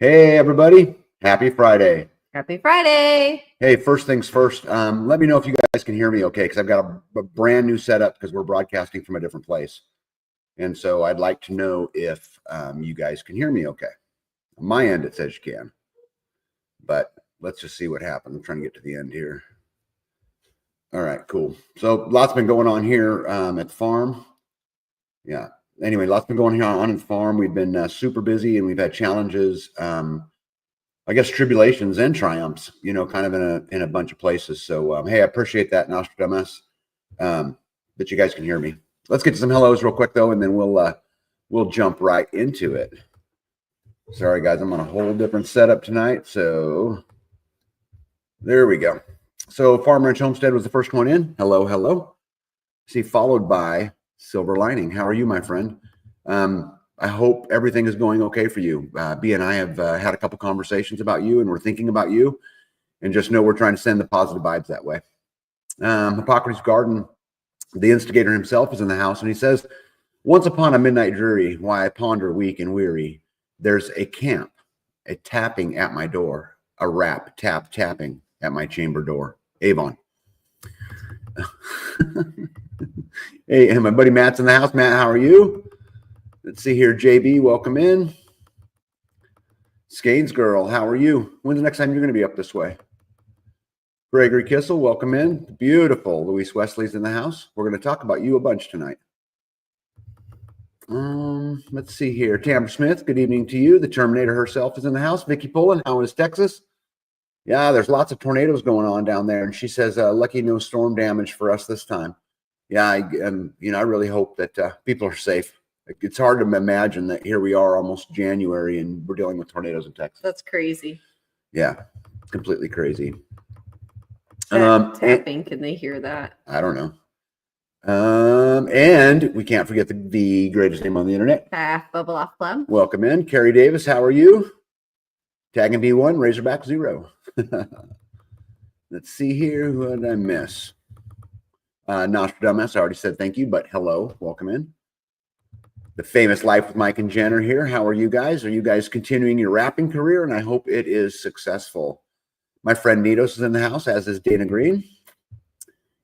Hey, everybody. Happy Friday. Happy Friday. Hey, first things first, let me know if you guys can hear me okay, because I've got a brand new setup because we're broadcasting from a different place. And so I'd like to know if you guys can hear me okay. On my end, it says you can. But let's just see what happens. I'm trying to get to the end here. All right, cool. So lots been going on here at the farm. Yeah. Anyway, lots been going on at the farm. We've been super busy and we've had challenges. I guess tribulations and triumphs, you know, kind of in a bunch of places. So, hey, I appreciate that, Nostradamus, that you guys can hear me. Let's get to some hellos real quick though, and then we'll jump right into it. Sorry, guys, I'm on a whole different setup tonight. So there we go. So Farm Ranch Homestead was the first one in. Hello, hello. See, followed by Silver Lining. How are you, my friend? I hope everything is going okay for you. B and I have had a couple conversations about you, and we're thinking about you, and just know we're trying to send the positive vibes that way. Hippocrates Garden, the instigator himself, is in the house, and he says, once upon a midnight dreary, why I ponder weak and weary, there's a camp, a tapping at my door, a rap, tapping at my chamber door. Avon. Hey, and my buddy Matt's in the house. Matt, how are you? Let's see here. JB, welcome in. Skanes girl, how are you? When's the next time you're going to be up this way? Gregory Kissel, welcome in. Beautiful. Luis Wesley's in the house. We're going to talk about you a bunch tonight. Let's see here. Tamara Smith, good evening to you. The Terminator herself is in the house. Vicki Pullen, how is Texas? Yeah, there's lots of tornadoes going on down there. And she says, lucky no storm damage for us this time. Yeah, I really hope that people are safe. It's hard to imagine that here we are almost January and we're dealing with tornadoes in Texas. That's crazy. Yeah, completely crazy. Tapping, can they hear that? I don't know. And we can't forget the greatest name on the internet. Half Bubble Off Club. Welcome in. Carrie Davis, how are you? Tagging B1, Razorback 0. Let's see here. Who did I miss? Nostradamus, I already said thank you, but hello. Welcome in. The famous Life with Mike and Jen are here. How are you guys? Are you guys continuing your rapping career? And I hope it is successful. My friend Nitos is in the house, as is Dana Green.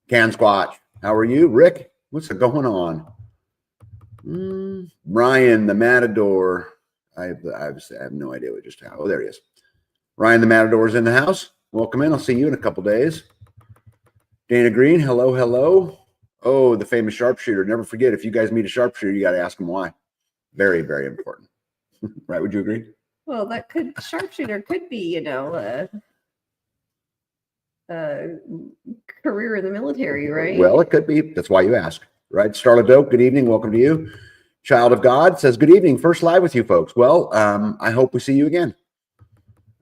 Can Squatch, how are you? Rick, what's going on? Ryan, the Matador. I have no idea what just happened. Oh, there he is. Ryan, the Matador is in the house. Welcome in. I'll see you in a couple days. Dana Green, hello, hello. Oh, the famous sharpshooter. Never forget, if you guys meet a sharpshooter, you got to ask him why. Very, very important. Right? Would you agree? Well, sharpshooter could be, a career in the military, right? Well, it could be. That's why you ask, right? Starla Dope, good evening. Welcome to you. Child of God says, good evening. First live with you folks. Well, I hope we see you again.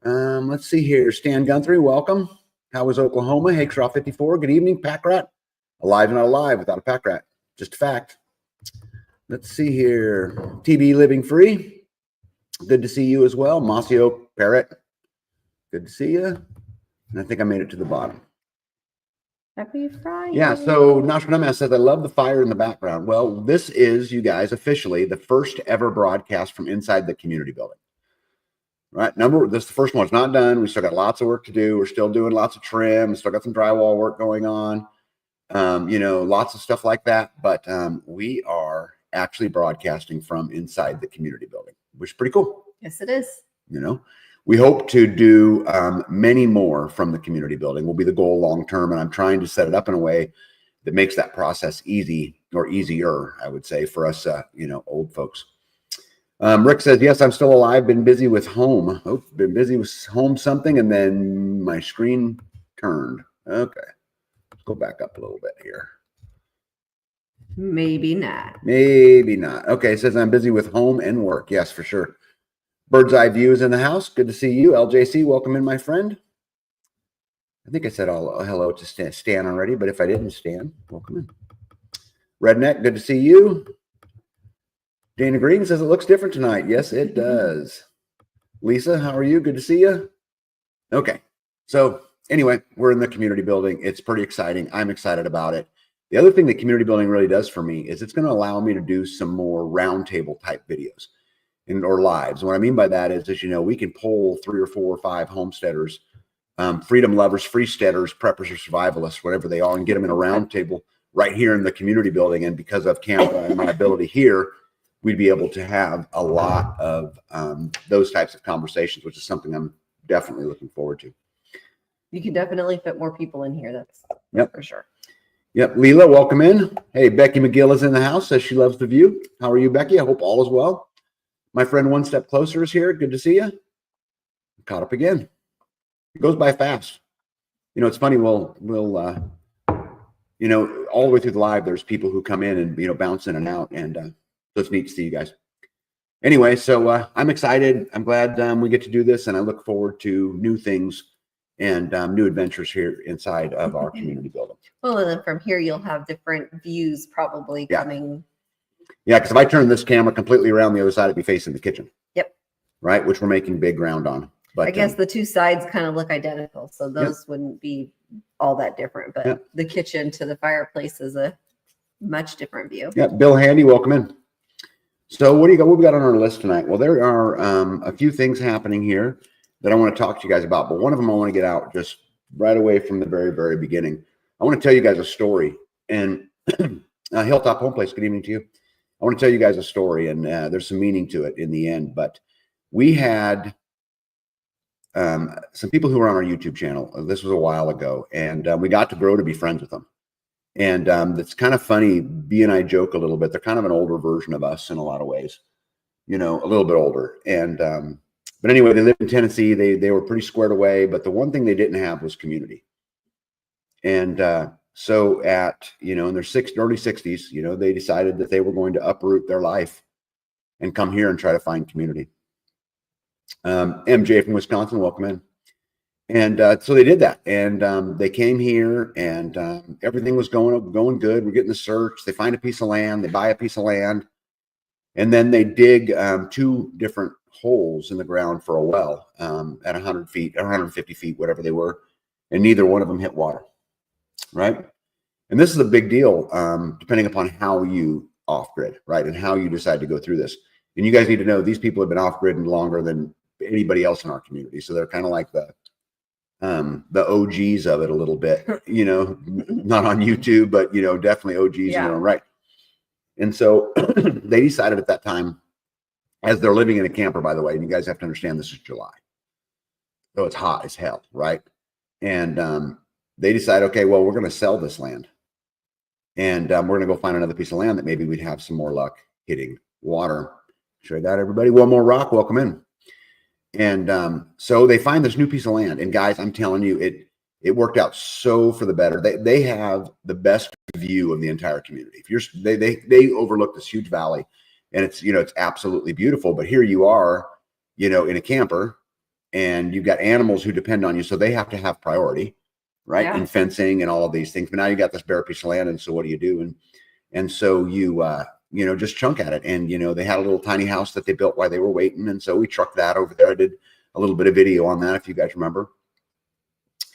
Let's see here. Stan Guthrie, welcome. How was Oklahoma? Hakestraw 54. Good evening. Pack Rat. Alive and not alive without a pack rat. Just a fact. Let's see here. TB Living Free. Good to see you as well. Mossy Oak Parrot. Good to see you. And I think I made it to the bottom. Happy Friday. Yeah, so Nostradamus says, I love the fire in the background. Well, this is, you guys, officially the first ever broadcast from inside the community building. Right? This is the first one. It's not done. We still got lots of work to do. We're still doing lots of trim. Still got some drywall work going on. Lots of stuff like that. But we are actually broadcasting from inside the community building, which is pretty cool. Yes, it is. We hope to do many more from the community building will be the goal long term. And I'm trying to set it up in a way that makes that process easy or easier, I would say, for us, old folks. Rick says, yes, I'm still alive. Been busy with home. Been busy with home something. And then my screen turned. Okay. Let's go back up a little bit here. Maybe not. Maybe not. Okay. It says I'm busy with home and work. Yes, for sure. Bird's Eye View is in the house. Good to see you. LJC, welcome in, my friend. I think I said hello to Stan already, but if I didn't, Stan, welcome in. Redneck, good to see you. Dana Green says it looks different tonight. Yes, it does. Lisa, how are you? Good to see you. Okay. So anyway, we're in the community building. It's pretty exciting. I'm excited about it. The other thing that community building really does for me is it's going to allow me to do some more roundtable type videos. or lives. And what I mean by that is, we can pull 3 or 4 or 5 homesteaders, freedom lovers, freesteaders, preppers, or survivalists, whatever they are, and get them in a round table right here in the community building. And because of camera and my ability here, we'd be able to have a lot of those types of conversations, which is something I'm definitely looking forward to. You can definitely fit more people in here. That's for sure. Yep. Leela, welcome in. Hey, Becky McGill is in the house, says she loves the view. How are you, Becky? I hope all is well. My friend One Step Closer is here. Good to see you. Caught up again. It goes by fast. It's funny. We'll all the way through the live, there's people who come in and, bounce in and out. And so it's neat to see you guys. Anyway, so I'm excited. I'm glad we get to do this. And I look forward to new things and new adventures here inside of our community building. Well, and then from here, you'll have different views probably coming. Yeah, because if I turn this camera completely around the other side, it'd be facing the kitchen. Yep. Right, which we're making big ground on. But I guess the two sides kind of look identical, so those wouldn't be all that different. But the kitchen to the fireplace is a much different view. Yeah, Bill Handy, welcome in. So what do you got? What we got on our list tonight? Well, there are a few things happening here that I want to talk to you guys about, but one of them I want to get out just right away from the very, very beginning. I want to tell you guys a story. And Hilltop Home Place, good evening to you. I want to tell you guys a story, and there's some meaning to it in the end. But we had some people who were on our YouTube channel. This was a while ago, and we got to grow to be friends with them. And it's kind of funny. B and I joke a little bit. They're kind of an older version of us in a lot of ways, a little bit older. And but anyway, they lived in Tennessee. They were pretty squared away, but the one thing they didn't have was community. And so at, in their early 60s, they decided that they were going to uproot their life and come here and try to find community. MJ from Wisconsin, welcome in. And so they did that. And they came here, and everything was going good. We're getting the search. They find a piece of land. They buy a piece of land. And then they dig 2 different holes in the ground for a well at 100 feet, 150 feet, whatever they were. And neither one of them hit water. Right. And this is a big deal, depending upon how you off-grid, right, and how you decide to go through this. And you guys need to know these people have been off-grid longer than anybody else in our community. So they're kind of like the OGs of it a little bit, not on YouTube, but, definitely OGs in their own right. And so they decided at that time, as they're living in a camper, by the way, and you guys have to understand this is July. So it's hot as hell, right? And they decide, okay, well, we're going to sell this land. And we're going to go find another piece of land that maybe we'd have some more luck hitting water. Show that, everybody. One more rock, welcome in. And so they find this new piece of land. And guys, I'm telling you, it worked out so for the better. They have the best view of the entire community. If they overlook this huge valley, and it's it's absolutely beautiful. But here you are, in a camper, and you've got animals who depend on you, so they have to have priority, right? And fencing and all of these things. But now you got this bare piece of land, and so what do you do? And so you just chunk at it. And they had a little tiny house that they built while they were waiting, and so we trucked that over there. I did a little bit of video on that, if you guys remember.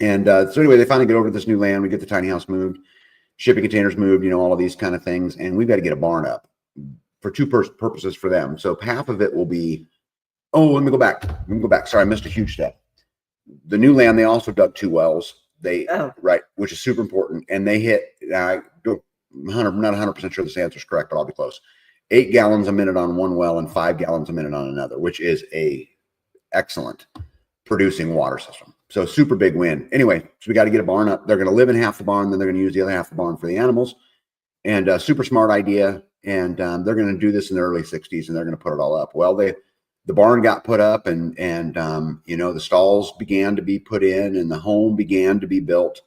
And so anyway, they finally get over to this new land. We get the tiny house moved, shipping containers moved, all of these kind of things. And we've got to get a barn up for 2 purposes for them. So half of it will be, let me go back. Sorry, I missed a huge step. The new land, they also dug 2 wells. Right, which is super important. And they hit, I'm not 100% sure this answer is correct, but I'll be close. 8 gallons a minute on one well and 5 gallons a minute on another, which is a excellent producing water system. So super big win. Anyway, so we got to get a barn up. They're going to live in half the barn, then they're going to use the other half of the barn for the animals. And super smart idea. And they're going to do this in the early 60s, and they're going to put it all up. Well, the barn got put up, and the stalls began to be put in, and the home began to be built.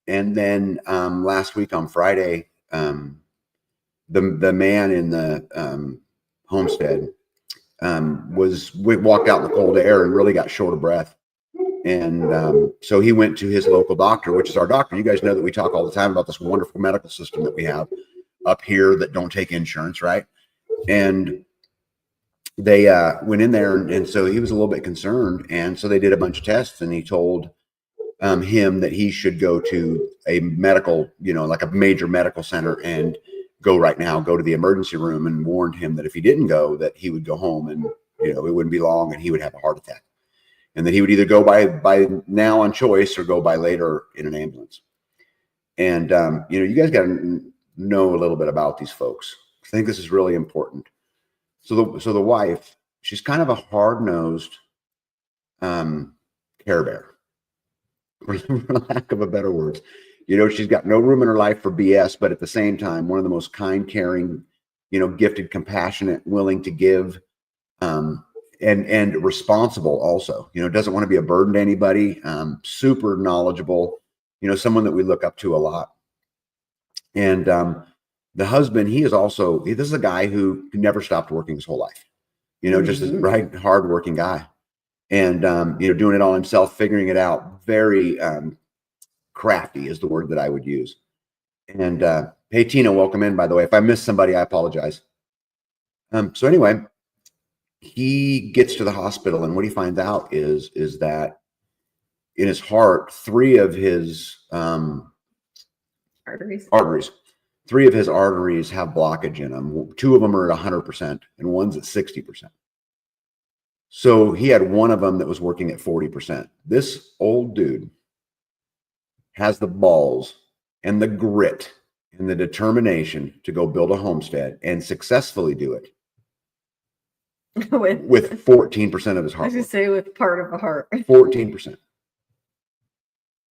And then last week on Friday, the man in the homestead walked out in the cold air and really got short of breath. And so he went to his local doctor, which is our doctor. You guys know that we talk all the time about this wonderful medical system that we have up here that don't take insurance, right? And they went in there, and so he was a little bit concerned. And so they did a bunch of tests, and he told him that he should go to a medical, like a major medical center and go right now, go to the emergency room, and warned him that if he didn't go, that he would go home and, it wouldn't be long and he would have a heart attack. And that he would either go by now on choice or go by later in an ambulance. And, you guys got to know a little bit about these folks. I think this is really important. So the wife, she's kind of a hard-nosed Care Bear, for lack of a better word. She's got no room in her life for BS, but at the same time, one of the most kind, caring, gifted, compassionate, willing to give, and responsible also. Doesn't want to be a burden to anybody. Super knowledgeable. Someone that we look up to a lot. And the husband, this is a guy who never stopped working his whole life. Just a right hardworking guy, and doing it all himself, figuring it out. Very crafty is the word that I would use. And hey, Tina, welcome in. By the way, if I missed somebody, I apologize. So anyway, he gets to the hospital, and what he finds out is that in his heart, three of his arteries. Three of his arteries have blockage in them. Two of them are at 100%, and one's at 60%. So he had one of them that was working at 40%. This old dude has the balls and the grit and the determination to go build a homestead and successfully do it with 14% of his heart. I should say with part of a heart. 14%.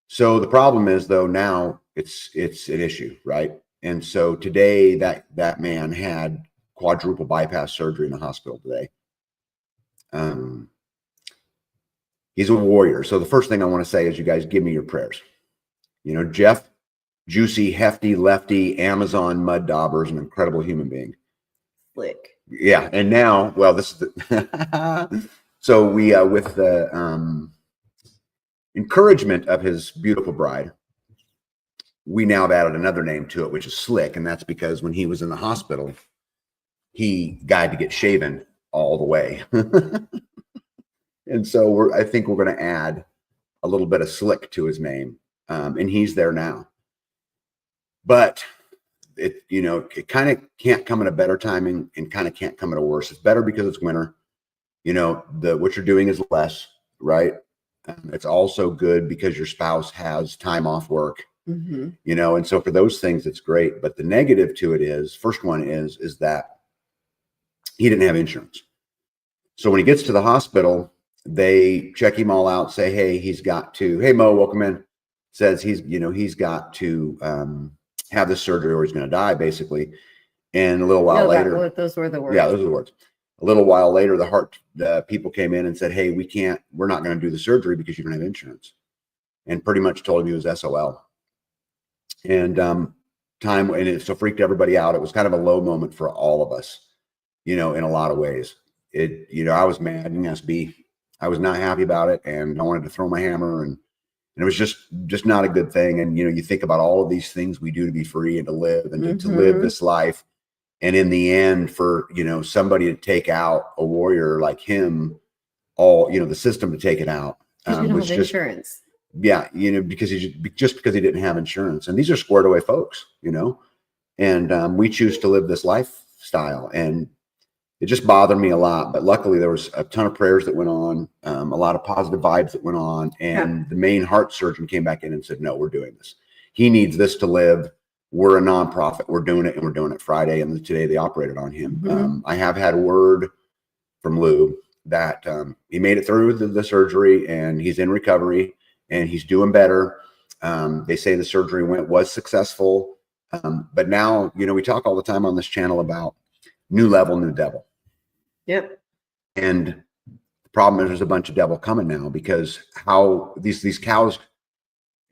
So the problem is, though, now it's an issue, right? And so today that man had quadruple bypass surgery in the hospital today. He's a warrior. So the first thing I want to say is, you guys give me your prayers. Jeff, juicy, hefty, lefty, Amazon mud dauber is an incredible human being. Slick. Yeah. And now, well, this is the so we with the encouragement of his beautiful bride, we now have added another name to it, which is Slick. And that's because when he was in the hospital, he got to get shaven all the way. And so I think we're going to add a little bit of Slick to his name. And he's there now. But it kind of can't come at a better timing and kind of can't come at a worse. It's better because it's winter. What you're doing is less, right? It's also good because your spouse has time off work. And so for those things, it's great. But the negative to it is, first one is that he didn't have insurance. So when he gets to the hospital, they check him all out, say, hey, Mo, welcome in. Says he's got to have this surgery or he's going to die, basically. And a little while later, those were the words. Yeah, those are the words. A little while later, the people came in and said, hey, we're not going to do the surgery because you don't have insurance. And pretty much told him he was SOL. And it so freaked everybody out. It was kind of a low moment for all of us, in a lot of ways. I was mad and SB. I was not happy about it, and I wanted to throw my hammer, and it was just not a good thing. And you think about all of these things we do to be free and to live and to live this life, and in the end, for somebody to take out a warrior like him, the system to take it out was just insurance. Yeah, because he didn't have insurance, and these are squared away folks, and we choose to live this lifestyle, and it just bothered me a lot. But luckily, there was a ton of prayers that went on, a lot of positive vibes that went on, and the main heart surgeon came back in and said, "No, we're doing this. He needs this to live. We're a nonprofit. We're doing it, and we're doing it Friday." And today they operated on him. I have had word from Lou that he made it through the surgery, and he's in recovery, and he's doing better. They say the surgery was successful. But now, we talk all the time on this channel about new level, new devil. Yep. And the problem is there's a bunch of devil coming now, because how these cows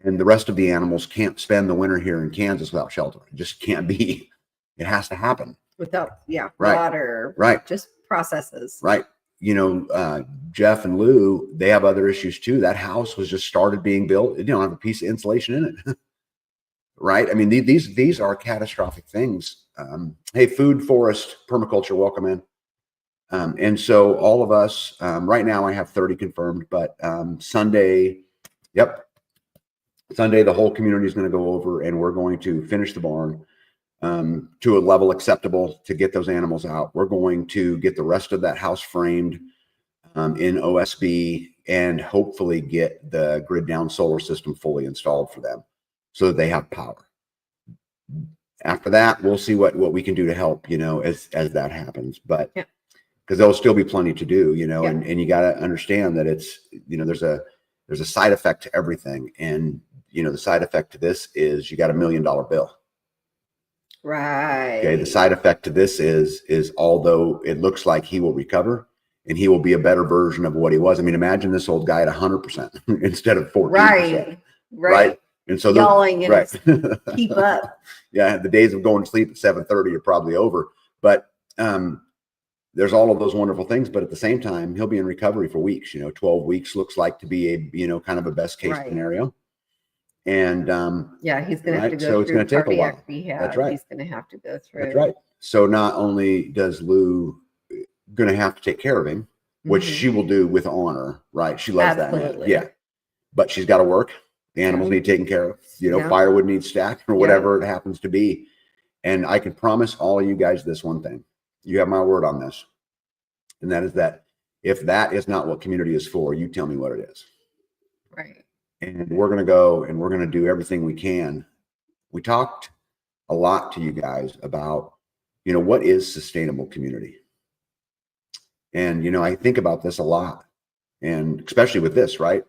and the rest of the animals can't spend the winter here in Kansas without shelter. It just can't be. It has to happen. Without, water. Right. Just processes. Right. Jeff and Lou, they have other issues too. That house was just started being built. It don't have a piece of insulation in it. Right. I mean, these are catastrophic things. Hey, Food Forest Permaculture, welcome in. And so all of us, right now I have 30 confirmed, but Sunday, the whole community is going to go over, and we're going to finish the barn. to a level acceptable to get those animals out. We're going to get the rest of that house framed in OSB and hopefully get the grid down solar system fully installed for them so that they have power. After that, we'll see what we can do to help, as that happens. But because there'll still be plenty to do, and you got to understand that it's, there's a side effect to everything. And, the side effect to this is you got $1 million bill. Right. Okay. The side effect to this is although it looks like he will recover and he will be a better version of what he was. I mean, imagine this old guy at 100% instead of 14%. Right. And so yelling and keep up. Yeah. The days of going to sleep at 7:30 are probably over, but, there's all of those wonderful things, but at the same time, he'll be in recovery for weeks. 12 weeks looks like to be a, kind of a best case scenario. And he's going to have to go so it's going to take a while. Rehab. That's right. He's going to have to go through. That's right. So not only does Lou going to have to take care of him, which she will do with honor, right? She loves that man. Yeah, but she's got to work. The animals need taken care of. Firewood needs stacked or whatever it happens to be. And I can promise all of you guys this one thing. You have my word on this. And that is that if that is not what community is for, you tell me what it is. Right. And we're going to go and we're going to do everything we can. We talked a lot to you guys about, what is sustainable community? And, I think about this a lot, and especially with this, right?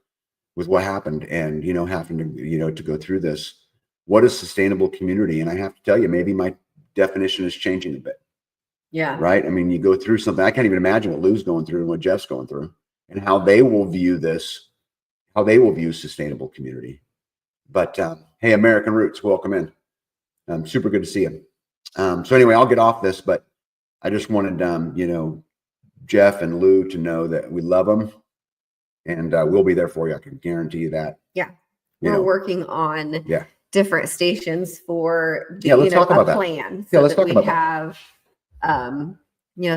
With what happened and, having to, to go through this, what is sustainable community? And I have to tell you, maybe my definition is changing a bit. Yeah. Right. I mean, you go through something. I can't even imagine what Lou's going through and what Jeff's going through and how they will view this, how they will view sustainable community. But hey, American Roots, welcome in. Super good to see you. So anyway, I'll get off this, but I just wanted, Jeff and Lou to know that we love them and we'll be there for you. I can guarantee you that. Yeah. We're working on different stations for, let's talk about plan. So let's talk about that.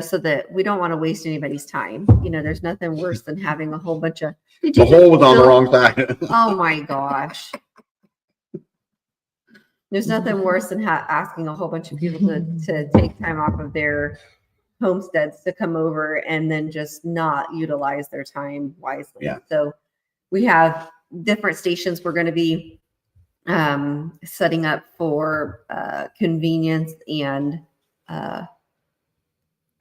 So that we don't want to waste anybody's time. There's nothing worse than having a whole bunch of. The hole was on the wrong side. Oh my gosh. There's nothing worse than asking a whole bunch of people to take time off of their homesteads to come over and then just not utilize their time wisely. Yeah. So we have different stations we're going to be setting up for convenience and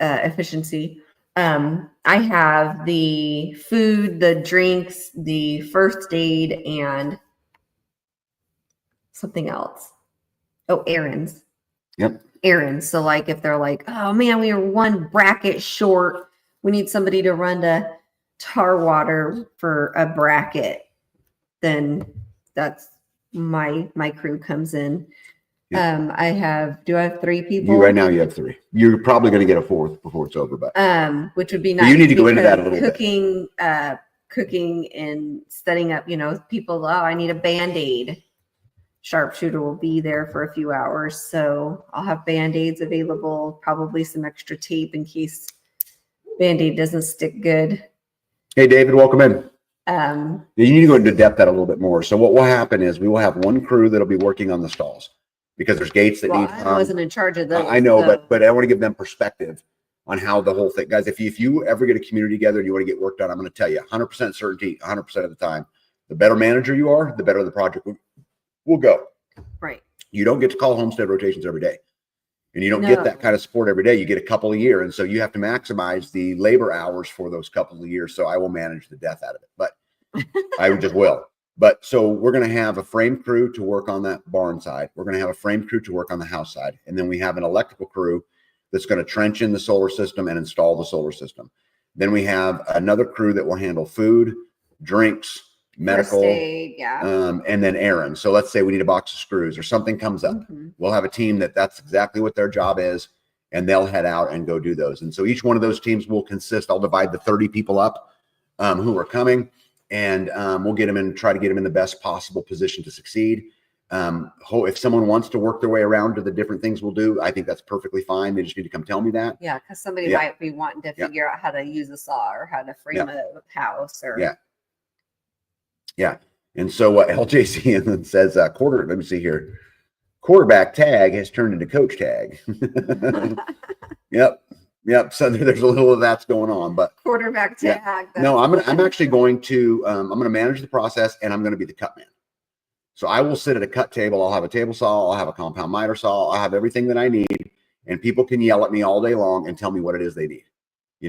efficiency. I have the food, the drinks, the first aid, and something else. Oh, errands. Yep. Errands. So like if they're like, oh man, we are one bracket short. We need somebody to run to tar water for a bracket. Then that's my crew comes in. Yeah. I have 3 people? Right now you have 3. You're probably going to get a 4th before it's over, but which would be nice. You need to go into that a little bit. Cooking and setting up, people, I need a Band-Aid. Sharpshooter will be there for a few hours. So I'll have Band-Aids available, probably some extra tape in case Band-Aid doesn't stick good. Hey, David, welcome in. You need to go into depth that a little bit more. So what will happen is we will have one crew that'll be working on the stalls because there's gates that need. I wasn't in charge of those. I know, but I want to give them perspective on how the whole thing, guys. If you ever get a community together and you want to get work done, I'm going to tell you 100% certainty, 100% of the time, the better manager you are, the better the project will go. Right. You don't get to call homestead rotations every day. And you don't get that kind of support every day. You get a couple a year. And so you have to maximize the labor hours for those couple of years. So I will manage the death out of it, but I just will. But so we're going to have a frame crew to work on that barn side. We're going to have a frame crew to work on the house side. And then we have an electrical crew that's going to trench in the solar system and install the solar system. Then we have another crew that will handle food, drinks, medical, aid, and then errands. So let's say we need a box of screws or something comes up. We'll have a team that's exactly what their job is, and they'll head out and go do those. And so each one of those teams will consist, I'll divide the 30 people up who are coming, and we'll get them and try to get them in the best possible position to succeed. If someone wants to work their way around to the different things we'll do, I think that's perfectly fine. They just need to come tell me that. Yeah, because somebody might be wanting to figure out how to use a saw or how to frame a house or Yeah. And so what LJC and then says quarter, let me see here. quarterback tag has turned into coach tag. Yep. Yep. So there's a little of that's going on, but Quarterback yeah. tag. No, I'm actually going to, I'm going to manage the process, and I'm going to be the cut man. So I will sit at a cut table. I'll have a table saw. I'll have a compound miter saw. I'll have everything that I need, and people can yell at me all day long and tell me what it is they need.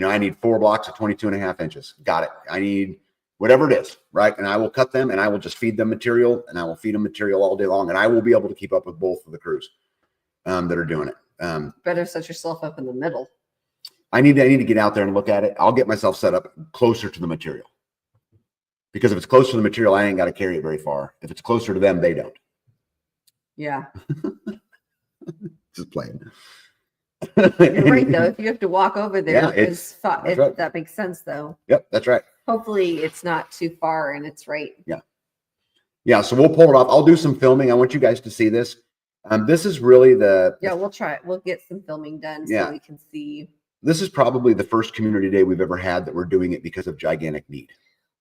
I need 4 blocks of 22.5 inches. Got it. I need whatever it is, right? And I will cut them, and I will just feed them material, and I will feed them material all day long, and I will be able to keep up with both of the crews that are doing it. Better set yourself up in the middle. I need to get out there and look at it. I'll get myself set up closer to the material, because if it's closer to the material, I ain't got to carry it very far. If it's closer to them, they don't. Yeah. Just playing. You're right, though. If you have to walk over there, Yeah, right. That makes sense, though. Yep, that's right. Hopefully it's not too far and it's right. Yeah, so we'll pull it off. I'll do some filming. I want you guys to see this. This is really we'll try it. We'll get some filming done so we can see. This is probably the first community day we've ever had that we're doing it because of gigantic need.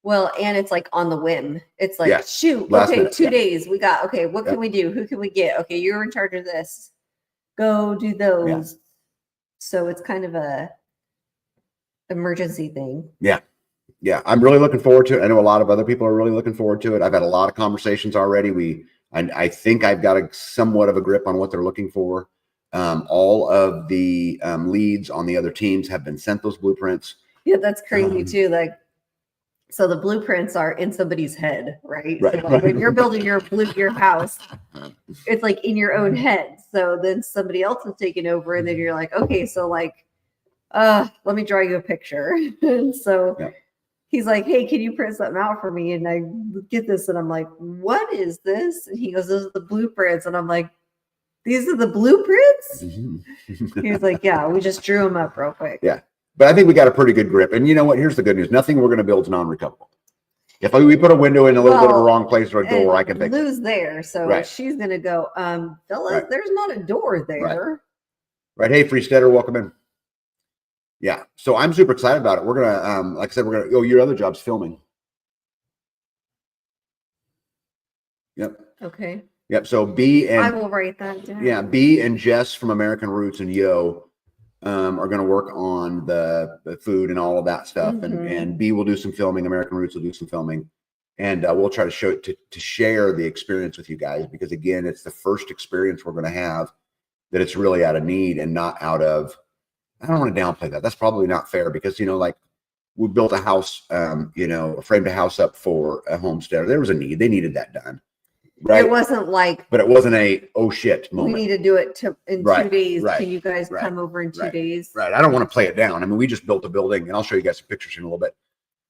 Well, and it's like on the whim. It's like, shoot, Last okay, minute, 2 days. We got, okay, what can we do? Who can we get? Okay, you're in charge of this. Go do those. So it's kind of a emergency thing. Yeah, I'm really looking forward to it. I know a lot of other people are really looking forward to it. I've had a lot of conversations already. I think I've got a somewhat of a grip on what they're looking for. All of the leads on the other teams have been sent those blueprints. Yeah, that's crazy too. Like, so the blueprints are in somebody's head, right? So like when you're building your house, it's like in your own head. So then somebody else is taking over, and then you're like, okay, so like, let me draw you a picture. And so he's like, hey, can you print something out for me? And I get this, and I'm like, what is this? And he goes, those are the blueprints. And I'm like, these are the blueprints? He was like, yeah, we just drew them up real quick. Yeah. But I think we got a pretty good grip. And you know what? Here's the good news. Nothing we're going to build is non-recoverable. If we put a window in a little bit of a wrong place or a door, I can fix it. Lou's there. So she's going to go, fellas, there's not a door there. Right. Hey, Freesteader, welcome in. Yeah. So I'm super excited about it. We're going to, like I said, we're going to, your other job's filming. Yep. Okay. Yep. So B and I will write that down. Yeah. B and Jess from American Roots and Yo are going to work on the food and all of that stuff. And B will do some filming. American Roots will do some filming. And we'll try to show it to share the experience with you guys, because again, it's the first experience we're going to have that it's really out of need and not out of, I don't want to downplay that. That's probably not fair, because, like we built a house, framed a house up for a homesteader. There was a need. They needed that done. Right. It wasn't like, but it wasn't a, oh shit moment. We need to do it in 2 days. Can you guys come over in 2 days? Right. I don't want to play it down. I mean, we just built a building, and I'll show you guys some pictures in a little bit.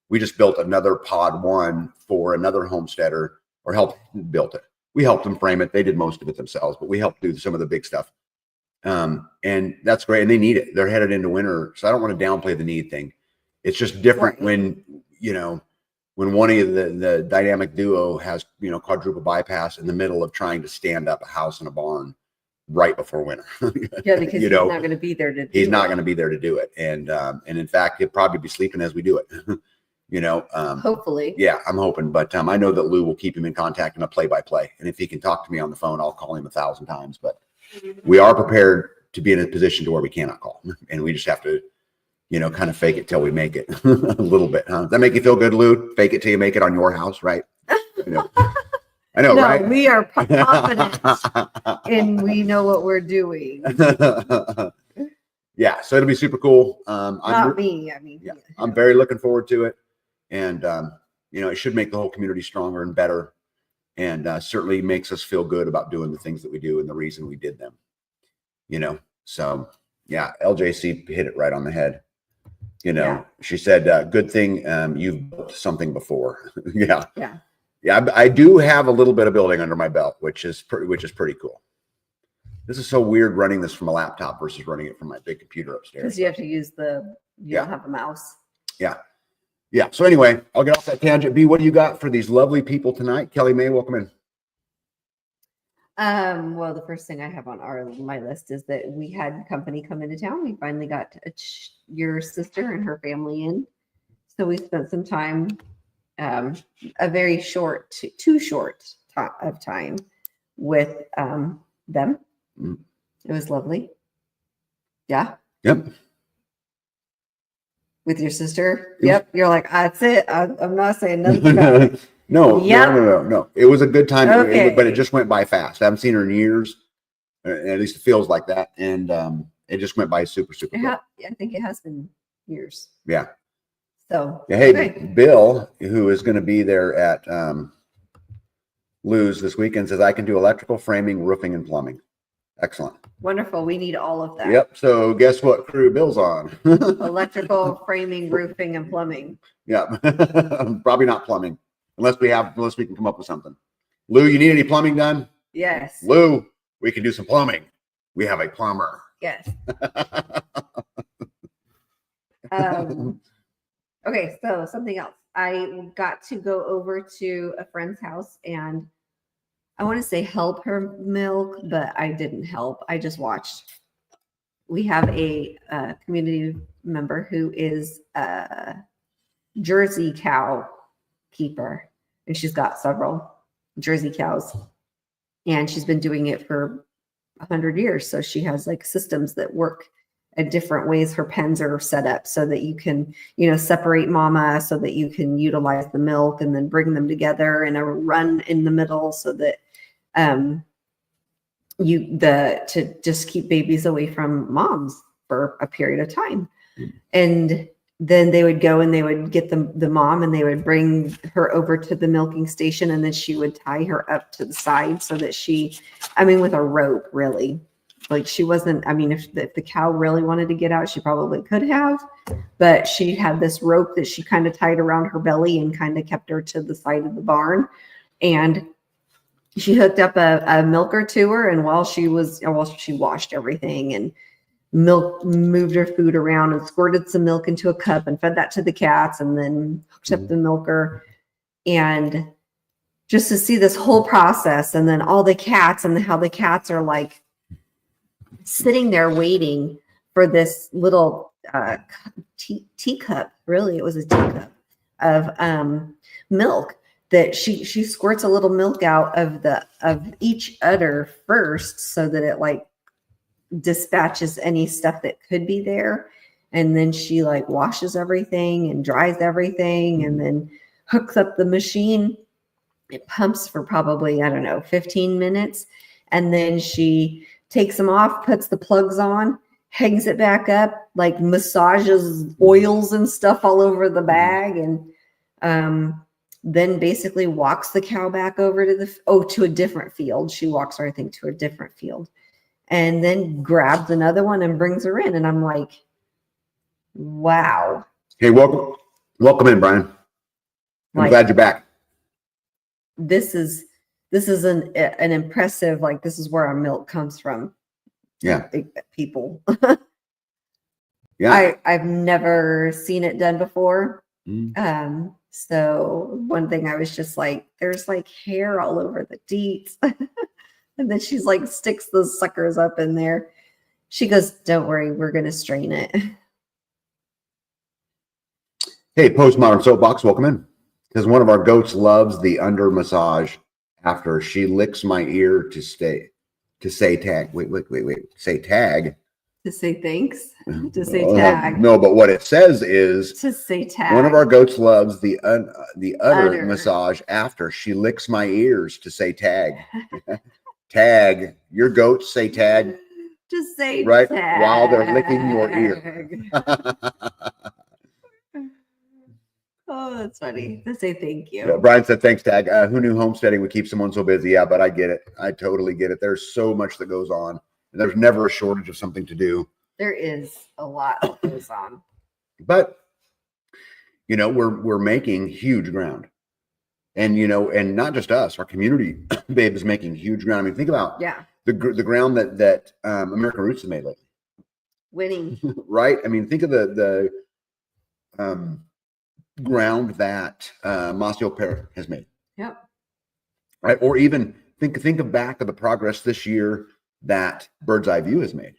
We just built another pod 1 for another homesteader, or built it. We helped them frame it. They did most of it themselves, but we helped do some of the big stuff. And that's great. And they need it. They're headed into winter. So I don't want to downplay the need thing. It's just different when, when one of the dynamic duo has, quadruple bypass in the middle of trying to stand up a house and a barn right before winter. Yeah, because he's not going to be there to do it. He's not going to be there to do it. And in fact, he'll probably be sleeping as we do it. Hopefully. Yeah, I'm hoping. But I know that Lou will keep him in contact in a play-by-play. And if he can talk to me on the phone, I'll call him 1,000 times. But we are prepared to be in a position to where we cannot call. And we just have to, kind of fake it till we make it a little bit. Huh? Does that make you feel good, Lou? Fake it till you make it on your house, right? I know, no, right? We are confident and we know what we're doing. Yeah, so it'll be super cool. Not me. I mean, yeah, I'm very looking forward to it. And, it should make the whole community stronger and better. And certainly makes us feel good about doing the things that we do and the reason we did them. So yeah, LJC hit it right on the head. She said, good thing you've built something before. Yeah. I do have a little bit of building under my belt, which is pretty cool. This is so weird running this from a laptop versus running it from my big computer upstairs. Because you have to use you don't have a mouse. Yeah. So anyway, I'll get off that tangent. B, what do you got for these lovely people tonight? Kelly May, welcome in. Well, the first thing I have on my list is that we had company come into town. We finally got your sister and her family in. So we spent some time, a very short, too short of time with them. Mm. It was lovely. Yeah. Yep. With your sister. It was- Yep. You're like, that's it. I'm not saying nothing about it. No, Yep. no. It was a good time, Okay. but it just went by fast. I haven't seen her in years. At least it feels like that. And it just went by super quick. I think it has been years. Yeah. So, yeah, hey, okay. Bill, who is going to be there at Lou's this weekend, says I can do electrical, framing, roofing, and plumbing. Excellent. Wonderful. We need all of that. Yep. So guess what crew Bill's on? Electrical, framing, roofing, and plumbing. Yeah. Probably not plumbing unless we can come up with something. Lou, you need any plumbing done? Yes. Lou, we can do some plumbing. We have a plumber. Yes. Okay, so something else. I got to go over to a friend's house and I want to say help her milk, but I didn't help. I just watched. We have a community member who is a Jersey cow keeper, and she's got several Jersey cows, and she's been doing it for 100 years. So she has like systems that work at different ways. Her pens are set up so that you can, separate mama so that you can utilize the milk and then bring them together in a run in the middle so that to just keep babies away from moms for a period of time. And then they would go and they would get the mom and they would bring her over to the milking station, and then she would tie her up to the side so that with a rope, really. Like she wasn't, if the cow really wanted to get out, she probably could have, but she had this rope that she kind of tied around her belly and kind of kept her to the side of the barn. And she hooked up a milker to her, and while she washed everything and moved her food around and squirted some milk into a cup and fed that to the cats, and then hooked up the milker. And just to see this whole process, and then all the cats and how the cats are like sitting there waiting for this little teacup. Really, it was a teacup of milk that she squirts a little milk out of each udder first, so that it like dispatches any stuff that could be there, and then she like washes everything and dries everything, and then hooks up the machine. It pumps for probably 15 minutes, and then she takes them off, puts the plugs on, hangs it back up, like massages oils and stuff all over the bag, and then basically walks the cow back over to a different field. She walks her, I think, to a different field, and then grabs another one and brings her in. And I'm like, wow. Hey, welcome in, Brian. I'm glad you're back. This is an impressive, like, this is where our milk comes from. Yeah. People. Yeah. I've never seen it done before. Mm. So one thing I was just like, there's like hair all over the deets. And then she's like, sticks those suckers up in there. She goes, don't worry, we're going to strain it. Hey, Postmodern Soapbox, welcome in. Because one of our goats loves the under massage after she licks my ear to say tag. Wait. Say tag. To say thanks. To say tag. No, but what it says is to say tag. One of our goats loves the udder massage after she licks my ears to say tag. Tag. Your goats say tag. To say right tag. while they're licking your ear. Oh, that's funny. To say thank you. Yeah, Brian said, thanks, Tag. Who knew homesteading would keep someone so busy? Yeah, but I get it. I totally get it. There's so much that goes on. And there's never a shortage of something to do. There is a lot that goes on. But, we're making huge ground. And, and not just us, our community, babe, is making huge ground. I mean, think about the ground that American Roots has made lately. Winning. Right? I mean, think of the ground that Masio Parrot has made. Yep. Right. Or even think of back of the progress this year that Bird's Eye View has made.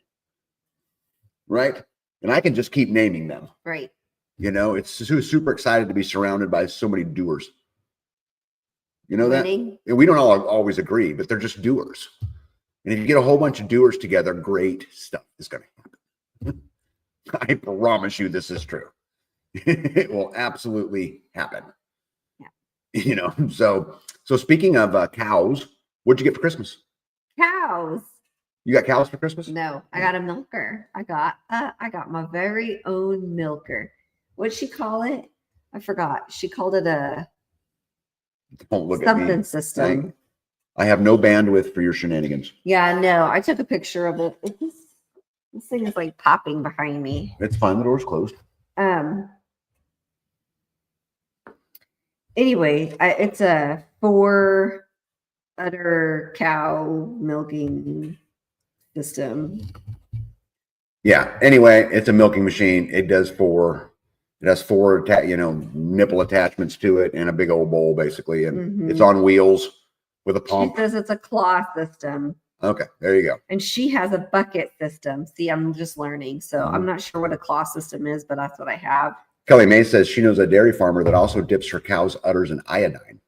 Right. And I can just keep naming them. Right. It's super excited to be surrounded by so many doers. You know Winning. That? And we don't all always agree, but they're just doers. And if you get a whole bunch of doers together, great stuff is going to happen. I promise you this is true. It will absolutely happen. Yeah. So speaking of cows, what'd you get for Christmas? Cows. You got cows for Christmas? No, I got a milker. I got my very own milker. What'd she call it? I forgot. She called it a Don't look something at me. system. Dang. I have no bandwidth for your shenanigans. Yeah, no, I took a picture of it. This thing is like popping behind me. It's fine. The door's closed. Anyway, it's a 4 udder cow milking system. Yeah. Anyway, it's a milking machine. It has four nipple attachments to it and a big old bowl basically. And it's on wheels with a pump. She says it's a claw system. Okay. There you go. And she has a bucket system. See, I'm just learning. So I'm not sure what a claw system is, but that's what I have. Kelly May says she knows a dairy farmer that also dips her cow's udders in iodine.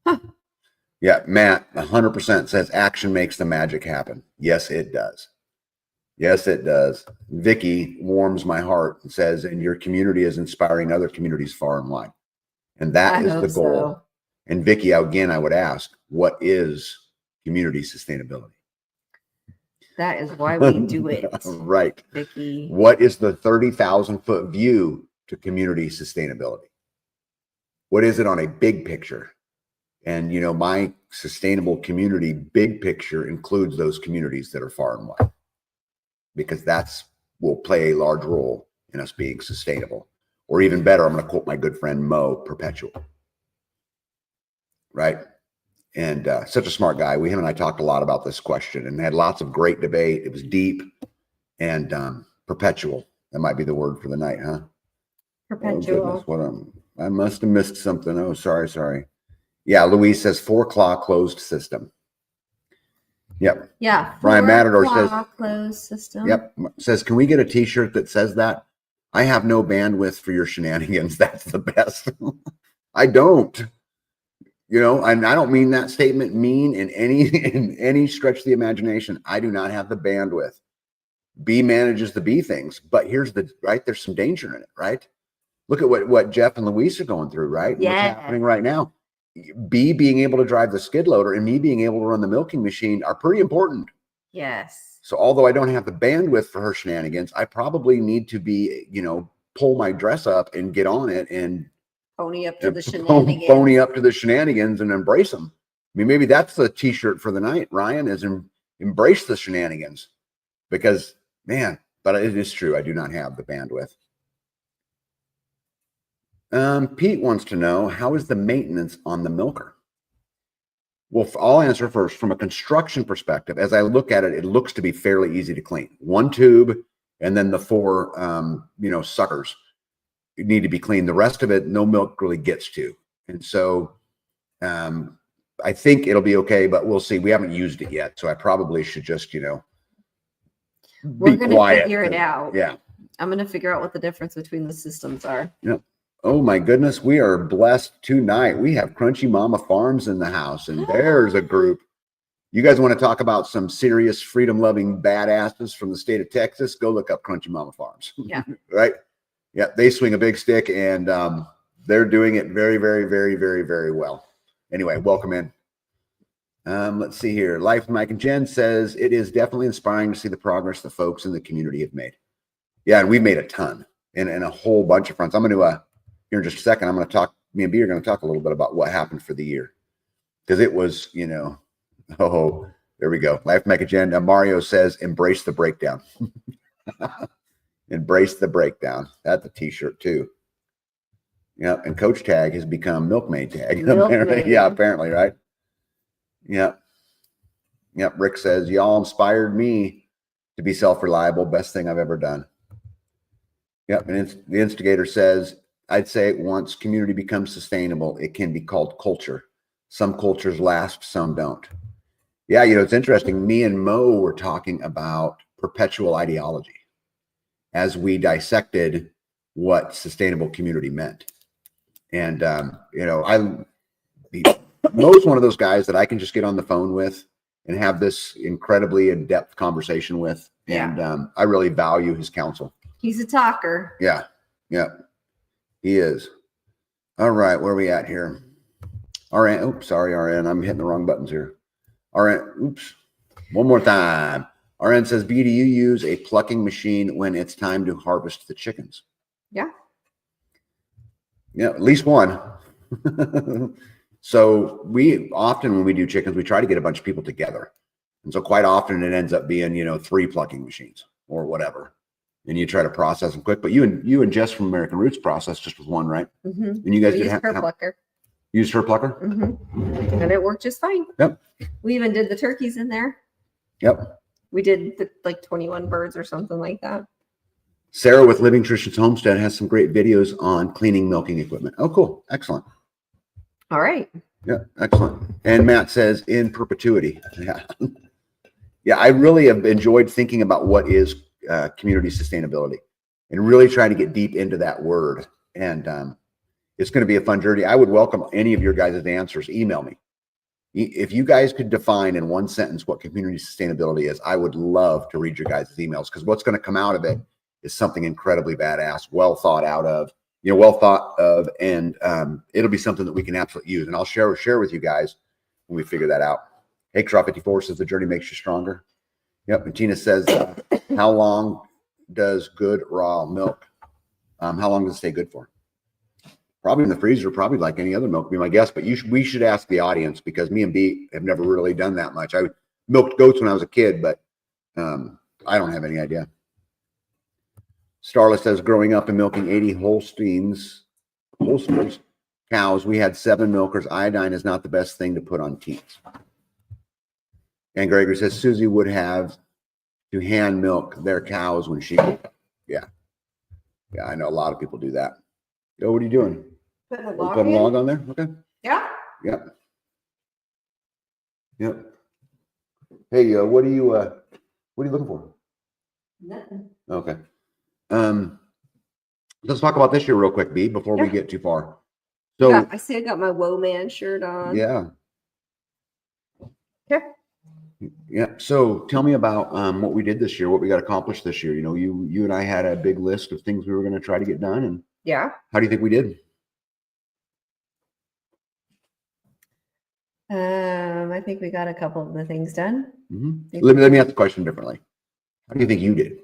Huh. Yeah, Matt 100% says action makes the magic happen. Yes, it does. Yes, it does. Vicky warms my heart and says, and your community is inspiring other communities far and wide. And that is the goal. So. And Vicky, again, I would ask, what is community sustainability? That is why we do it. Right. Vicky. What is the 30,000-foot view to community sustainability? What is it on a big picture? And, my sustainable community big picture includes those communities that are far and wide, because will play a large role in us being sustainable. Or even better, I'm going to quote my good friend Mo, perpetual. Right? And such a smart guy. Him and I talked a lot about this question and had lots of great debate. It was deep and perpetual. That might be the word for the night, huh? Perpetual. Oh, I must have missed something. Oh, sorry. Yeah, Louise says 4 claw closed system. Yep. Yeah. Brian Matador says closed system. Yep. Says, can we get a t-shirt that says that? I have no bandwidth for your shenanigans. That's the best. I don't. And I don't mean that statement in any stretch of the imagination. I do not have the bandwidth. B manages the B things, but there's some danger in it, right? Look at what Jeff and Luis are going through, right? Yeah. What's happening right now. B being able to drive the skid loader and me being able to run the milking machine are pretty important. Yes. So although I don't have the bandwidth for her shenanigans, I probably need to be, pull my dress up and get on it and pony up to the shenanigans. Pony up to the shenanigans and embrace them. I mean, maybe that's the t-shirt for the night, Ryan, is embrace the shenanigans. Because, man, but it is true. I do not have the bandwidth. Pete wants to know, how is the maintenance on the milker? Well, I'll answer first. From a construction perspective, as I look at it, it looks to be fairly easy to clean. 1 tube and then the 4, suckers need to be cleaned. The rest of it, no milk really gets to. And so I think it'll be okay, but we'll see. We haven't used it yet. So I probably should just, we're going to figure it out. Yeah. I'm going to figure out what the difference between the systems are. Yep. Oh my goodness. We are blessed tonight. We have Crunchy Mama Farms in the house, and there's a group. You guys want to talk about some serious freedom-loving badasses from the state of Texas? Go look up Crunchy Mama Farms. Yeah. Right? Yeah, they swing a big stick, and they're doing it very, very, very, very, very well. Anyway, welcome in. Let's see here. Life Mike and Jen says, it is definitely inspiring to see the progress the folks in the community have made. Yeah, and we've made a ton in a whole bunch of fronts. I'm going to, here in just a second, me and B are going to talk a little bit about what happened for the year. Because it was, oh, there we go. Life Mike and Jen. Mario says, embrace the breakdown. Embrace the breakdown. That's a t-shirt too. Yeah, and Coach Tag has become Milkmaid Tag. Milkmaid. Yeah, apparently, right? Yep. Rick says, y'all inspired me to be self-reliable. Best thing I've ever done. Yep. And the instigator says, I'd say once community becomes sustainable, it can be called culture. Some cultures last, some don't. Yeah, it's interesting. Me and Mo were talking about perpetual ideology as we dissected what sustainable community meant. And, Mo's one of those guys that I can just get on the phone with and have this incredibly in-depth conversation with. And I really value his counsel. He's a talker. Yeah. Yeah. He is. All right. Where are we at here? RN. Oops. Sorry, RN. I'm hitting the wrong buttons here. RN. Oops. One more time. RN says, B, do you use a plucking machine when it's time to harvest the chickens? Yeah. Yeah, at least one. So we often, when we do chickens, we try to get a bunch of people together. And so quite often it ends up being, 3 plucking machines or whatever. And you try to process them quick. But you and Jess from American Roots process just with one, right? Mm-hmm. And you guys We did used her plucker. Used her plucker? Mm-hmm. And it worked just fine. Yep. We even did the turkeys in there. Yep. We did like 21 birds or something like that. Sarah with Living Traditions Homestead has some great videos on cleaning milking equipment. Oh, cool. Excellent. All right. Yeah, excellent. And Matt says in perpetuity. Yeah. Yeah, I really have enjoyed thinking about what is community sustainability and really trying to get deep into that word. And it's going to be a fun journey. I would welcome any of your guys' answers. Email me. If you guys could define in one sentence what community sustainability is, I would love to read your guys' emails, because what's going to come out of it is something incredibly badass, well thought of, and it'll be something that we can absolutely use. And I'll share with you guys when we figure that out. Hey, Straw 54 says the journey makes you stronger. Yep. And Tina says, how long does good raw milk, how long does it stay good for? Probably in the freezer, probably like any other milk, be my guess. But we should ask the audience, because me and B have never really done that much. I milked goats when I was a kid, but I don't have any idea. Starla says, growing up and milking 80 Holsters cows, we had 7 milkers. Iodine is not the best thing to put on teats. And Gregory says, Susie would have to hand milk their cows when she, yeah, I know a lot of people do that. Yo, what are you doing? Putting a log on there? Okay. Yeah. Yep. Yep. Hey, what are you looking for? Nothing. Okay. Let's talk about this year real quick, B, before we get too far. So yeah, I see I got my Woe Man shirt on. Yeah. Okay. Yeah. So tell me about what we did this year, what we got accomplished this year. You and I had a big list of things we were going to try to get done. And yeah. How do you think we did? I think we got a couple of the things done. Mm-hmm. Let me ask the question differently. How do you think you did?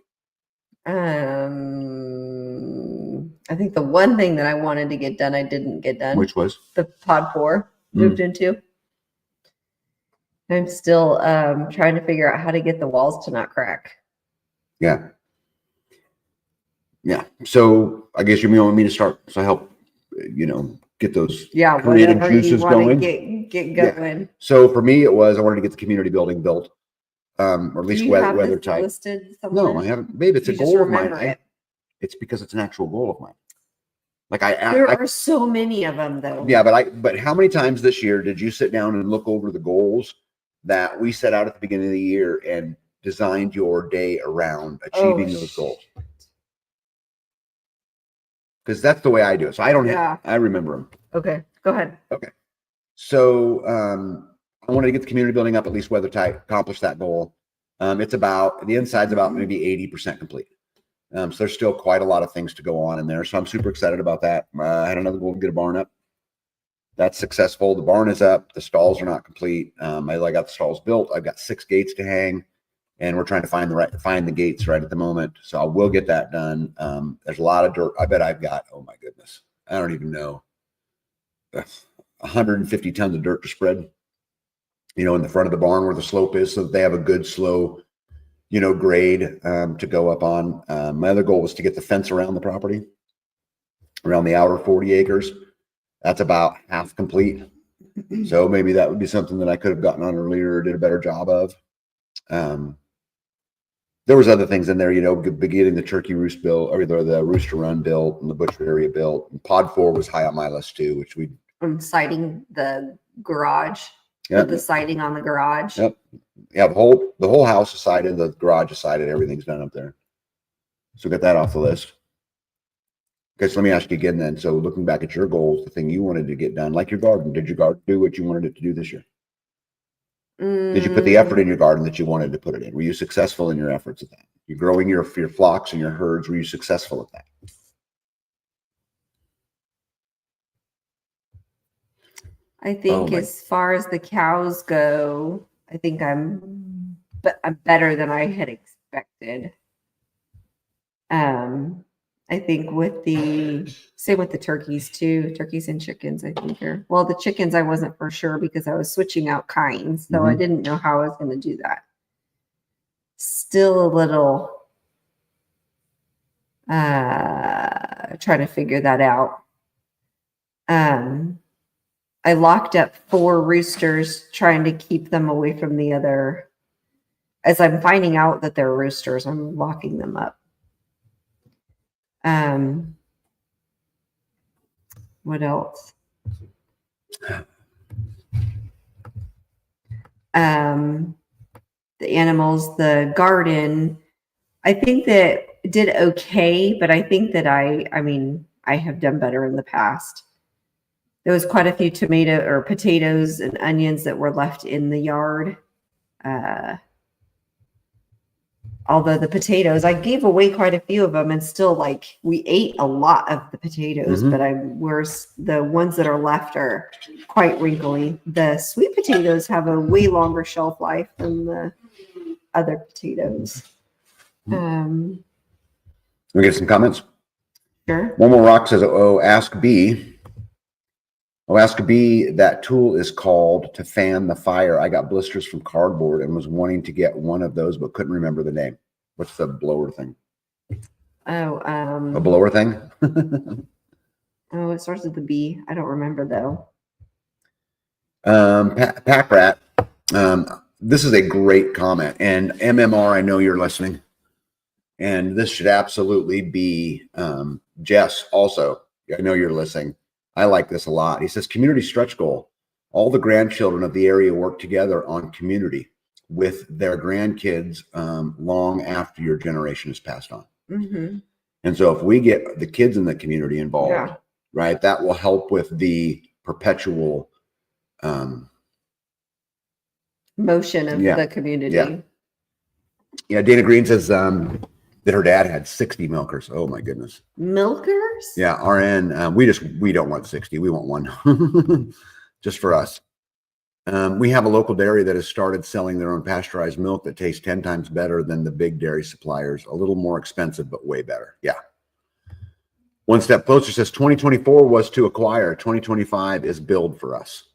I think the one thing that I wanted to get done, I didn't get done. Which was? The pod 4 moved into. I'm still trying to figure out how to get the walls to not crack. Yeah. Yeah. So I guess you want me to start, so I help, get those creative juices going. Get going. Yeah. So for me, it was, I wanted to get the community building built, or at least weather tight. Listed somewhere? No, I haven't. Babe, it's a goal of mine. It's because it's an actual goal of mine. Like there are so many of them though. Yeah, but how many times this year did you sit down and look over the goals that we set out at the beginning of the year and designed your day around achieving those goals? Because that's the way I do it. So I don't have, I remember them. Okay, go ahead. Okay. So I wanted to get the community building up at least weather tight, accomplish that goal. It's about, the inside's about maybe 80% complete. So there's still quite a lot of things to go on in there. So I'm super excited about that. I had another goal to get a barn up. That's successful. The barn is up. The stalls are not complete. I got the stalls built. I've got 6 gates to hang, and we're trying to find the gates right at the moment. So I will get that done. There's a lot of dirt. I bet I've got, oh my goodness, I don't even know, 150 tons of dirt to spread, in the front of the barn where the slope is, so that they have a good slow, grade to go up on. My other goal was to get the fence around the property, around the outer 40 acres. That's about half complete. So maybe that would be something that I could have gotten on earlier or did a better job of. There was other things in there, getting the turkey roost built, or the rooster run built, and the butcher area built. And pod 4 was high on my list too, which we. Siding the garage. Yep. The siding on the garage. Yep. Yeah, the whole house is sided, the garage is sided, everything's done up there. So get that off the list. Okay, so let me ask you again then. So looking back at your goals, the thing you wanted to get done, like your garden, did your garden do what you wanted it to do this year? Did you put the effort in your garden that you wanted to put it in? Were you successful in your efforts at that? You're growing your flocks and your herds. Were you successful at that? I think as far as the cows go, I think I'm better than I had expected. I think with the same with the turkeys too, turkeys and chickens, I think the chickens I wasn't for sure because I was switching out kinds, so I didn't know how I was going to do that. Still a little trying to figure that out. I locked up 4 roosters trying to keep them away from the other. As I'm finding out that they're roosters, I'm locking them up. What else? The animals, the garden, I think that did okay, but I think that I mean, I have done better in the past. There was quite a few potatoes and onions that were left in the yard. Although the potatoes, I gave away quite a few of them, and still, like, we ate a lot of the potatoes, but the ones that are left are quite wrinkly. The sweet potatoes have a way longer shelf life than the other potatoes. We get some comments. Sure. One more rock says, ask B. Ask B, that tool is called to fan the fire. I got blisters from cardboard and was wanting to get one of those, but couldn't remember the name. What's the blower thing? A blower thing? It starts with the B. I don't remember though. Pack Rat. This is a great comment. And MMR, I know you're listening. And this should absolutely be Jess also. I know you're listening. I like this a lot. He says, community stretch goal. All the grandchildren of the area work together on community with their grandkids long after your generation is passed on. And so if we get the kids in the community involved, right, that will help with the perpetual motion of the community. Yeah. Dana Green says that her dad had 60 milkers. Oh my goodness. Milkers? Yeah, RN. We don't want 60. We want one just for us. We have a local dairy that has started selling their own pasteurized milk that tastes 10 times better than the big dairy suppliers. A little more expensive, but way better. Yeah. One step closer says 2024 was to acquire. 2025 is build for us.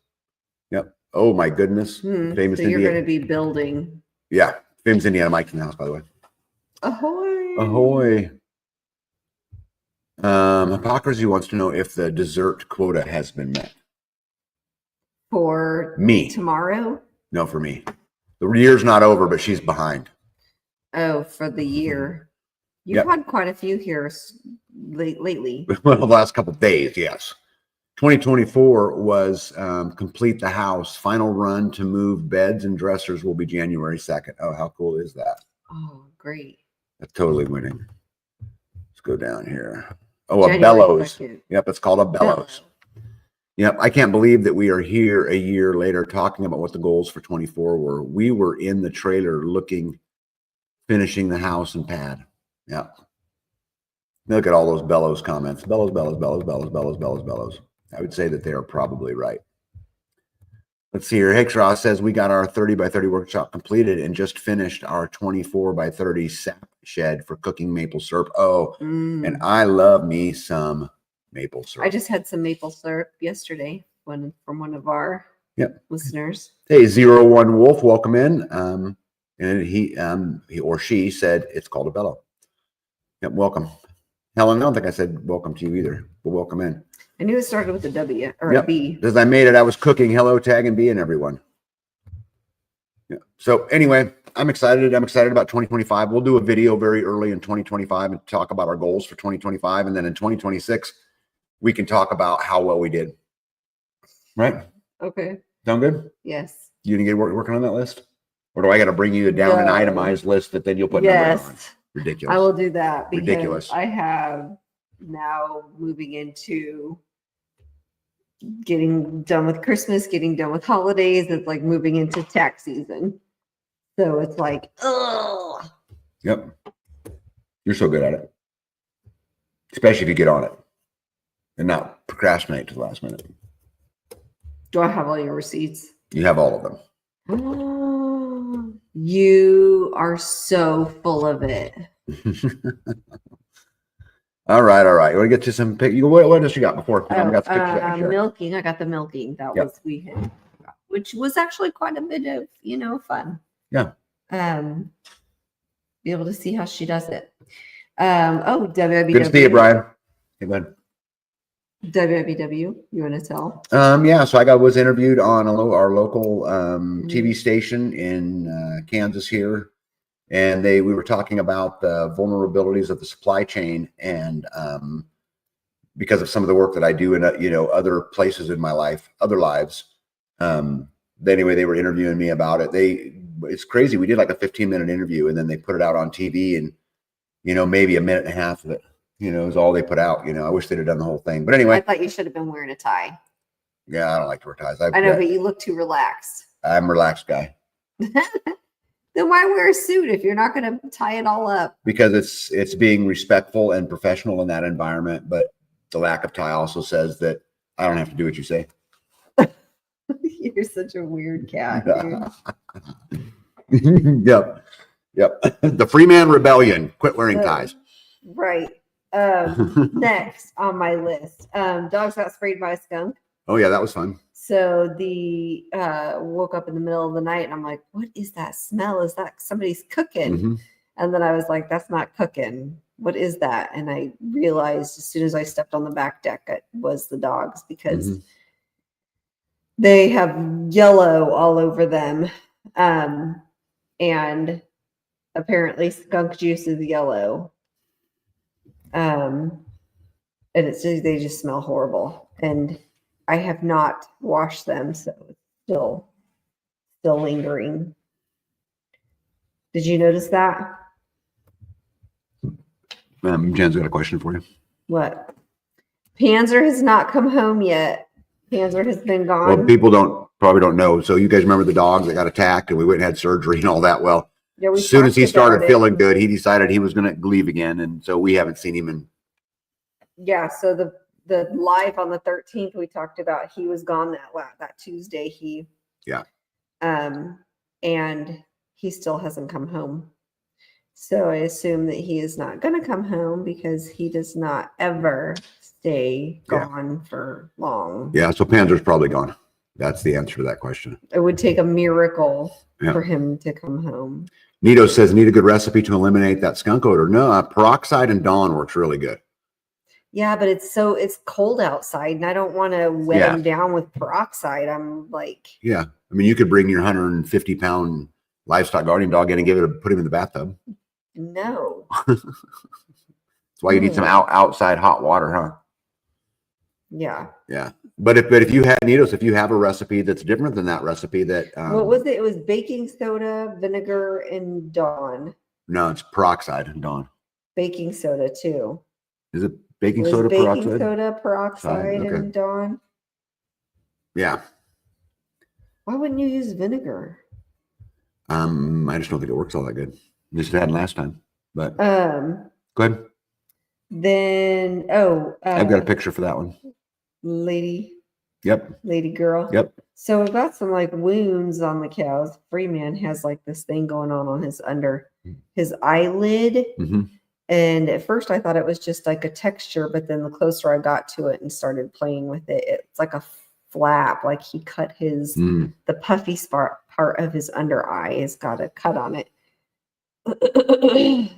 Yep. Oh my goodness. Famous so you're going to be building. Yeah. Famous Indiana Mike's in the house, by the way. Ahoy. Ahoy. Hypocrisy wants to know if the dessert quota has been met. For me. Tomorrow? No, for me. The year's not over, but she's behind. Oh, for the year. You've had quite a few here lately. Well, the last couple of days, yes. 2024 was complete the house. Final run to move beds and dressers will be January 2nd. Oh, how cool is that? Oh, great. That's totally winning. Let's go down here. Oh, a bellows. 2nd. Yep, it's called a bellows. Yep, I can't believe that we are here a year later talking about what the goals for 24 were. We were in the trailer finishing the house and pad. Yep. Look at all those bellows comments. Bellows, bellows, bellows, bellows, bellows, bellows, bellows. I would say that they are probably right. Let's see here. Hickshaw says we got our 30 by 30 workshop completed and just finished our 24 by 30 sap shed for cooking maple syrup. Oh, and I love me some maple syrup. I just had some maple syrup yesterday from one of our listeners. Hey, 01 Wolf, welcome in. And he or she said it's called a bellow. Yep, welcome. Helen, I don't think I said welcome to you either, but welcome in. I knew it started with a W or a B. Because I made it, I was cooking. Hello, tag and B and everyone. Yeah. So anyway, I'm excited. I'm excited about 2025. We'll do a video very early in 2025 and talk about our goals for 2025. And then in 2026, we can talk about how well we did. Right? Okay. Sound good? Yes. You didn't get working on that list? Or do I got to bring you down an itemized list that then you'll put numbers on? Ridiculous. I will do that because I have now moving into getting done with Christmas, getting done with holidays. It's like moving into tax season. So it's like, oh. Yep. You're so good at it. Especially if you get on it and not procrastinate to the last minute. Do I have all your receipts? You have all of them. Oh, you are so full of it. All right. You want to get to some what else you got before? I got the pictures I can share. Milking. I got the milking. That was we had, which was actually quite a bit of fun. Yeah. Be able to see how she does it. WWW. Good to see you, Brian. Hey, bud. WWW. You want to tell? Yeah. So I was interviewed on our local TV station in Kansas here. And we were talking about the vulnerabilities of the supply chain, and because of some of the work that I do in other places in my life, other lives. Anyway, they were interviewing me about it. It's crazy. We did like a 15-minute interview, and then they put it out on TV, and maybe a minute and a half of it, is all they put out. I wish they'd have done the whole thing. But anyway, I thought you should have been wearing a tie. Yeah, I don't like to wear ties. I know, but you look too relaxed. I'm a relaxed guy. Then why wear a suit if you're not going to tie it all up? Because it's being respectful and professional in that environment. But the lack of tie also says that I don't have to do what you say. You're such a weird cat, dude. Yep. The Freeman Rebellion. Quit wearing ties. Right. Next on my list, dogs got sprayed by a skunk. Oh yeah, that was fun. So woke up in the middle of the night and I'm like, what is that smell? Is that somebody's cooking? Mm-hmm. And then I was like, that's not cooking. What is that? And I realized as soon as I stepped on the back deck, it was the dogs, because they have yellow all over them. And apparently skunk juice is yellow. And they just smell horrible. And I have not washed them, so it's still lingering. Did you notice that? Jen's got a question for you. What? Panzer has not come home yet. Panzer has been gone. Well, people probably don't know. So you guys remember the dog that got attacked and we went and had surgery and all that? Well, yeah, as soon as he started feeling good, he decided he was going to leave again. And so we haven't seen him in. Yeah. So the live on the 13th, we talked about he was gone that Tuesday. And he still hasn't come home. So I assume that he is not going to come home because he does not ever stay gone for long. Yeah. So Panzer's probably gone. That's the answer to that question. It would take a miracle for him to come home. Nito says, need a good recipe to eliminate that skunk odor. No, peroxide and Dawn works really good. Yeah, but it's cold outside and I don't want to wet him down with peroxide. I'm like, yeah. I mean, you could bring your 150-pound livestock guardian dog in and put him in the bathtub. No. That's why you need some outside hot water, huh? Yeah. Yeah. But if you have Nitos, if you have a recipe that's different than that recipe that what was it? It was baking soda, vinegar, and Dawn. No, it's peroxide and Dawn. Baking soda too. Is it baking soda, peroxide? Baking soda, peroxide, and Dawn. Yeah. Why wouldn't you use vinegar? I just don't think it works all that good. Just had last time. But go ahead. Then I've got a picture for that one. Lady. Yep. Lady girl. Yep. So we've got some like wounds on the cows. Freeman has like this thing going on his his eyelid. Mm-hmm. And at first I thought it was just like a texture, but then the closer I got to it and started playing with it, it's like a flap, like he cut the puffy part of his under eye has got a cut on it.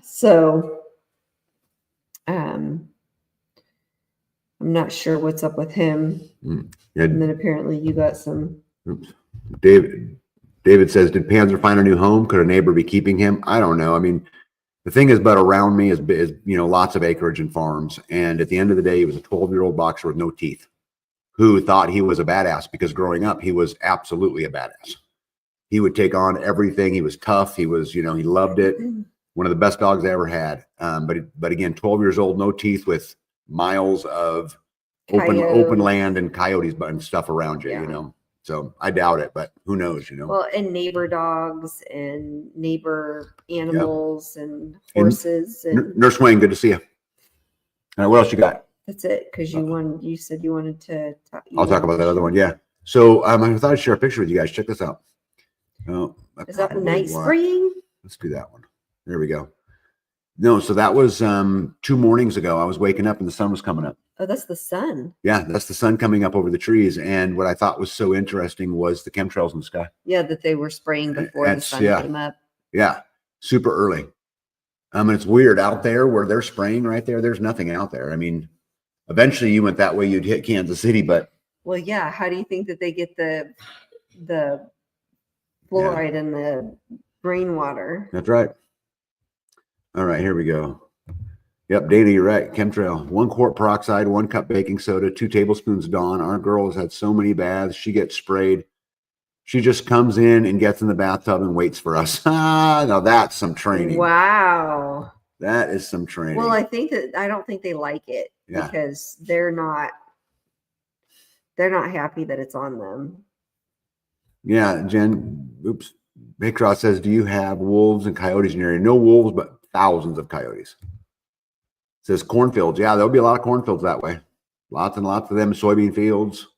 So I'm not sure what's up with him. Yeah. And then apparently you got some. Oops. David says, did Panzer find a new home? Could a neighbor be keeping him? I don't know. I mean, the thing is, but around me is lots of acreage and farms. And at the end of the day, he was a 12-year-old boxer with no teeth who thought he was a badass, because growing up, he was absolutely a badass. He would take on everything. He was tough. He was, he loved it. One of the best dogs I ever had. But again, 12 years old, no teeth, with miles of open land and coyotes and stuff around you, Yeah. you know. So I doubt it, but who knows, you know. Well, and neighbor dogs and neighbor animals and horses and Nurse Wayne, good to see you. All right, what else you got? that's it. Because you said you wanted to talk. I'll talk about that other one. Yeah. So I thought I'd share a picture with you guys. Check this out. Oh, Is that night spraying? Let's do that one. There we go. No, so that was 2 mornings ago. I was waking up and the sun was coming up. Oh, that's the sun. Yeah, that's the sun coming up over the trees. And what I thought was so interesting was the chemtrails in the sky. Yeah, that they were spraying before the sun came up. Yeah, super early. And it's weird out there where they're spraying right there. There's nothing out there. I mean, eventually you went that way, you'd hit Kansas City, but. Well, yeah. How do you think that they get the fluoride in the rainwater? That's right. All right, here we go. Yep, Dana, you're right. Chemtrail. 1 quart peroxide, 1 cup baking soda, 2 tablespoons Dawn. Our girl has had so many baths. She gets sprayed. She just comes in and gets in the bathtub and waits for us. Now that's some training. Wow. That is some training. Well, I don't think they like it because they're not happy that it's on them. Yeah, Jen, oops. Baycross says, do you have wolves and coyotes in your area? No wolves, but thousands of coyotes. Says cornfields. Yeah, there'll be a lot of cornfields that way. Lots and lots of them. Soybean fields.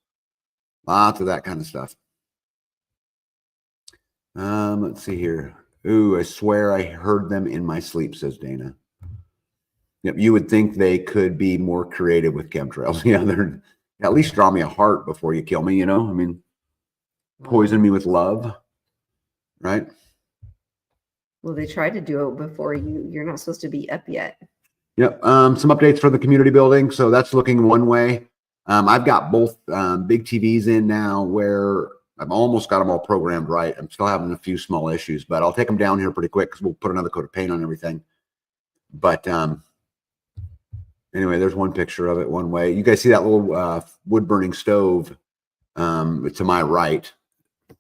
Lots of that kind of stuff. Let's see here. Ooh, I swear I heard them in my sleep, says Dana. Yep, you would think they could be more creative with chemtrails. Yeah, they're at least draw me a heart before you kill me, you know? I mean, poison me with love, right? Well, they tried to do it before you're not supposed to be up yet. Yep. Some updates for the community building. So that's looking one way. I've got both big TVs in now where I've almost got them all programmed right. I'm still having a few small issues, but I'll take them down here pretty quick because we'll put another coat of paint on everything. But anyway, there's one picture of it one way. You guys see that little wood burning stove to my right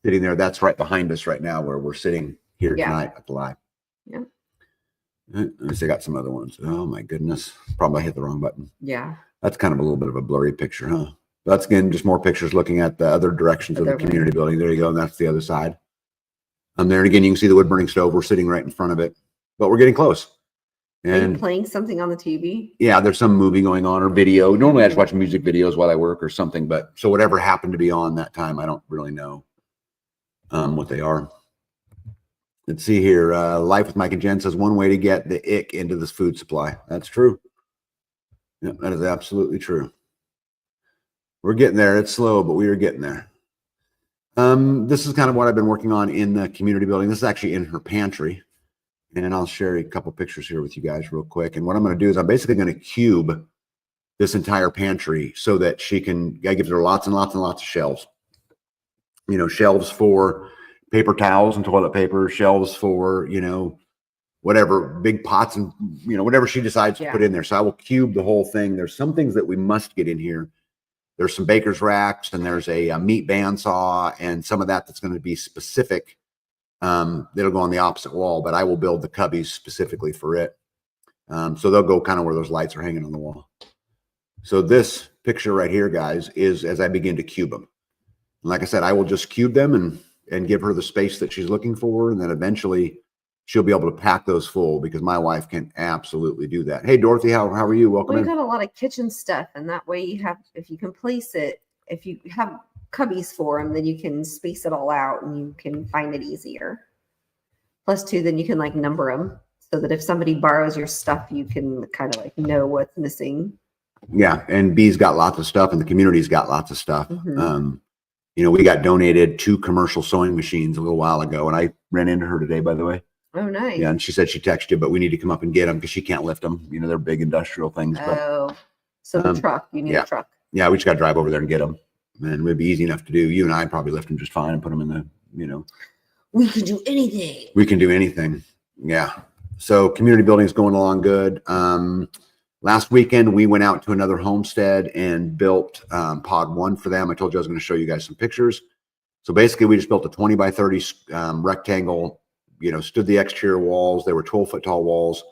sitting there? That's right behind us right now where we're sitting here tonight at the live. Yeah. I got some other ones. Oh my goodness. Probably hit the wrong button. Yeah. That's kind of a little bit of a blurry picture, huh? That's again, just more pictures looking at the other directions of the community building. There you go. And that's the other side. There again, you can see the wood burning stove. We're sitting right in front of it, but we're getting close. And are you playing something on the TV? Yeah, there's some movie going on or video. Normally I just watch music videos while I work or something, but so whatever happened to be on that time, I don't really know what they are. Let's see here. Life with Mike and Jen says one way to get the ick into this food supply. That's true. Yeah, that is absolutely true. We're getting there. It's slow, but we are getting there. This is kind of what I've been working on in the community building. This is actually in her pantry. And I'll share a couple pictures here with you guys real quick. And what I'm going to do is I'm basically going to cube this entire pantry so that I give her lots and lots and lots of shelves. You know, shelves for paper towels and toilet paper, shelves for, you know, whatever, big pots and, you know, whatever she decides to put in there. So I will cube the whole thing. There's some things that we must get in here. There's some baker's racks and there's a meat bandsaw and some of that's going to be specific. That'll go on the opposite wall, but I will build the cubbies specifically for it. So they'll go kind of where those lights are hanging on the wall. So this picture right here, guys, is as I begin to cube them. And like I said, I will just cube them and give her the space that she's looking for. And then eventually she'll be able to pack those full because my wife can absolutely do that. Hey, Dorothy, how are you? Welcome in. We've got a lot of kitchen stuff. And that way you have, if you can place it, if you have cubbies for them, then you can space it all out and you can find it easier. Plus two, then you can like number them so that if somebody borrows your stuff, you can kind of like know what's missing. Yeah. And B's got lots of stuff and the community's got lots of stuff. Mm-hmm. You know, we got donated 2 commercial sewing machines a little while ago, and I ran into her today, by the way. Oh, nice. Yeah, and she said she texted you, but we need to come up and get them because she can't lift them. You know, they're big industrial things. Oh, so the truck, you need a truck. Yeah, we just got to drive over there and get them. And it would be easy enough to do. You and I probably lift them just fine and put them in the, you know. We can do anything. We can do anything. Yeah. So community building is going along good. Last weekend, we went out to another homestead and built pod 1 for them. I told you I was going to show you guys some pictures. So basically, we just built a 20 by 30 rectangle, you know, stood the exterior walls. They were 12-foot tall walls.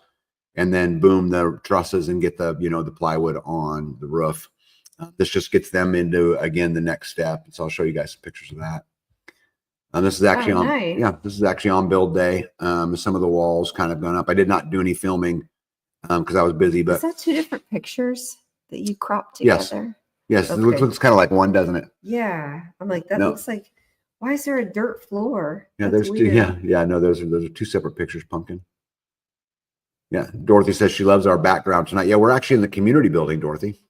And then boom, the trusses and get the, you know, the plywood on the roof. This just gets them into, again, the next step. So I'll show you guys some pictures of that. This is actually nice. this is actually on build day. Some of the walls kind of gone up. I did not do any filming because I was busy, but is that 2 different pictures that you cropped yes. together? Yes, Okay. it looks kind of like one, doesn't it? Yeah. I'm like, that No. looks like, why is there a dirt floor? Yeah, That's there's two. weird. Yeah, no, those are 2 separate pictures, Pumpkin. Yeah, Dorothy says she loves our background tonight. Yeah, we're actually in the community building, Dorothy,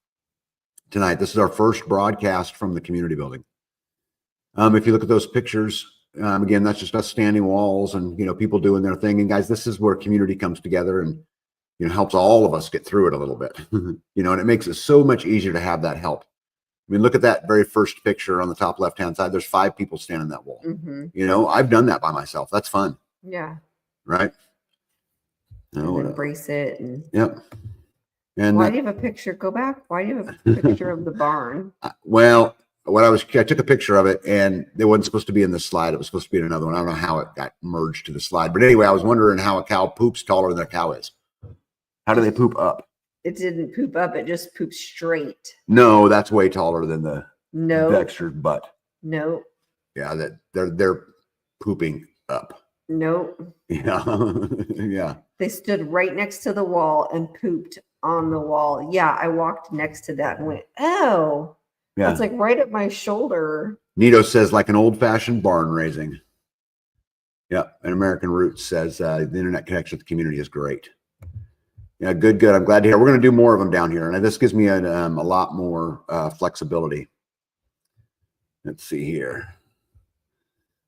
tonight. This is our first broadcast from the community building. If you look at those pictures, again, that's just us standing walls and, people doing their thing. And guys, this is where community comes together and, helps all of us get through it a little bit, and it makes it so much easier to have that help. I mean, look at that very first picture on the top left-hand side. There's 5 people standing that wall. I've done that by myself. That's fun. Yeah. Right. And embrace it. And yep. And why do you have a picture? Go back. Why do you have a picture of the barn? Well, I took a picture of it and it wasn't supposed to be in the slide. It was supposed to be in another one. I don't know how it got merged to the slide, but anyway, I was wondering how a cow poops taller than a cow is. How do they poop up? It didn't poop up. It just poops straight. No, that's way taller than the Dexter's butt. No. Yeah, that they're pooping up. No. Yeah. Yeah. They stood right next to the wall and pooped on the wall. Yeah, I walked next to that and went, oh, yeah. It's like right at my shoulder. Nito says like an old-fashioned barn raising. Yeah, and American Roots says the internet connection with the community is great. Yeah, good. I'm glad to hear. We're going to do more of them down here, and this gives me a lot more flexibility. Let's see here.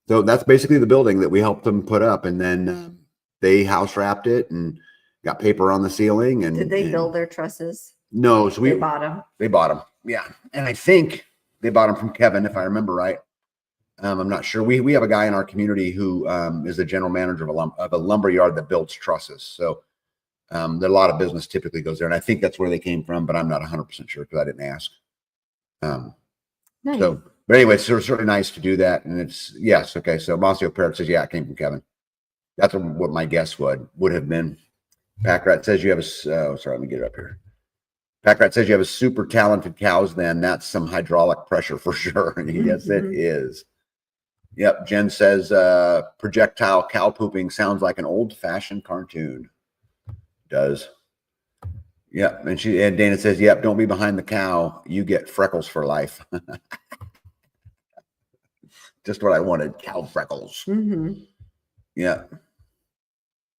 So that's basically the building that we helped them put up, and then they house wrapped it and got paper on the ceiling. And did they build their trusses? No, so they bought them. They bought them, yeah, and I think they bought them from Kevin, if I remember right. I'm not sure. We have a guy in our community who is the general manager of a lumber yard that builds trusses. So a lot of business typically goes there, and I think that's where they came from, but I'm not 100% sure because I didn't ask. Nice. So, but anyway, it's certainly nice to do that, and it's yes, okay. So Masio Parrot says, yeah, it came from Kevin. That's what my guess would have been. Packrat says you have a. Oh, sorry, let me get it up here. Packrat says you have a super talented cows. Then that's some hydraulic pressure for sure. Yes, it is. Yep. Jen says projectile cow pooping sounds like an old-fashioned cartoon. Does. Yep. And Dana says, yep, don't be behind the cow. You get freckles for life. Just what I wanted, cow freckles. Yeah.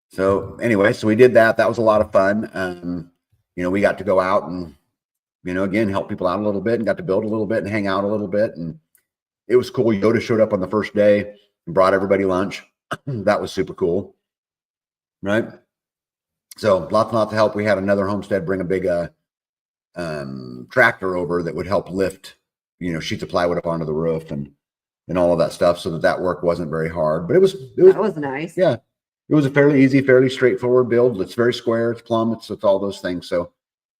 So anyway, so we did that. That was a lot of fun. We got to go out and, again, help people out a little bit and got to build a little bit and hang out a little bit. And it was cool. Yoda showed up on the first day and brought everybody lunch. That was super cool. Right. So lots of help. We had another homestead bring a big tractor over that would help lift, sheets of plywood up onto the roof and all of that stuff, so that work wasn't very hard. But it was nice. Yeah, it was a fairly easy, fairly straightforward build. It's very square. It's plumb. It's all those things. So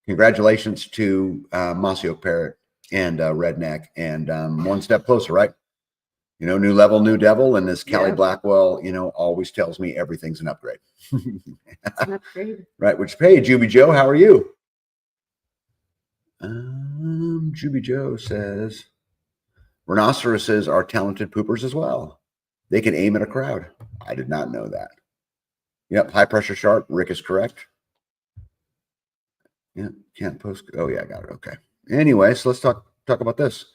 congratulations to Masio Parrot and Redneck, and one step closer, right? New level, new devil. And as Callie Blackwell, always tells me everything's an upgrade. It's an upgrade. Right. Which, hey, Juby Joe, how are you? Juby Joe says rhinoceroses are talented poopers as well. They can aim at a crowd. I did not know that. Yep. High pressure shark. Rick is correct. Yeah. Can't post. Oh yeah, I got it. Okay. Anyway, so let's talk about this.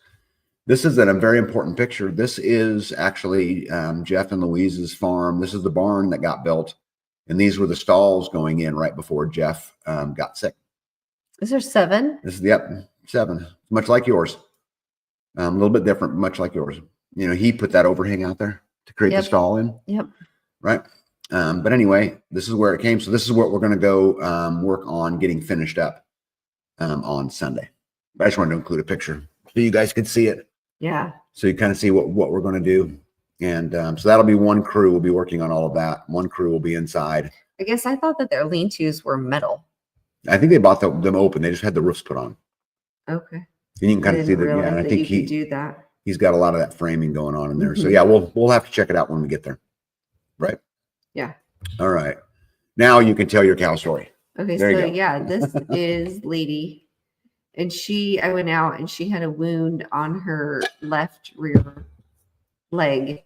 This is a very important picture. This is actually Jeff and Louise's farm. This is the barn that got built, and these were the stalls going in right before Jeff got sick. Is there 7? This is 7, much like yours. A little bit different, much like yours. He put that overhang out there to create the stall in. Yep. Right. But anyway, this is where it came. So this is what we're going to go work on getting finished up on Sunday. But I just wanted to include a picture so you guys could see it. Yeah. So you kind of see what we're going to do. And so that'll be one crew will be working on all of that. One crew will be inside. I guess I thought that their lean-tos were metal. I think they bought them open. They just had the roofs put on. Okay. And you can kind of see that. Yeah, and I think he do that. He's got a lot of that framing going on in there. So yeah, we'll have to check it out when we get there. Right. Yeah. All right. Now you can tell your cow story. Okay. So yeah, this is Lady. And I went out and she had a wound on her left rear leg.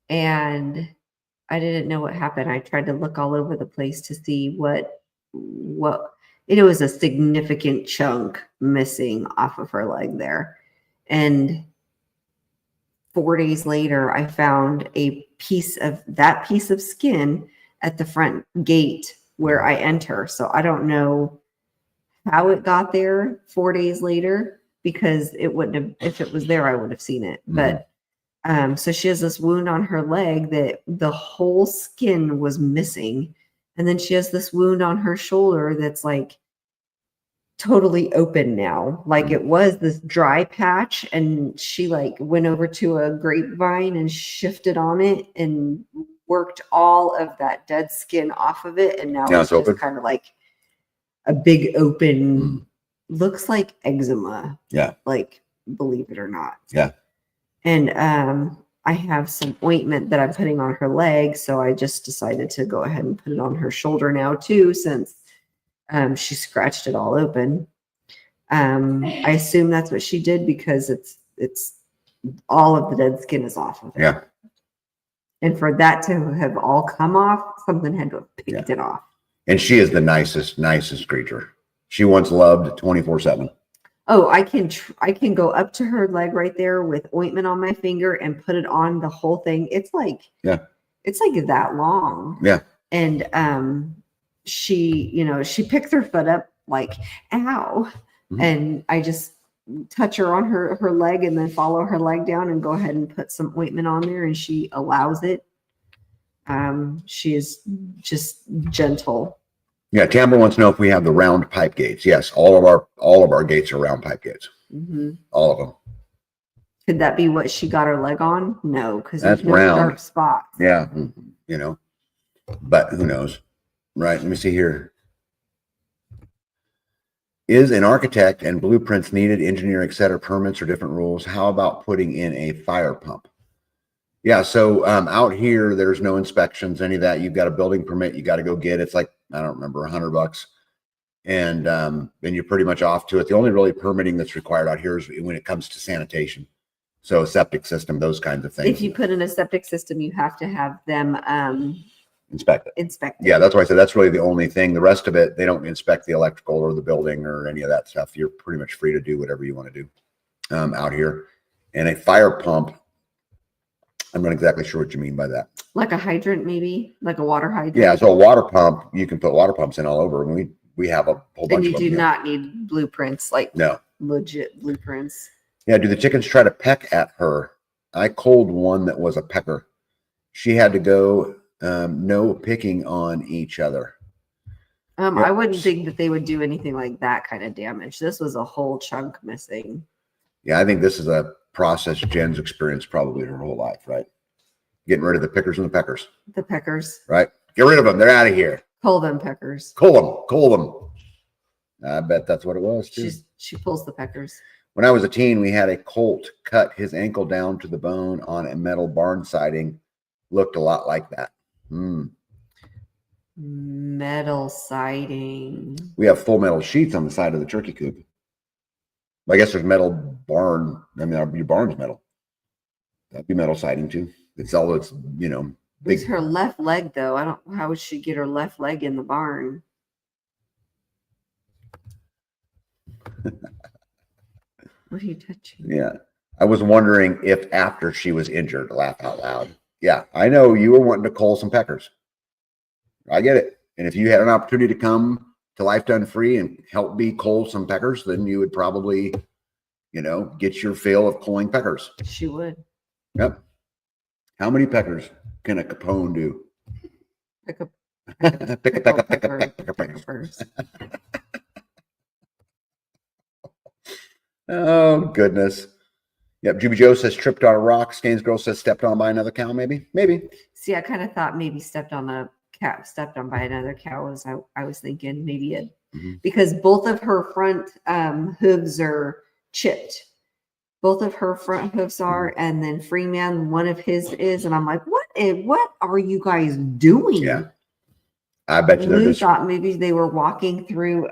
And I didn't know what happened. I tried to look all over the place to see what it was a significant chunk missing off of her leg there. And 4 days later, I found a piece of skin at the front gate where I enter. So I don't know how it got there 4 days later, because it wouldn't have, if it was there, I would have seen it. But so she has this wound on her leg that the whole skin was missing. And then she has this wound on her shoulder that's like totally open now. Like it was this dry patch, and she like went over to a grapevine and shifted on it and worked all of that dead skin off of it. And now it's just kind of like a big open, looks like eczema. Yeah. Like, believe it or not. Yeah. And I have some ointment that I'm putting on her leg. So I just decided to go ahead and put it on her shoulder now too, since she scratched it all open. I assume that's what she did, because it's all of the dead skin is off of it. Yeah. And for that to have all come off, something had to have picked it off. And she is the nicest creature. She wants loved 24/7. Oh, I can go up to her leg right there with ointment on my finger and put it on the whole thing. It's like, it's like that long. Yeah. And she picks her foot up like, ow. And I just touch her on her leg and then follow her leg down and go ahead and put some ointment on there, and she allows it. She is just gentle. Yeah, Tamara wants to know if we have the round pipe gates. Yes, all of our gates are round pipe gates. All of them. Could that be what she got her leg on? No, because that's no round. Dark spots. Yeah, but who knows, right? Let me see here. Is an architect and blueprints needed, engineering, etc., permits or different rules? How about putting in a fire pump? Yeah, so out here, there's no inspections, any of that. You've got a building permit, you got to go get. It's like, I don't remember, $100. And then you're pretty much off to it. The only really permitting that's required out here is when it comes to sanitation. So septic system, those kinds of things. If you put in a septic system, you have to have them inspect it. Inspect it. Yeah, that's why I said that's really the only thing. The rest of it, they don't inspect the electrical or the building or any of that stuff. You're pretty much free to do whatever you want to do out here. And a fire pump, I'm not exactly sure what you mean by that. Like a hydrant, maybe? Like a water hydrant? Yeah, so a water pump, you can put water pumps in all over. And we have a whole bunch of them. And you do not need blueprints, like legit blueprints. Yeah, do the chickens try to peck at her? I culled one that was a pecker. She had to go, no picking on each other. I wouldn't think that they would do anything like that kind of damage. This was a whole chunk missing. Yeah, I think this is a process Jen's experienced probably her whole life, right? Getting rid of the pickers and the peckers. The peckers. Right? Get rid of them. They're out of here. Cull them peckers. Cull them. I bet that's what it was too. She pulls the peckers. When I was a teen, we had a colt cut his ankle down to the bone on a metal barn siding. Looked a lot like that. Metal siding. We have full metal sheets on the side of the turkey coop. I guess there's metal barn. I mean, your barn's metal. That'd be metal siding too. It's all it's, big. It's her left leg though. How would she get her left leg in the barn? What are you touching? Yeah. I was wondering if after she was injured, laugh out loud. Yeah, I know you were wanting to cull some peckers. I get it. And if you had an opportunity to come to Life Done Free and help me cull some peckers, then you would probably, get your fill of culling peckers. She would. Yep. How many peckers can a Capone do? Pick a peckers. Oh, goodness. Yep. Juby Joe says tripped on a rock. Stains Girl says stepped on by another cow, maybe. See, I kind of thought maybe stepped on by another cow. As I was thinking maybe because both of her front hooves are chipped. Both of her front hooves are, and then Freeman, one of his is, and I'm like, what are you guys doing? Yeah. I bet you Lou thought maybe they were walking through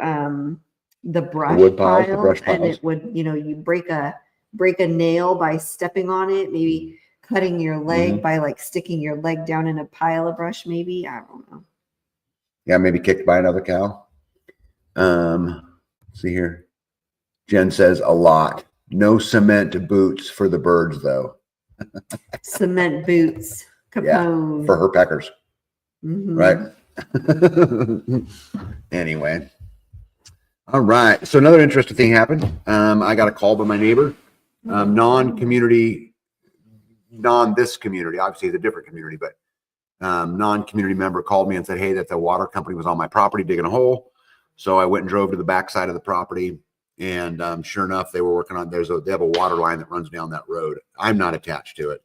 the brush wood piles, the pile, brush and piles. it would, you break a nail by stepping on it, maybe cutting your leg by like sticking your leg down in a pile of brush, maybe. I don't know. Yeah, maybe kicked by another cow. See here. Jen says a lot. No cement boots for the birds, though. Cement boots, Capone. For her peckers. Right? Anyway. All right. So another interesting thing happened. I got a call by my neighbor, non-community, this community. Obviously, it's a different community, but non-community member called me and said, hey, that the water company was on my property digging a hole. So I went and drove to the backside of the property. And sure enough, they were working on, they have a water line that runs down that road. I'm not attached to it.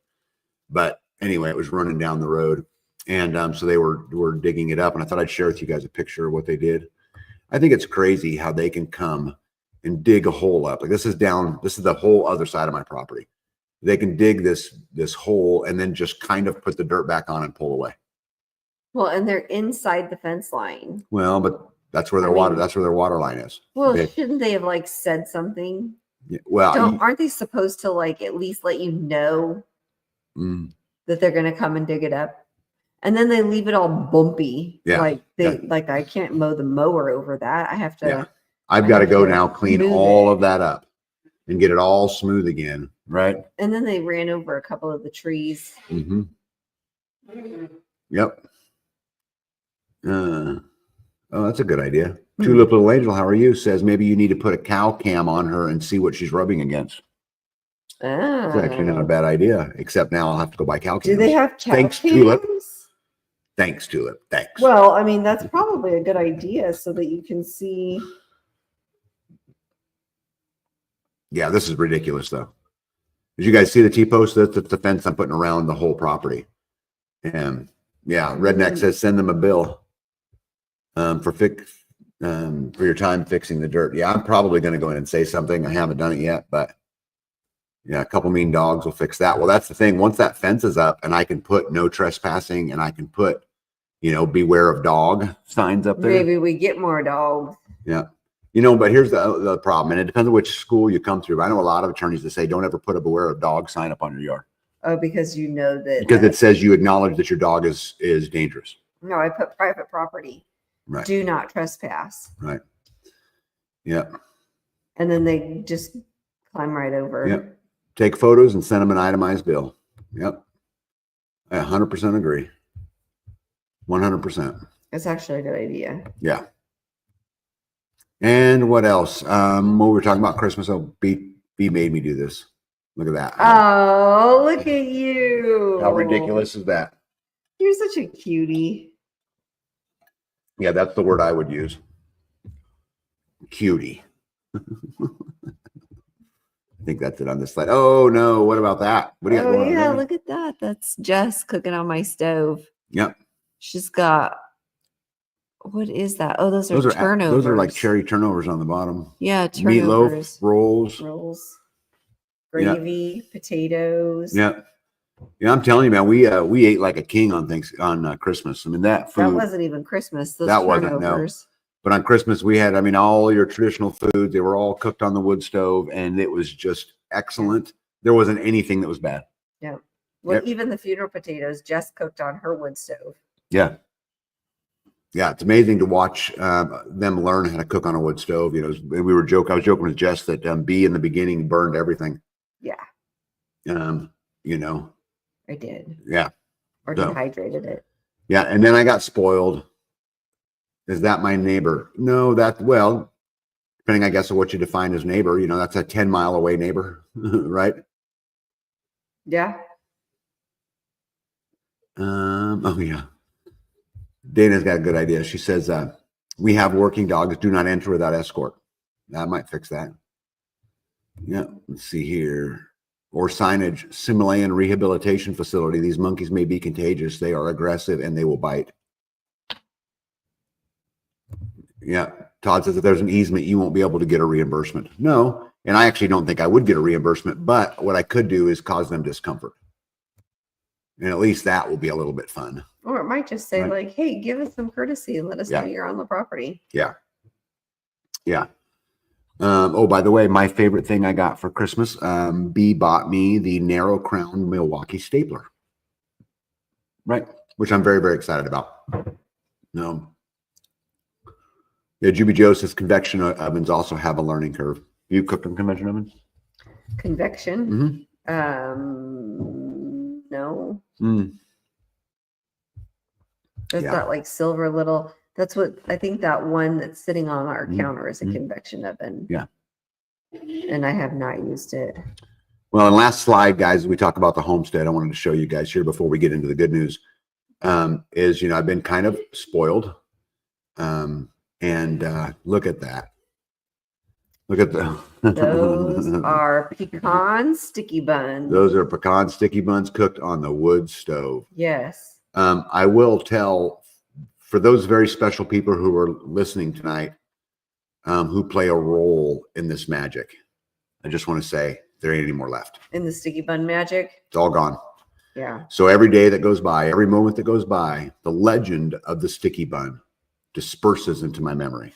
But anyway, it was running down the road. And so they were digging it up. And I thought I'd share with you guys a picture of what they did. I think it's crazy how they can come and dig a hole up. Like this is the whole other side of my property. They can dig this hole and then just kind of put the dirt back on and pull away. Well, and they're inside the fence line. Well, but that's where their water line is. Well, shouldn't they have like said something? Yeah, well, aren't they supposed to like at least let you know that they're going to come and dig it up? And then they leave it all bumpy. Yeah. Like I can't mow the mower over that. I have to. Yeah. I've got to go now, clean all of that up and get it all smooth again. Right. And then they ran over a couple of the trees. Yep. Oh, that's a good idea. Tulip Little Angel, how are you? Says maybe you need to put a cow cam on her and see what she's rubbing against. It's actually not a bad idea, except now I'll have to go buy cow cams. Do they have cow Thanks, cams? Tulip. Thanks, Tulip. Thanks. Well, I mean, that's probably a good idea so that you can see. Yeah, this is ridiculous, though. Did you guys see the T-post? That's the fence I'm putting around the whole property. And yeah, Redneck says send them a bill for your time fixing the dirt. Yeah, I'm probably going to go in and say something. I haven't done it yet, but yeah, a couple mean dogs will fix that. Well, that's the thing. Once that fence is up and I can put no trespassing and I can put, beware of dog signs up there. Maybe we get more dogs. Yeah. But here's the problem. And it depends on which school you come through. I know a lot of attorneys that say, don't ever put a beware of dog sign up on your yard. Oh, because you know that. Because it says you acknowledge that your dog is dangerous. No, I put private property. Right. Do not trespass. Right. Yeah. And then they just climb right over. Yep. Take photos and send them an itemized bill. Yep. I 100% agree. 100%. It's actually a good idea. Yeah. And what else? What we were talking about Christmas. Oh, B made me do this. Look at that. Oh, look at you. How ridiculous is that? You're such a cutie. Yeah, that's the word I would use. Cutie. I think that's it on this slide. Oh no, what about that? What do you got going on there? Look at that. That's Jess cooking on my stove. Yep. She's got, what is that? Oh, those are turnovers. Those are like cherry turnovers on the bottom. Yeah, turnovers. Meatloaf, rolls, gravy, potatoes. Yeah. Yeah, I'm telling you, man, we ate like a king on Christmas. I mean, that food. That wasn't even Christmas. Those that turnovers. wasn't, no. But on Christmas, we had, all your traditional foods. They were all cooked on the wood stove, and it was just excellent. There wasn't anything that was bad. Yeah. Well, even the funeral potatoes, Jess cooked on her wood stove. Yeah. Yeah, it's amazing to watch them learn how to cook on a wood stove. I was joking with Jess that B in the beginning burned everything. Yeah. I did. Yeah. Or dehydrated it. Yeah. And then I got spoiled. Is that my neighbor? No, depending, I guess, on what you define as neighbor, that's a 10-mile away neighbor, right? Yeah. Oh yeah. Dana's got a good idea. She says, we have working dogs. Do not enter without escort. That might fix that. Yeah. Let's see here. Or signage, Himalayan rehabilitation facility. These monkeys may be contagious. They are aggressive and they will bite. Yeah. Todd says if there's an easement, you won't be able to get a reimbursement. No. And I actually don't think I would get a reimbursement, but what I could do is cause them discomfort. And at least that will be a little bit fun. Or it might just say hey, give us some courtesy and let us know you're on the property. Yeah. Yeah. Oh, by the way, my favorite thing I got for Christmas, B bought me the narrow crown Milwaukee stapler. Right. Which I'm very, very excited about. No. Yeah, Juby Joe says convection ovens also have a learning curve. You cooked on convection ovens? Convection? Mm-hmm. No. Mm. There's that like silver little, that's what I think that one that's sitting on our counter is a convection oven. Yeah. And I have not used it. Well, and last slide, guys, we talk about the homestead. I wanted to show you guys here before we get into the good news. Is, you know, I've been kind of spoiled. And look at that. Look at the those are pecan sticky buns. Those are pecan sticky buns cooked on the wood stove. Yes. I will tell, for those very special people who are listening tonight, who play a role in this magic, I just want to say there ain't any more left. In the sticky bun magic? It's all gone. Yeah. So every day that goes by, every moment that goes by, the legend of the sticky bun disperses into my memory.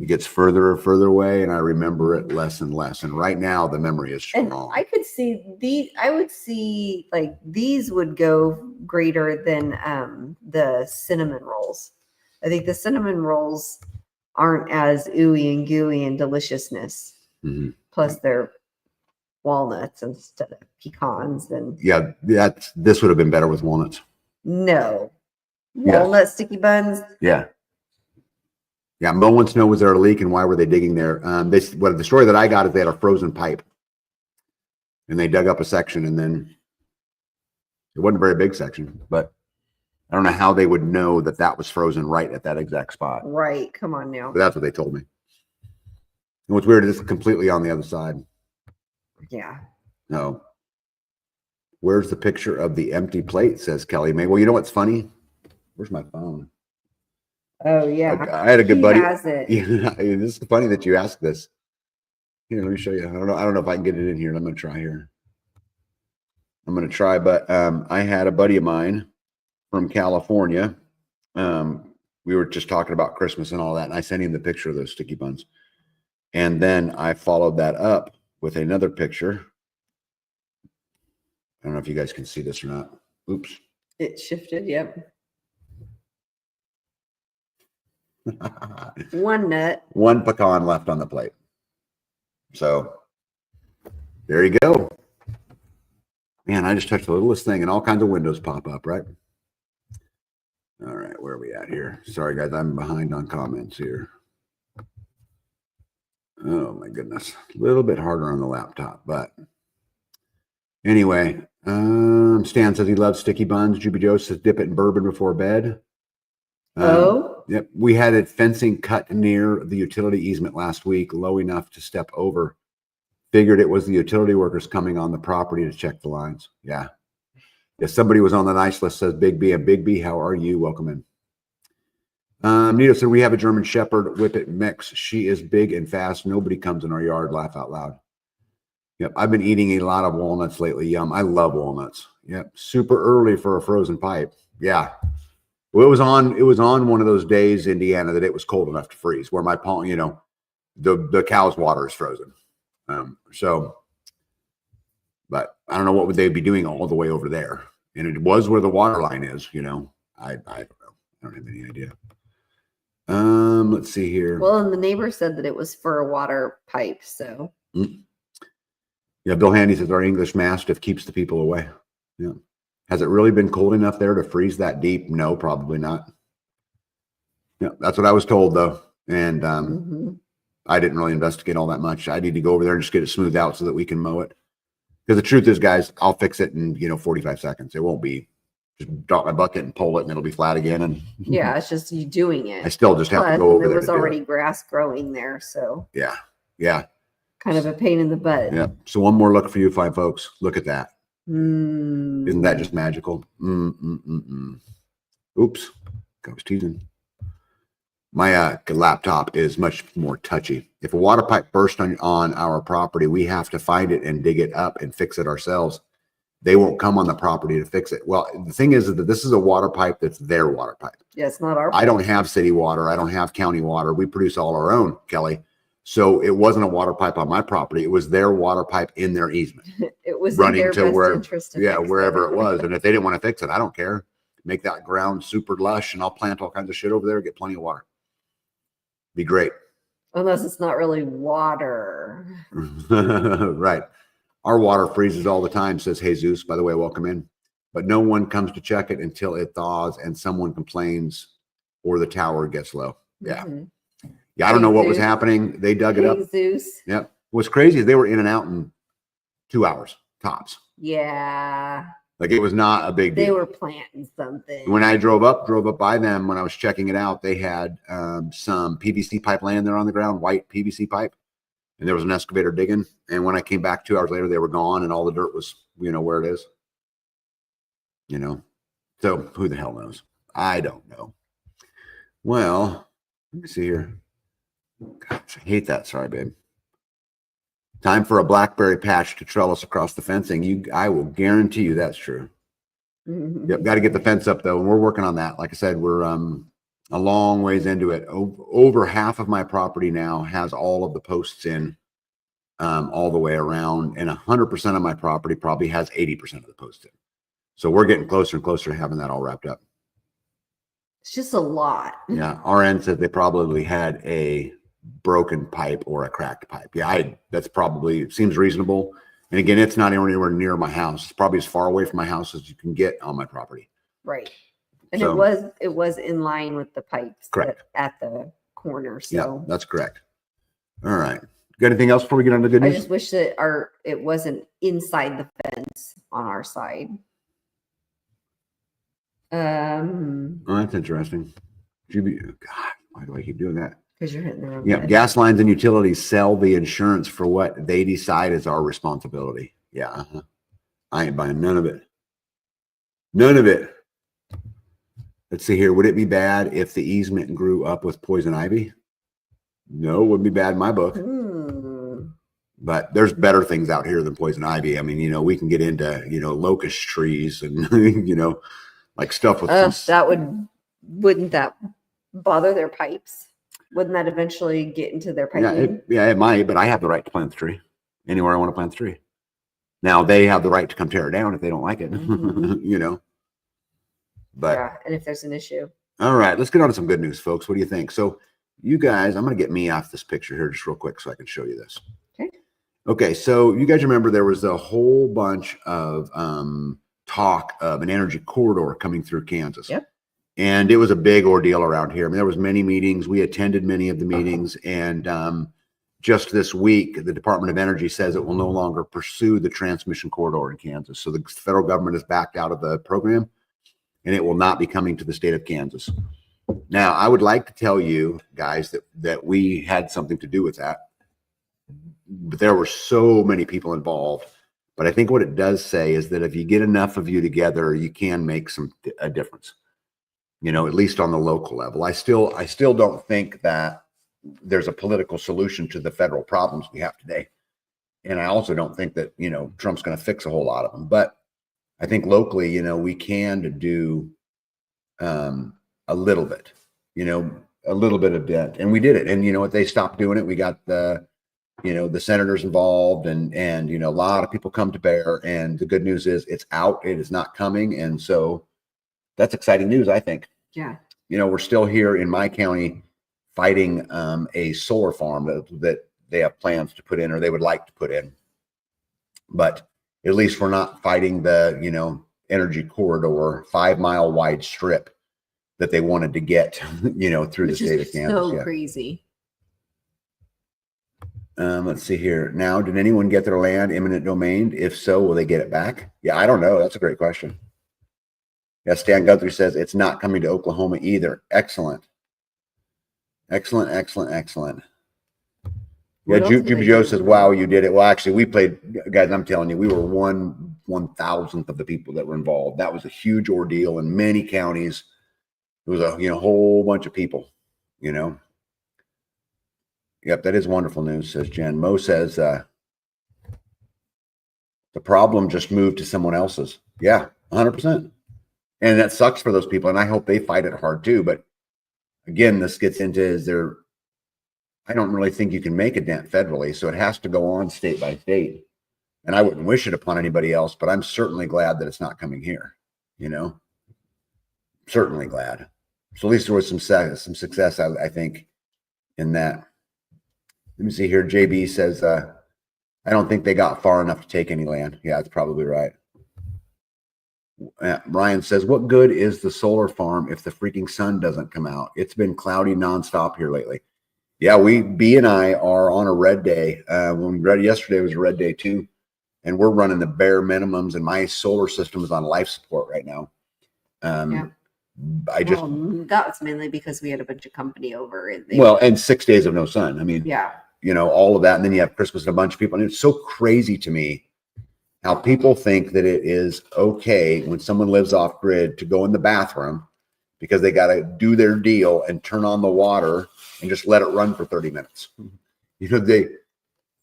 It gets further and further away, and I remember it less and less. And right now, the memory is strong. And I could see I would see like these would go greater than the cinnamon rolls. I think the cinnamon rolls aren't as ooey and gooey and deliciousness. Plus, they're walnuts instead of pecans. And yeah, this would have been better with walnuts. No, walnut sticky buns. Yeah. Yeah, no one know was there a leak and why were they digging there? The story that I got is they had a frozen pipe, and they dug up a section, and then it wasn't a very big section, but I don't know how they would know that that was frozen right at that exact spot. Right, come on now. But that's what they told me. And what's weird is it's completely on the other side. Yeah. No. Where's the picture of the empty plate? Says Kelly May. Well, you know what's funny? Where's my phone? Oh yeah, I had a good buddy. Has it. Yeah, this is funny that you asked this. Here, let me show you. I don't know if I can get it in here. I'm gonna try here. I'm gonna try, but I had a buddy of mine from California. We were just talking about Christmas and all that, and I sent him the picture of those sticky buns, and then I followed that up with another picture. I don't know if you guys can see this or not. Oops. It shifted. Yep. One nut. One pecan left on the plate. So there you go. Man, I just touched the littlest thing and all kinds of windows pop up, right? All right, where are we at here? Sorry, guys, I'm behind on comments here. Oh, my goodness. A little bit harder on the laptop, but anyway, Stan says he loves sticky buns. Juby Joe says dip it in bourbon before bed. Yep. We had a fencing cut near the utility easement last week, low enough to step over. Figured it was the utility workers coming on the property to check the lines. Yeah. If somebody was on the nice list, says Big B. And Big B, how are you? Welcome in. Nito said, we have a German Shepherd Whippet mix. She is big and fast. Nobody comes in our yard. Laugh out loud. Yep. I've been eating a lot of walnuts lately. Yum. I love walnuts. Yep. Super early for a frozen pipe. Yeah. Well, it was on one of those days, Indiana, that it was cold enough to freeze, where my palm, you know, the cow's water is frozen. But I don't know what would they be doing all the way over there. And it was where the water line is, you know. I don't know. I don't have any idea. Let's see here. Well, and the neighbor said that it was for a water pipe, so. Yeah, Bill Handy says our English Mastiff keeps the people away. Yeah. Has it really been cold enough there to freeze that deep? No, probably not. Yeah, that's what I was told, though. And I didn't really investigate all that much. I need to go over there and just get it smoothed out so that we can mow it. Because the truth is, guys, I'll fix it in 45 seconds. It won't be just drop my bucket and pull it, and it'll be flat again. And yeah, it's just you doing it. I still just have to go over there. There was already grass growing there, so yeah, kind of a pain in the butt. Yeah. So one more look for you, fine folks. Look at that. Isn't that just magical? Oops, I was teasing. My laptop is much more touchy. If a water pipe bursts on our property, we have to find it and dig it up and fix it ourselves. They won't come on the property to fix it. Well, the thing is that this is a water pipe that's their water pipe. Yeah, it's not our pipe. I don't have city water. I don't have county water. We produce all our own, Kelly. So it wasn't a water pipe on my property. It was their water pipe in their easement. It was Running in their to best where- interest to Yeah, fix wherever it. it was. And if they didn't want to fix it, I don't care. Make that ground super lush and I'll plant all kinds of shit over there, get plenty of water. Be great. Unless it's not really water. Right. Our water freezes all the time, says Jesus. By the way, welcome in. But no one comes to check it until it thaws and someone complains or the tower gets low. Yeah. Mhm. Yeah. I don't know what was Jesus. happening. They dug it up. Jesus. Yep. What's crazy is they were in and out in 2 hours tops. Yeah. Like it was not a big deal. They were planting something. When I drove up by them, when I was checking it out, they had some PVC pipe laying there on the ground, white PVC pipe. And there was an excavator digging. And when I came back 2 hours later, they were gone and all the dirt was, where it is. So who the hell knows? I don't know. Well, let me see here. Gosh, I hate that. Sorry, babe. Time for a blackberry patch to trellis across the fencing. I will guarantee you that's true. Mhm. Yep, got to get the fence up though, and we're working on that. Like I said, we're a long ways into it. Over half of my property now has all of the posts in, all the way around, and 100% of my property probably has 80% of the posts in. So we're getting closer and closer to having that all wrapped up. It's just a lot. Yeah, RN said they probably had a broken pipe or a cracked pipe. Yeah, that's probably, it seems reasonable. And again, it's not anywhere near my house. It's probably as far away from my house as you can get on my property. Right. And So- it was in line with the pipes Correct. at the corner. Yeah, So that's correct. All right. Got anything else before we get on to good I news? just wish that it wasn't inside the fence on our side. Oh, that's interesting. God, why do I keep doing that? Because you're hitting the wrong Yeah, button. gas lines and utilities sell the insurance for what they decide is our responsibility. Yeah, I ain't buying none of it. None of it. Let's see here. Would it be bad if the easement grew up with poison ivy? No, it wouldn't be bad in my book. But there's better things out here than poison ivy. I mean, we can get into, locust trees and, like stuff with Wouldn't that bother their pipes? Wouldn't that eventually get into their piping? it might, but I have the right to plant the tree anywhere I want to plant the tree. Now they have the right to come tear it down if they don't like it, Mhm. But Yeah, and if there's an issue. all right, let's get on to some good news, folks. What do you think? So you guys, I'm going to get me off this picture here just real quick so I can show you this. Okay, so you guys remember there was a whole bunch of talk of an energy corridor coming through Kansas. Yep. And it was a big ordeal around here. I mean, there was many meetings. We attended many of the meetings. And just this week, the Department of Energy says it will no longer pursue the transmission corridor in Kansas. So the federal government has backed out of the program, and it will not be coming to the state of Kansas. Now, I would like to tell you guys that we had something to do with that. But there were so many people involved. But I think what it does say is that if you get enough of you together, you can make a difference. At least on the local level. I still don't think that there's a political solution to the federal problems we have today. And I also don't think that, Trump's going to fix a whole lot of them. But I think locally, we can do a little bit, a little bit of that. And we did it. And you know what? They stopped doing it. We got the senators involved and a lot of people come to bear. And the good news is it's out. It is not coming. And so that's exciting news, I think. Yeah. We're still here in my county fighting a solar farm that they have plans to put in or they would like to put in. But at least we're not fighting the, energy corridor, 5-mile wide strip that they wanted to get, through the state of Kansas. So crazy. Let's see here. Now, did anyone get their land eminent domain? If so, will they get it back? Yeah, I don't know. That's a great question. Yeah, Stan Guthrie says it's not coming to Oklahoma either. Excellent. Excellent. Yeah, Juby Joe says, wow, you did it. Well, actually, we played, guys, I'm telling you, we were 1/1000th of the people that were involved. That was a huge ordeal in many counties. It was a whole bunch of people, Yep, that is wonderful news, says Jen. Mo says, the problem just moved to someone else's. Yeah, 100%. And that sucks for those people. And I hope they fight it hard too. But again, this gets into I don't really think you can make a dent federally, so it has to go on state by state. And I wouldn't wish it upon anybody else, but I'm certainly glad that it's not coming here, you know, certainly glad. So at least there was some success, I think, in that. Let me see here. JB says, I don't think they got far enough to take any land. Yeah, that's probably right. Ryan says, what good is the solar farm if the freaking sun doesn't come out? It's been cloudy nonstop here lately. Yeah, B and I are on a red day. When we read yesterday was a red day too. And we're running the bare minimums, and my solar system is on life support right now. Yeah. That was mainly because we had a bunch of company over. And 6 days of no sun. I mean, yeah, you know, all of that. And then you have Christmas and a bunch of people. And it's so crazy to me how people think that it is okay when someone lives off grid to go in the bathroom because they got to do their deal and turn on the water and just let it run for 30 minutes. You know,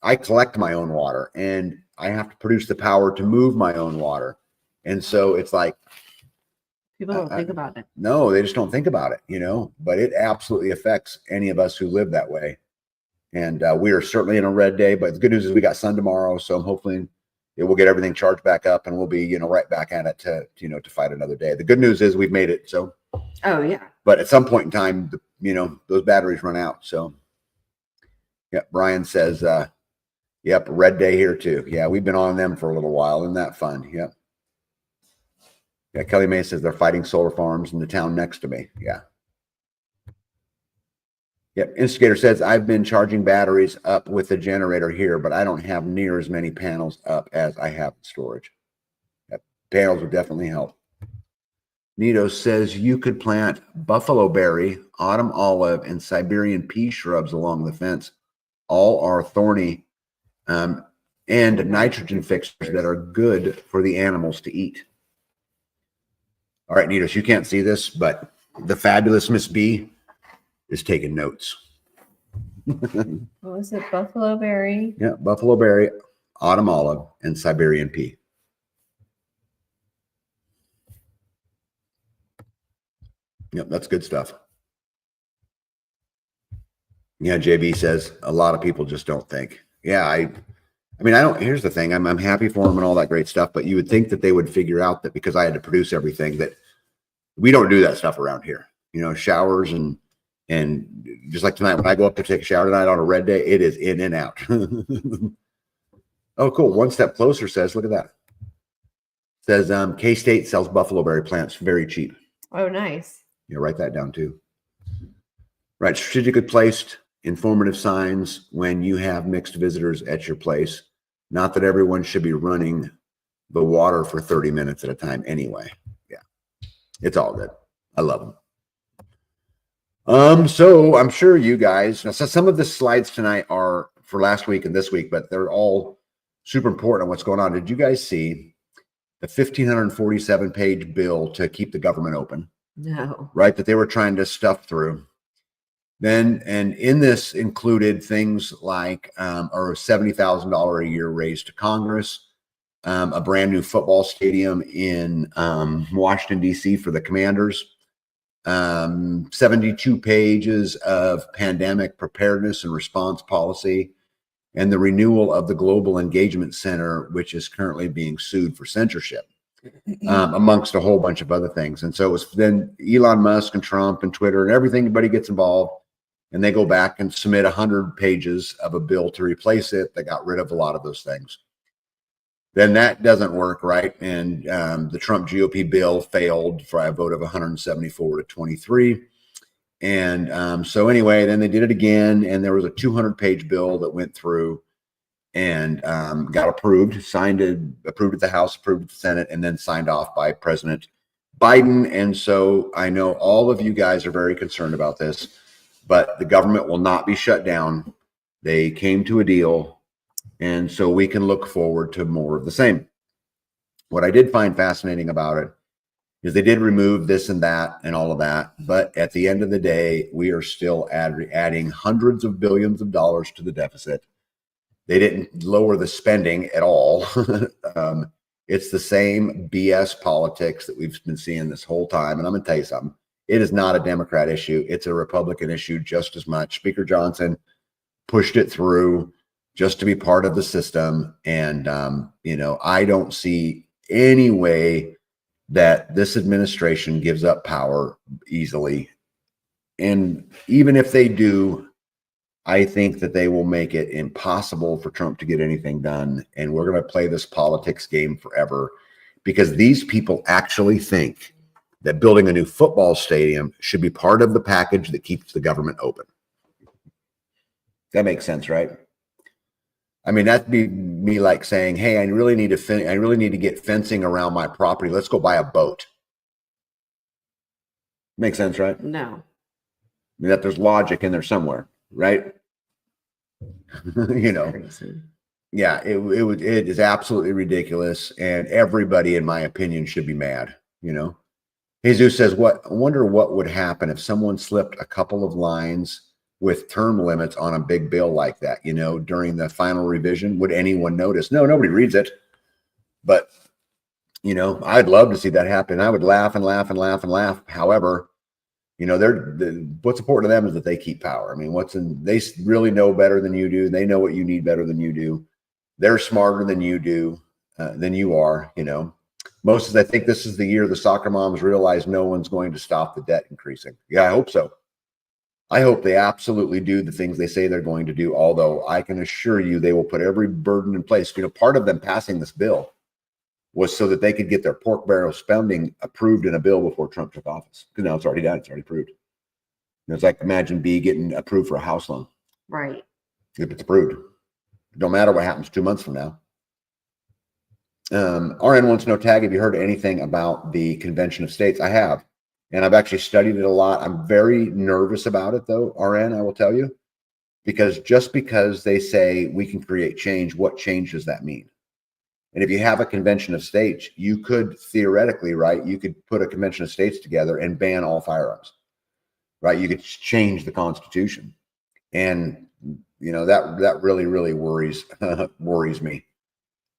I collect my own water and I have to produce the power to move my own water. And so it's like, people don't think about it. No, they just don't think about it, you know, but it absolutely affects any of us who live that way. And we are certainly in a red day, but the good news is we got sun tomorrow. So I'm hoping it will get everything charged back up and we'll be, you know, right back at it to fight another day. The good news is we've made it. So, oh yeah. But at some point in time, you know, those batteries run out. So yeah, Brian says, yep, red day here too. Yeah, we've been on them for a little while. Isn't that fun? Yep. Yeah, Kelly May says they're fighting solar farms in the town next to me. Yeah. Yep. Instigator says I've been charging batteries up with the generator here, but I don't have near as many panels up as I have in storage. Yep. Panels would definitely help. Nito says you could plant buffalo berry, autumn olive, and Siberian pea shrubs along the fence. All are thorny and nitrogen fixers that are good for the animals to eat. All right, Nitos, you can't see this, but the fabulous Miss B is taking notes. What was it? Buffalo berry? Yeah, buffalo berry, autumn olive, and Siberian pea. Yep, that's good stuff. Yeah, JB says a lot of people just don't think. Yeah, I mean, here's the thing. I'm happy for them and all that great stuff, but you would think that they would figure out that because I had to produce everything that we don't do that stuff around here. You know, showers and just like tonight, when I go up to take a shower tonight on a red day, it is in and out. Oh, cool. One step closer says, look at that. Says K-State sells buffalo berry plants very cheap. Oh, nice. Yeah, write that down too. Right. Strategically placed informative signs when you have mixed visitors at your place. Not that everyone should be running the water for 30 minutes at a time anyway. Yeah, it's all good. I love them. So I'm sure you guys, now, so some of the slides tonight are for last week and this week, but they're all super important on what's going on. Did you guys see the 1,547 page bill to keep the government open? No. Right, that they were trying to stuff through. Then, and in this included things like or $70,000 a year raised to Congress, a brand new football stadium in Washington, D.C. for the Commanders, 72 pages of pandemic preparedness and response policy, and the renewal of the Global Engagement Center, which is currently being sued for censorship, amongst a whole bunch of other things. And so it was then Elon Musk and Trump and Twitter and everybody gets involved. And they go back and submit 100 pages of a bill to replace it. They got rid of a lot of those things. Then that doesn't work, right? And the Trump GOP bill failed for a vote of 174 to 23. And so anyway, then they did it again. And there was a 200-page bill that went through and got approved, approved at the House, approved at the Senate, and then signed off by President Biden. And so I know all of you guys are very concerned about this. But the government will not be shut down. They came to a deal, and so we can look forward to more of the same. What I did find fascinating about it is they did remove this and that and all of that, but at the end of the day, we are still adding hundreds of billions of dollars to the deficit. They didn't lower the spending at all. It's the same BS politics that we've been seeing this whole time, and I'm going to tell you something. It is not a Democrat issue. It's a Republican issue just as much. Speaker Johnson pushed it through just to be part of the system. And, I don't see any way that this administration gives up power easily. And even if they do, I think that they will make it impossible for Trump to get anything done. And we're going to play this politics game forever, because these people actually think that building a new football stadium should be part of the package that keeps the government open. That makes sense, right? I mean, that'd be me like saying, hey, I really need to get fencing around my property. Let's go buy a boat. Makes sense, right? No. I mean, that there's logic in there somewhere, right? Crazy. Yeah, it is absolutely ridiculous, and everybody, in my opinion, should be mad. Jesus says, I wonder what would happen if someone slipped a couple of lines with term limits on a big bill like that, during the final revision. Would anyone notice? No, nobody reads it. But, I'd love to see that happen. I would laugh and laugh and laugh and laugh. However, what's important to them is that they keep power. I mean, they really know better than you do. They know what you need better than you do. They're smarter than you do, than you are. I think this is the year the soccer moms realize no one's going to stop the debt increasing. Yeah, I hope so. I hope they absolutely do the things they say they're going to do, although I can assure you they will put every burden in place. Part of them passing this bill was so that they could get their pork barrel spending approved in a bill before Trump took office. Because now it's already done. It's already approved. It's like, imagine B getting approved for a house loan. Right. If it's approved. It don't matter what happens 2 months from now. RN wants to know, Tag, have you heard anything about the Convention of States? I have. And I've actually studied it a lot. I'm very nervous about it, though, RN, I will tell you, because just because they say we can create change, what change does that mean? And if you have a convention of states, you could theoretically, right, you could put a convention of states together and ban all firearms, right? You could change the Constitution. And, that really, really worries me.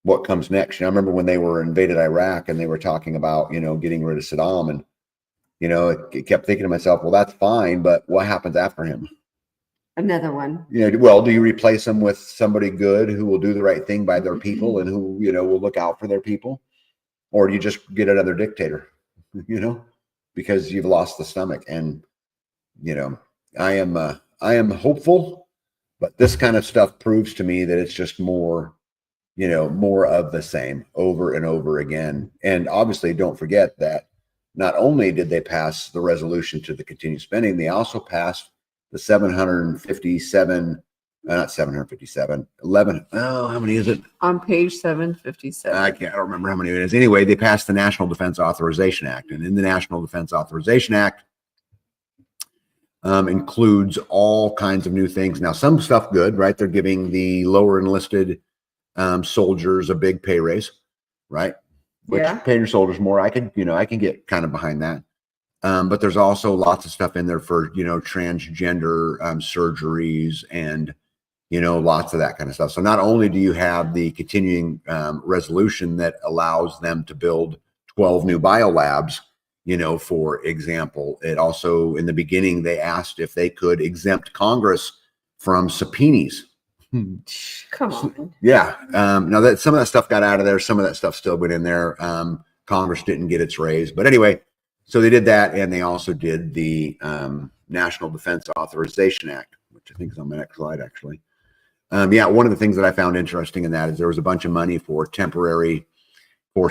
What comes next? I remember when they were invaded Iraq and they were talking about, getting rid of Saddam, and it kept thinking to myself, well, that's fine, but what happens after him? Another one. Well, do you replace them with somebody good who will do the right thing by their people and who, will look out for their people? Or do you just get another dictator, because you've lost the stomach? And, I am hopeful, but this kind of stuff proves to me that it's just more of the same over and over again. And obviously, don't forget that not only did they pass the resolution to the continued spending, they also passed the 11, how many is it? On page 757. I don't remember how many it is. Anyway, they passed the National Defense Authorization Act. And in the National Defense Authorization Act includes all kinds of new things. Now, some stuff good, right? They're giving the lower enlisted soldiers a big pay raise, right? Which paying your soldiers more, I can get kind of behind that. But there's also lots of stuff in there for, transgender surgeries and, lots of that kind of stuff. So not only do you have the continuing resolution that allows them to build 12 new biolabs, for example, it also, in the beginning, they asked if they could exempt Congress from subpoenas. Come on. Yeah. Now that some of that stuff got out of there, some of that stuff still went in there. Congress didn't get its raise, but anyway, so they did that, and they also did the National Defense Authorization Act, which I think is on my next slide, actually. One of the things that I found interesting in that is there was a bunch of money for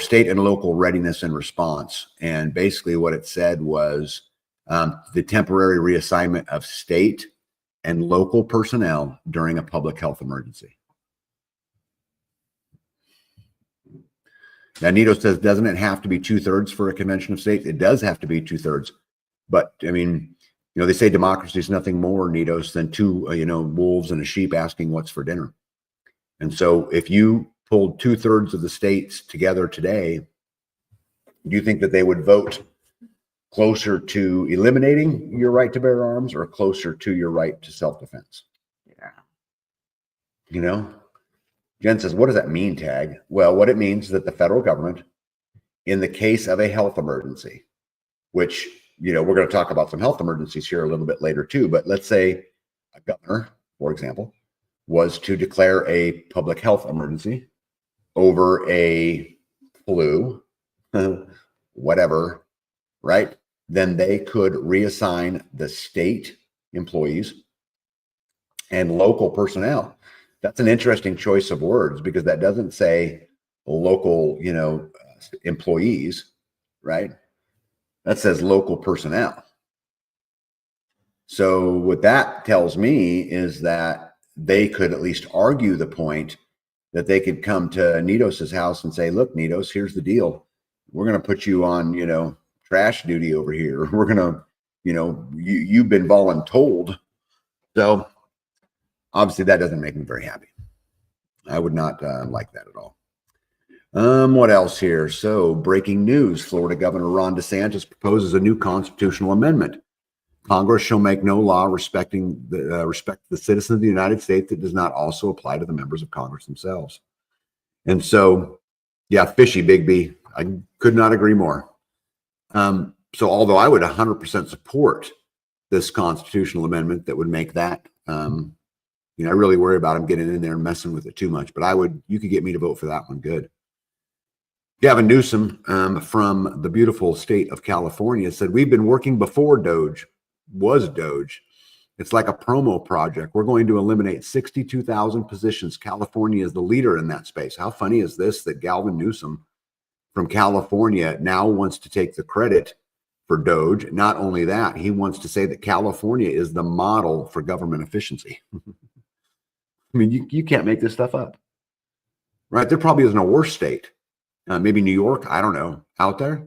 state and local readiness and response, and basically what it said was the temporary reassignment of state and local personnel during a public health emergency. Now, Nito says, doesn't it have to be 2/3 for a convention of states? It does have to be 2/3. But I mean, they say democracy is nothing more, Nitos, than two, wolves and a sheep asking what's for dinner. And so if you pulled 2/3 of the states together today, do you think that they would vote closer to eliminating your right to bear arms or closer to your right to self-defense? Yeah. Jen says, what does that mean, Tag? Well, what it means is that the federal government, in the case of a health emergency, which, we're going to talk about some health emergencies here a little bit later too, but let's say a governor, for example, was to declare a public health emergency over a flu, whatever, right? Then they could reassign the state employees and local personnel. That's an interesting choice of words because that doesn't say local, employees, right? That says local personnel. So what that tells me is that they could at least argue the point that they could come to Nitos's house and say, look, Nitos, here's the deal. We're going to put you on, trash duty over here. We're going to, you've been voluntold. So obviously that doesn't make me very happy. I would not like that at all. What else here? So breaking news, Florida Governor Ron DeSantis proposes a new constitutional amendment. Congress shall make no law respecting the citizens of the United States that does not also apply to the members of Congress themselves. And so, yeah, fishy, Big B. I could not agree more. So although I would 100% support this constitutional amendment that would make that, I really worry about him getting in there and messing with it too much, but you could get me to vote for that one. Good. Gavin Newsom from the beautiful state of California said, we've been working before Doge was Doge. It's like a promo project. We're going to eliminate 62,000 positions. California is the leader in that space. How funny is this that Gavin Newsom from California now wants to take the credit for Doge? Not only that, he wants to say that California is the model for government efficiency. I mean, you can't make this stuff up, right? There probably isn't a worse state. Maybe New York, I don't know, out there.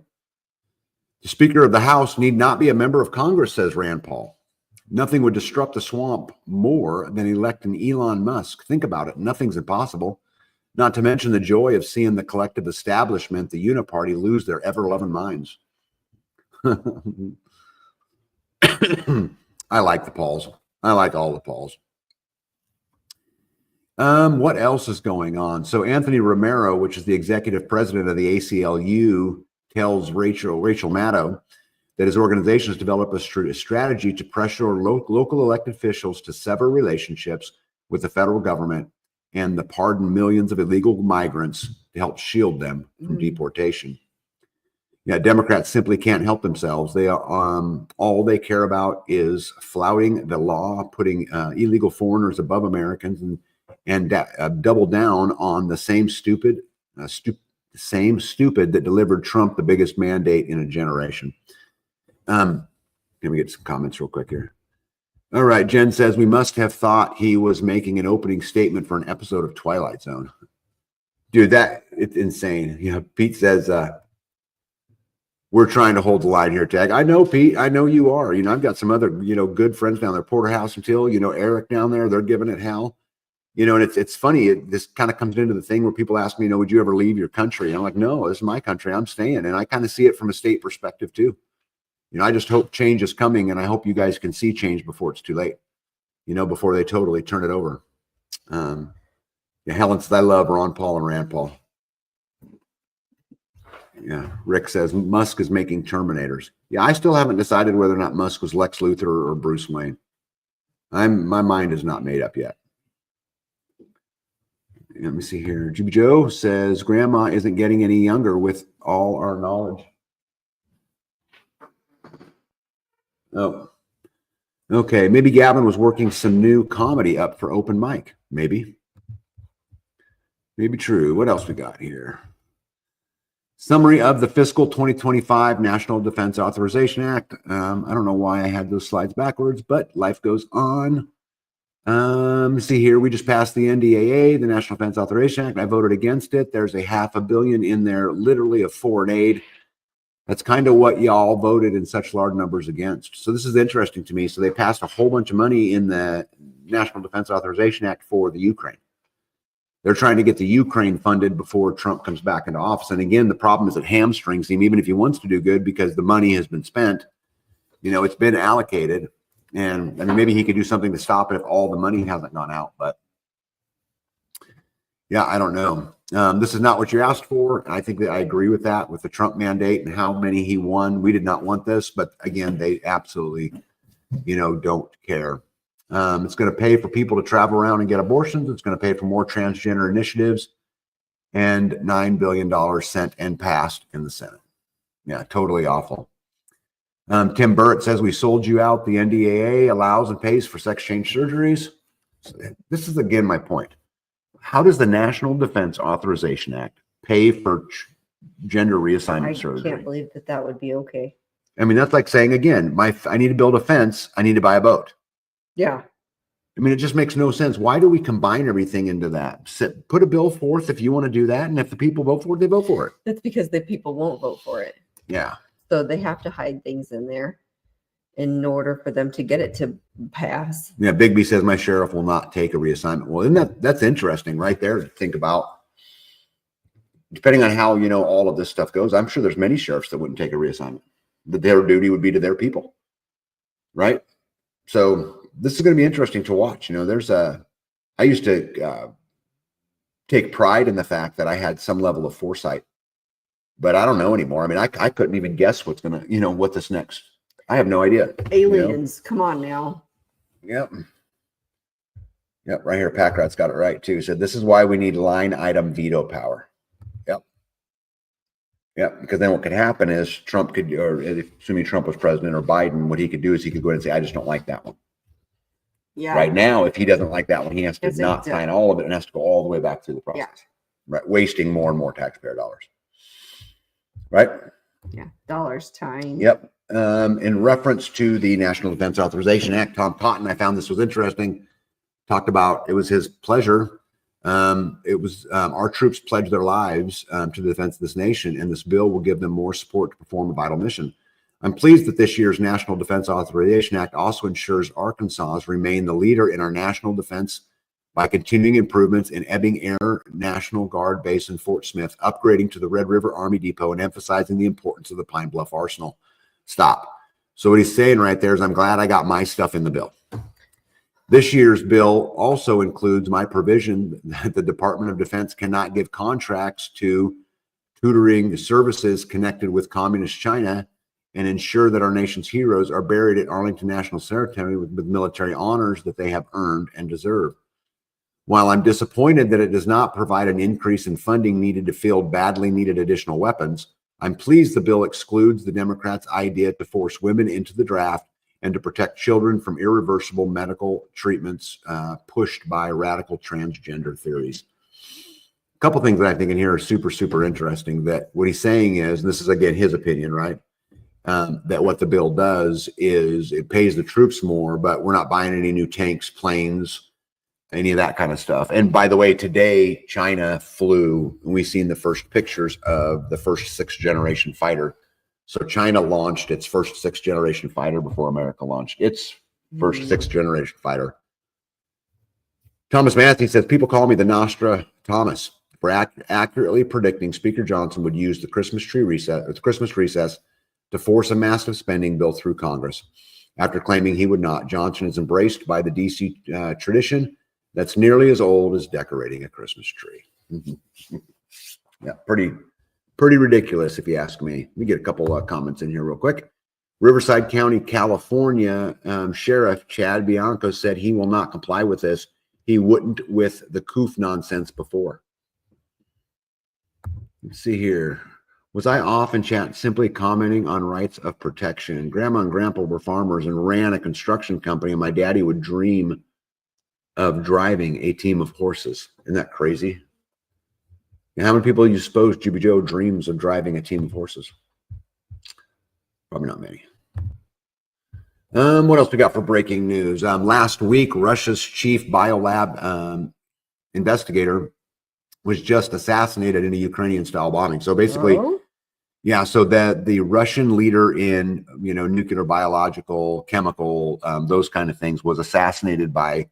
The Speaker of the House need not be a member of Congress, says Rand Paul. Nothing would disrupt the swamp more than electing Elon Musk. Think about it. Nothing's impossible. Not to mention the joy of seeing the collective establishment, the Uniparty, lose their ever-loving minds. I like the Pauls. I like all the Pauls. What else is going on? So Anthony Romero, which is the executive president of the ACLU, tells Rachel Maddow that his organization has developed a strategy to pressure local elected officials to sever relationships with the federal government and to pardon millions of illegal migrants to help shield them from deportation. Yeah, Democrats simply can't help themselves. They are all they care about is flouting the law, putting illegal foreigners above Americans, and double down on the same stupid that delivered Trump the biggest mandate in a generation. Let me get some comments real quick here. All right, Jen says we must have thought he was making an opening statement for an episode of Twilight Zone. Dude, it's insane. Pete says we're trying to hold the line here, Tag. I know, Pete. I know you are. I've got some other good friends down there, Porterhouse and Till. Eric down there. They're giving it hell. And it's funny. This kind of comes into the thing where people ask me, would you ever leave your country? And I'm like, no, this is my country. I'm staying. And I kind of see it from a state perspective too. I just hope change is coming, and I hope you guys can see change before it's too late, before they totally turn it over. Helen says, I love Ron Paul and Rand Paul. Yeah, Rick says Musk is making Terminators. Yeah, I still haven't decided whether or not Musk was Lex Luthor or Bruce Wayne. My mind is not made up yet. Let me see here. Jimmy Joe says Grandma isn't getting any younger with all our knowledge. Oh, okay. Maybe Gavin was working some new comedy up for open mic. Maybe true. What else we got here? Summary of the fiscal 2025 National Defense Authorization Act. I don't know why I had those slides backwards, but life goes on. See here, we just passed the NDAA, the National Defense Authorization Act. I voted against it. There's a $500 million in there, literally of foreign aid. That's kind of what y'all voted in such large numbers against. So this is interesting to me. So they passed a whole bunch of money in the National Defense Authorization Act for the Ukraine. They're trying to get the Ukraine funded before Trump comes back into office. And again, the problem is it hamstrings him, even if he wants to do good, because the money has been spent. It's been allocated. And maybe he could do something to stop it if all the money hasn't gone out. But yeah, I don't know. This is not what you asked for. And I think that I agree with that, with the Trump mandate and how many he won. We did not want this. But again, they absolutely, don't care. It's going to pay for people to travel around and get abortions. It's going to pay for more transgender initiatives, and $9 billion sent and passed in the Senate. Yeah, totally awful. Tim Burritt says, we sold you out. The NDAA allows and pays for sex change surgeries. So this is, again, my point. How does the National Defense Authorization Act pay for gender reassignment surgery? I can't believe that would be okay. I mean, that's like saying, again, I need to build a fence. I need to buy a boat. Yeah. I mean, it just makes no sense. Why do we combine everything into that? Put a bill forth if you want to do that. And if the people vote for it, they vote for it. That's because the people won't vote for it. Yeah. So they have to hide things in there in order for them to get it to pass. Yeah. Bigby says my sheriff will not take a reassignment. Well, isn't that's interesting right there to think about. Depending on how, all of this stuff goes, I'm sure there's many sheriffs that wouldn't take a reassignment. That their duty would be to their people. Right. So this is going to be interesting to watch. I used to take pride in the fact that I had some level of foresight, but I don't know anymore. I mean, I couldn't even guess what's going to, what this next, I have no idea. Aliens, come on now. Yep. Yep. Right here. Packrat's got it right too. He said, this is why we need line item veto power. Yep. Yep. Because then what could happen is Trump could, or assuming Trump was president or Biden, what he could do is he could go ahead and say, I just don't like that one. Yeah. Right now, if he doesn't like that one, he has to not sign all of it and has to go all the way back through the process. Yeah. Right. Wasting more and more taxpayer dollars. Right. Yeah. Dollars time. Yep. In reference to the National Defense Authorization Act, Tom Cotton, I found this was interesting. Talked about, it was his pleasure. It was our troops pledged their lives to the defense of this nation, and this bill will give them more support to perform a vital mission. I'm pleased that this year's National Defense Authorization Act also ensures Arkansas remain the leader in our national defense by continuing improvements in Ebbing Air National Guard Base in Fort Smith, upgrading to the Red River Army Depot, and emphasizing the importance of the Pine Bluff Arsenal. Stop. So what he's saying right there is, I'm glad I got my stuff in the bill. This year's bill also includes my provision that the Department of Defense cannot give contracts to tutoring services connected with Communist China and ensure that our nation's heroes are buried at Arlington National Cemetery with military honors that they have earned and deserve. While I'm disappointed that it does not provide an increase in funding needed to field badly needed additional weapons, I'm pleased the bill excludes the Democrats' idea to force women into the draft and to protect children from irreversible medical treatments pushed by radical transgender theories. A couple things that I think in here are super, super interesting. That what he's saying is, and this is again his opinion, right? That what the bill does is it pays the troops more, but we're not buying any new tanks, planes, any of that kind of stuff. And by the way, today China flew, and we've seen the first pictures of the first 6th generation fighter. So China launched its first 6th generation fighter before America launched its first 6th generation fighter. Thomas Matthew says, people call me the Nostradamus for accurately predicting Speaker Johnson would use the Christmas recess to force a massive spending bill through Congress. After claiming he would not, Johnson is embraced by the DC tradition that's nearly as old as decorating a Christmas tree. Yeah, pretty ridiculous if you ask me. Let me get a couple of comments in here real quick. Riverside County, California, Sheriff Chad Bianco said he will not comply with this. He wouldn't with the COOF nonsense before. Let's see here. Was I off in chat simply commenting on rights of protection? Grandma and Grandpa were farmers and ran a construction company, and my daddy would dream of driving a team of horses. Isn't that crazy? And how many people do you suppose Juby Joe dreams of driving a team of horses? Probably not many. What else we got for breaking news? Last week, Russia's chief biolab investigator was just assassinated in a Ukrainian-style bombing. So basically, yeah. So that the Russian leader in nuclear, biological, chemical, those kind of things was assassinated by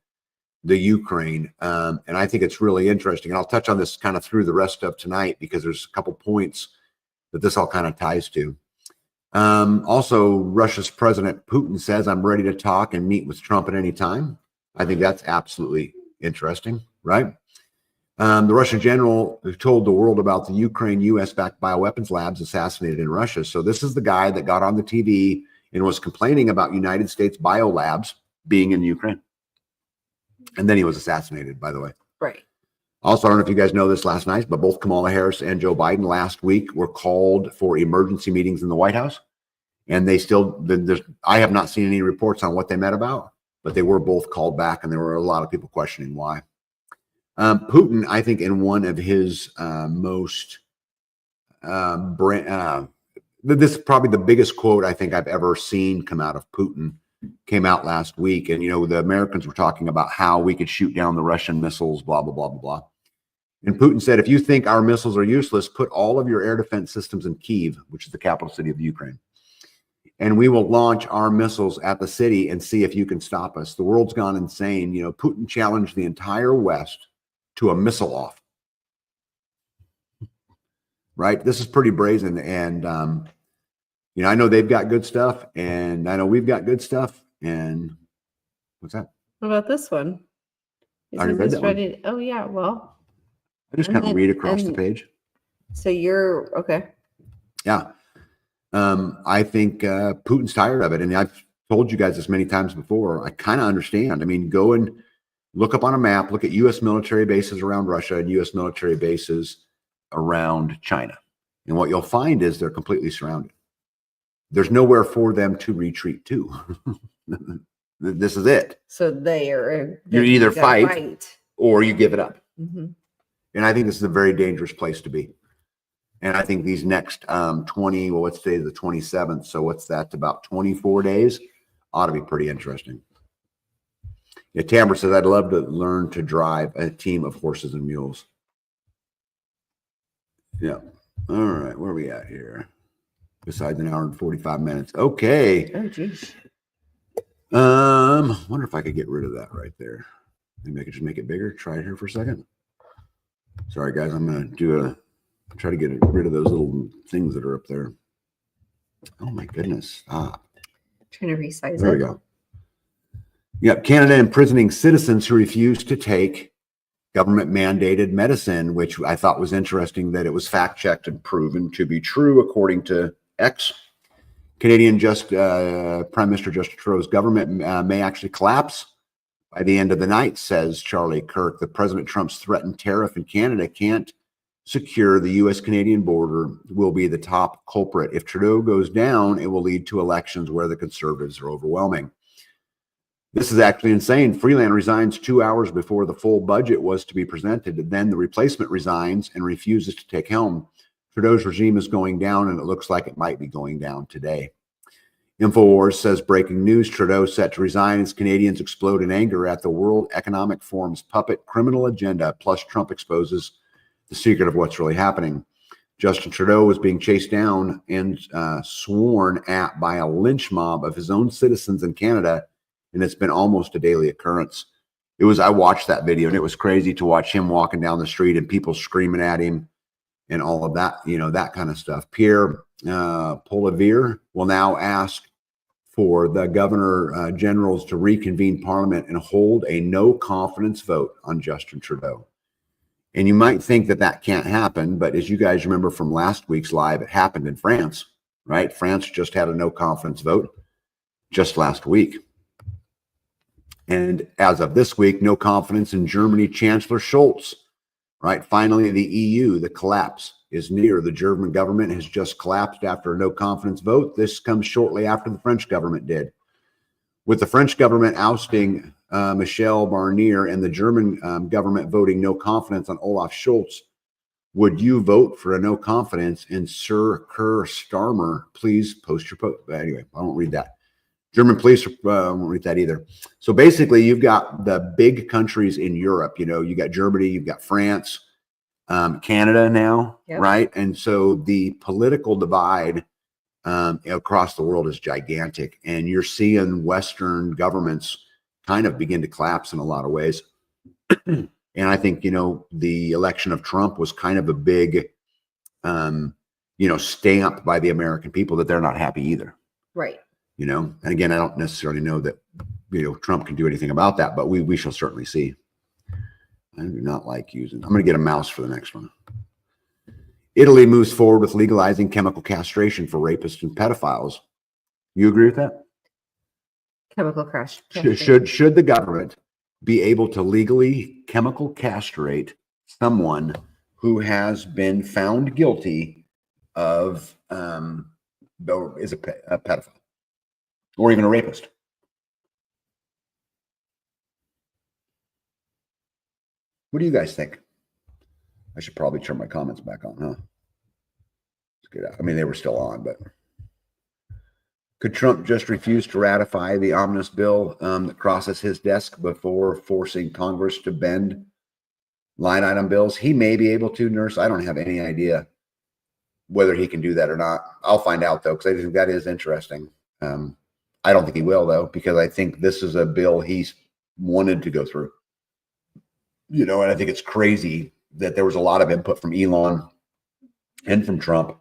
the Ukraine. And I think it's really interesting. And I'll touch on this kind of through the rest of tonight because there's a couple points that this all kind of ties to. Also, Russia's President Putin says, I'm ready to talk and meet with Trump at any time. I think that's absolutely interesting, right? The Russian general who told the world about the Ukraine U.S.-backed bioweapons labs assassinated in Russia. So this is the guy that got on the TV and was complaining about United States biolabs being in Ukraine. And then he was assassinated, by the way. Right. Also, I don't know if you guys know this last night, but both Kamala Harris and Joe Biden last week were called for emergency meetings in the White House. And they still, I have not seen any reports on what they met about, but they were both called back, and there were a lot of people questioning why. Putin, I think, in one of his most this is probably the biggest quote I think I've ever seen come out of Putin, came out last week. And, the Americans were talking about how we could shoot down the Russian missiles, blah, blah, blah, blah, blah. And Putin said, if you think our missiles are useless, put all of your air defense systems in Kyiv, which is the capital city of Ukraine. And we will launch our missiles at the city and see if you can stop us. The world's gone insane. Putin challenged the entire West to a missile off. Right? This is pretty brazen. And, I know they've got good stuff, and I know we've got good stuff. And what's that? What about this one? I already read that one. Oh, yeah. Well, I just kind of read across the page. So you're okay. Yeah. I think Putin's tired of it. And I've told you guys this many times before. I kind of understand. I mean, go and look up on a map, look at U.S. military bases around Russia and U.S. military bases around China. And what you'll find is they're completely surrounded. There's nowhere for them to retreat to. This is it. So you either fight or you give it up. Mm-hmm. And I think this is a very dangerous place to be. And I think these next 20, well, let's say the 27th. So what's that? About 24 days ought to be pretty interesting. Yeah, Tamara says, I'd love to learn to drive a team of horses and mules. Yeah. All right. Where are we at here? Besides an hour and 45 minutes. Okay. Oh, geez. Wonder if I could get rid of that right there. Maybe I could just make it bigger. Try it here for a second. Sorry, guys. I'm going to try to get rid of those little things that are up there. Oh, my goodness. Stop. Trying to resize it. There we go. Yep. Canada imprisoning citizens who refuse to take government mandated medicine, which I thought was interesting that it was fact checked and proven to be true, according to X. Canadian Prime Minister Justin Trudeau's government may actually collapse by the end of the night, says Charlie Kirk. The President Trump's threatened tariff in Canada can't secure the U.S.-Canadian border, will be the top culprit. If Trudeau goes down, it will lead to elections where the Conservatives are overwhelming. This is actually insane. Freeland resigns 2 hours before the full budget was to be presented. And then the replacement resigns and refuses to take helm. Trudeau's regime is going down, and it looks like it might be going down today. InfoWars says, breaking news, Trudeau set to resign as Canadians explode in anger at the World Economic Forum's puppet criminal agenda. Plus, Trump exposes the secret of what's really happening. Justin Trudeau was being chased down and sworn at by a lynch mob of his own citizens in Canada, and it's been almost a daily occurrence. I watched that video, and it was crazy to watch him walking down the street and people screaming at him and all of that, that kind of stuff. Pierre Poilievre will now ask for the governor generals to reconvene Parliament and hold a no confidence vote on Justin Trudeau. And you might think that can't happen, but as you guys remember from last week's live, it happened in France, right? France just had a no confidence vote just last week. And as of this week, no confidence in Germany Chancellor Scholz, right? Finally, the EU, the collapse is near. The German government has just collapsed after a no confidence vote. This comes shortly after the French government did. With the French government ousting Michel Barnier and the German government voting no confidence on Olaf Scholz, would you vote for a no confidence in Sir Keir Starmer? Please post your post. Anyway, I won't read that. German police won't read that either. So basically, you've got the big countries in Europe. You got Germany, you've got France, Canada now, yep. Right? And so the political divide across the world is gigantic. And you're seeing Western governments kind of begin to collapse in a lot of ways. And I think, the election of Trump was kind of a big, stamp by the American people that they're not happy either. Right. And again, I don't necessarily know that, Trump can do anything about that, but we shall certainly see. I do not like using, I'm going to get a mouse for the next one. Italy moves forward with legalizing chemical castration for rapists and pedophiles. You agree with that? Chemical castration. Should the government be able to legally chemical castrate someone who has been found guilty of is a pedophile or even a rapist. What do you guys think? I should probably turn my comments back on, huh? Let's get out. I mean, they were still on, but could Trump just refuse to ratify the omnibus bill that crosses his desk before forcing Congress to bend line item bills? He may be able to, Nurse. I don't have any idea whether he can do that or not. I'll find out, though, because I think that is interesting. I don't think he will, though, because I think this is a bill he's wanted to go through. You know, and I think it's crazy that there was a lot of input from Elon and from Trump,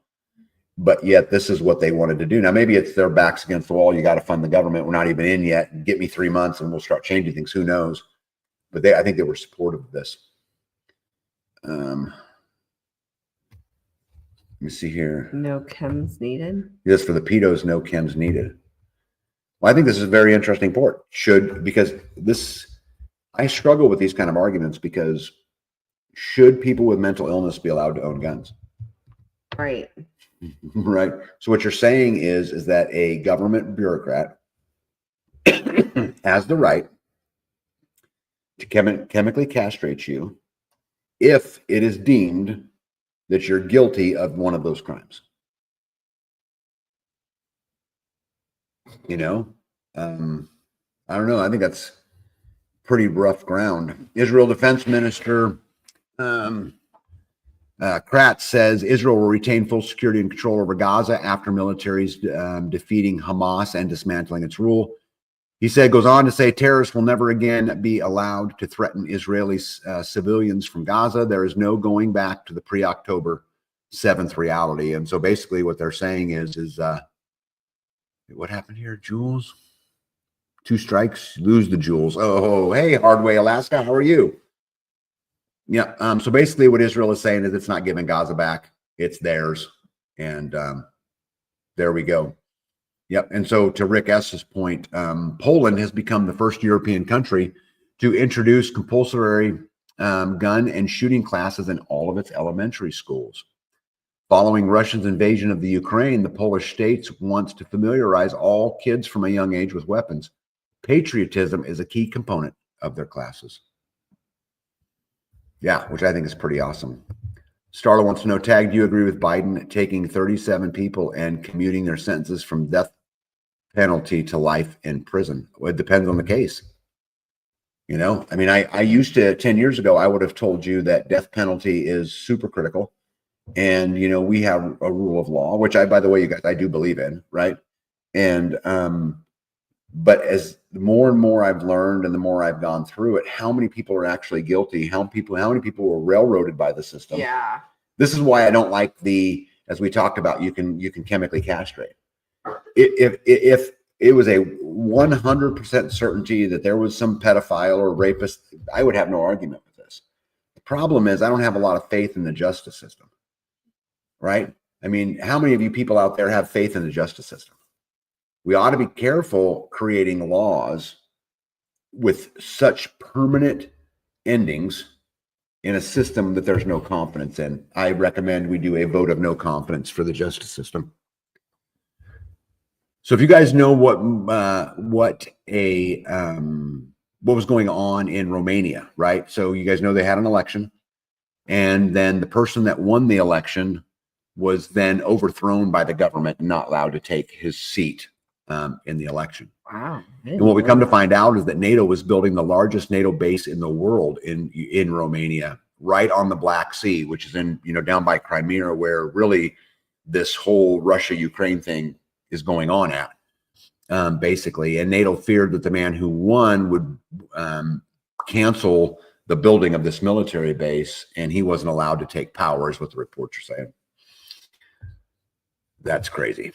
but yet this is what they wanted to do. Now, maybe it's their backs against the wall. You got to fund the government. We're not even in yet. Get me 3 months and we'll start changing things. Who knows? But I think they were supportive of this. Let me see here. No chems needed. Yes, for the pedos, no chems needed. Well, I think this is a very interesting part. Because I struggle with these kind of arguments because should people with mental illness be allowed to own guns? Right. Right. So what you're saying is that a government bureaucrat has the right to chemically castrate you if it is deemed that you're guilty of one of those crimes. You know, I don't know. I think that's pretty rough ground. Israel Defense Minister Kratz says Israel will retain full security and control over Gaza after military's defeating Hamas and dismantling its rule. He goes on to say terrorists will never again be allowed to threaten Israeli civilians from Gaza. There is no going back to the pre-October 7th reality. And so basically what they're saying is what happened here, Jules? 2 strikes, lose the jewels. Oh, hey, Hardway, Alaska, how are you? Yeah. So basically what Israel is saying is it's not giving Gaza back. It's theirs. And there we go. Yep. And so to Rick S.'s point, Poland has become the first European country to introduce compulsory gun and shooting classes in all of its elementary schools. Following Russia's invasion of the Ukraine, the Polish state wants to familiarize all kids from a young age with weapons. Patriotism is a key component of their classes. Yeah, which I think is pretty awesome. Starla wants to know, Tag, do you agree with Biden taking 37 people and commuting their sentences from death penalty to life in prison? Well, it depends on the case. You know, I mean, I used to, 10 years ago, I would have told you that death penalty is super critical. And, you know, we have a rule of law, which by the way, you guys, I do believe in, right? And, but as the more and more I've learned and the more I've gone through it, how many people are actually guilty? How many people were railroaded by the system? Yeah. This is why I don't like as we talked about, you can chemically castrate. If it was a 100% certainty that there was some pedophile or rapist, I would have no argument with this. The problem is I don't have a lot of faith in the justice system, right? I mean, how many of you people out there have faith in the justice system? We ought to be careful creating laws with such permanent endings in a system that there's no confidence in. I recommend we do a vote of no confidence for the justice system. So if you guys know what was going on in Romania, right? So you guys know they had an election, and then the person that won the election was then overthrown by the government and not allowed to take his seat in the election. Wow. And what we come to find out is that NATO was building the largest NATO base in the world in Romania, right on the Black Sea, which is down by Crimea, where really this whole Russia-Ukraine thing is going on at, basically. And NATO feared that the man who won would cancel the building of this military base, and he wasn't allowed to take power, is what the reports are saying. That's crazy.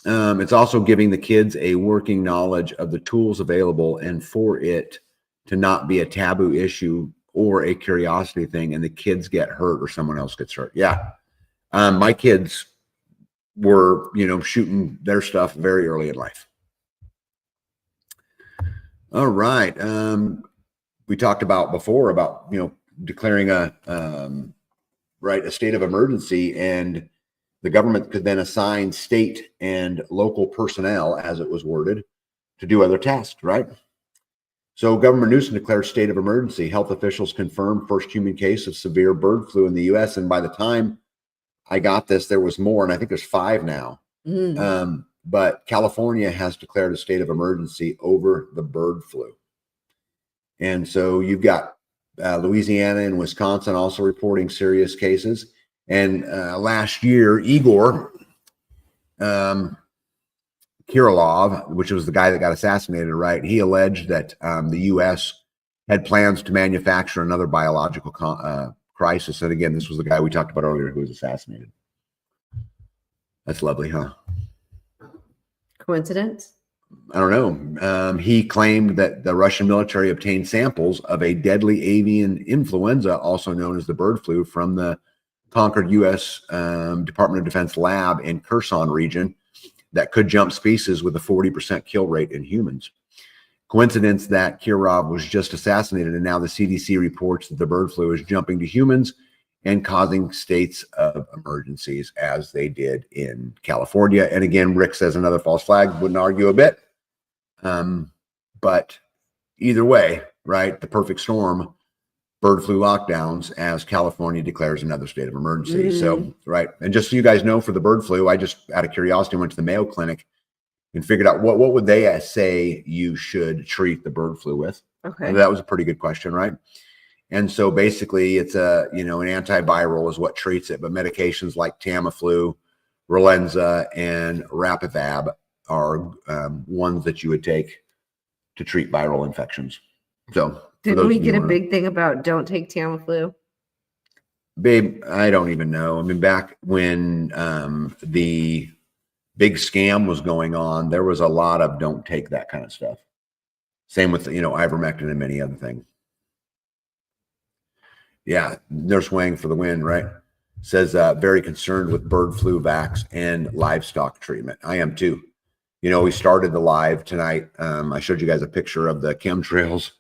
It's also giving the kids a working knowledge of the tools available and for it to not be a taboo issue or a curiosity thing, and the kids get hurt or someone else gets hurt. Yeah. My kids were, shooting their stuff very early in life. All right. we talked about before about, declaring a state of emergency, and the government could then assign state and local personnel, as it was worded, to do other tasks, right? So Governor Newsom declared state of emergency. Health officials confirmed first human case of severe bird flu in the U.S. And by the time I got this, there was more, and I think there's 5 now. But California has declared a state of emergency over the bird flu. And so you've got Louisiana and Wisconsin also reporting serious cases. And last year, Igor Kirilov, which was the guy that got assassinated, right? He alleged that the U.S. had plans to manufacture another biological crisis. And again, this was the guy we talked about earlier who was assassinated. That's lovely, huh? Coincidence? I don't know. He claimed that the Russian military obtained samples of a deadly avian influenza, also known as the bird flu, from the conquered U.S. Department of Defense lab in Kherson region that could jump species with a 40% kill rate in humans. Coincidence that Kirov was just assassinated, and now the CDC reports that the bird flu is jumping to humans and causing states of emergencies, as they did in California. And again, Rick says another false flag. Wouldn't argue a bit. But either way, right, the perfect storm, bird flu lockdowns, as California declares another state of emergency. So, right. And just so you guys know, for the bird flu, I just, out of curiosity, went to the Mayo Clinic and figured out what would they say you should treat the bird flu with. Okay. And that was a pretty good question, right? And so basically it's an antiviral is what treats it, but medications like Tamiflu, Relenza, and Rapivab are ones that you would take to treat viral infections. So didn't we get a big thing about don't take Tamiflu? Babe, I don't even know. I mean, back when the big scam was going on, there was a lot of don't take that kind of stuff. Same with, ivermectin and many other things. Yeah, Nurse Wang for the win, right? Says very concerned with bird flu vax and livestock treatment. I am too. We started the live tonight. I showed you guys a picture of the chemtrails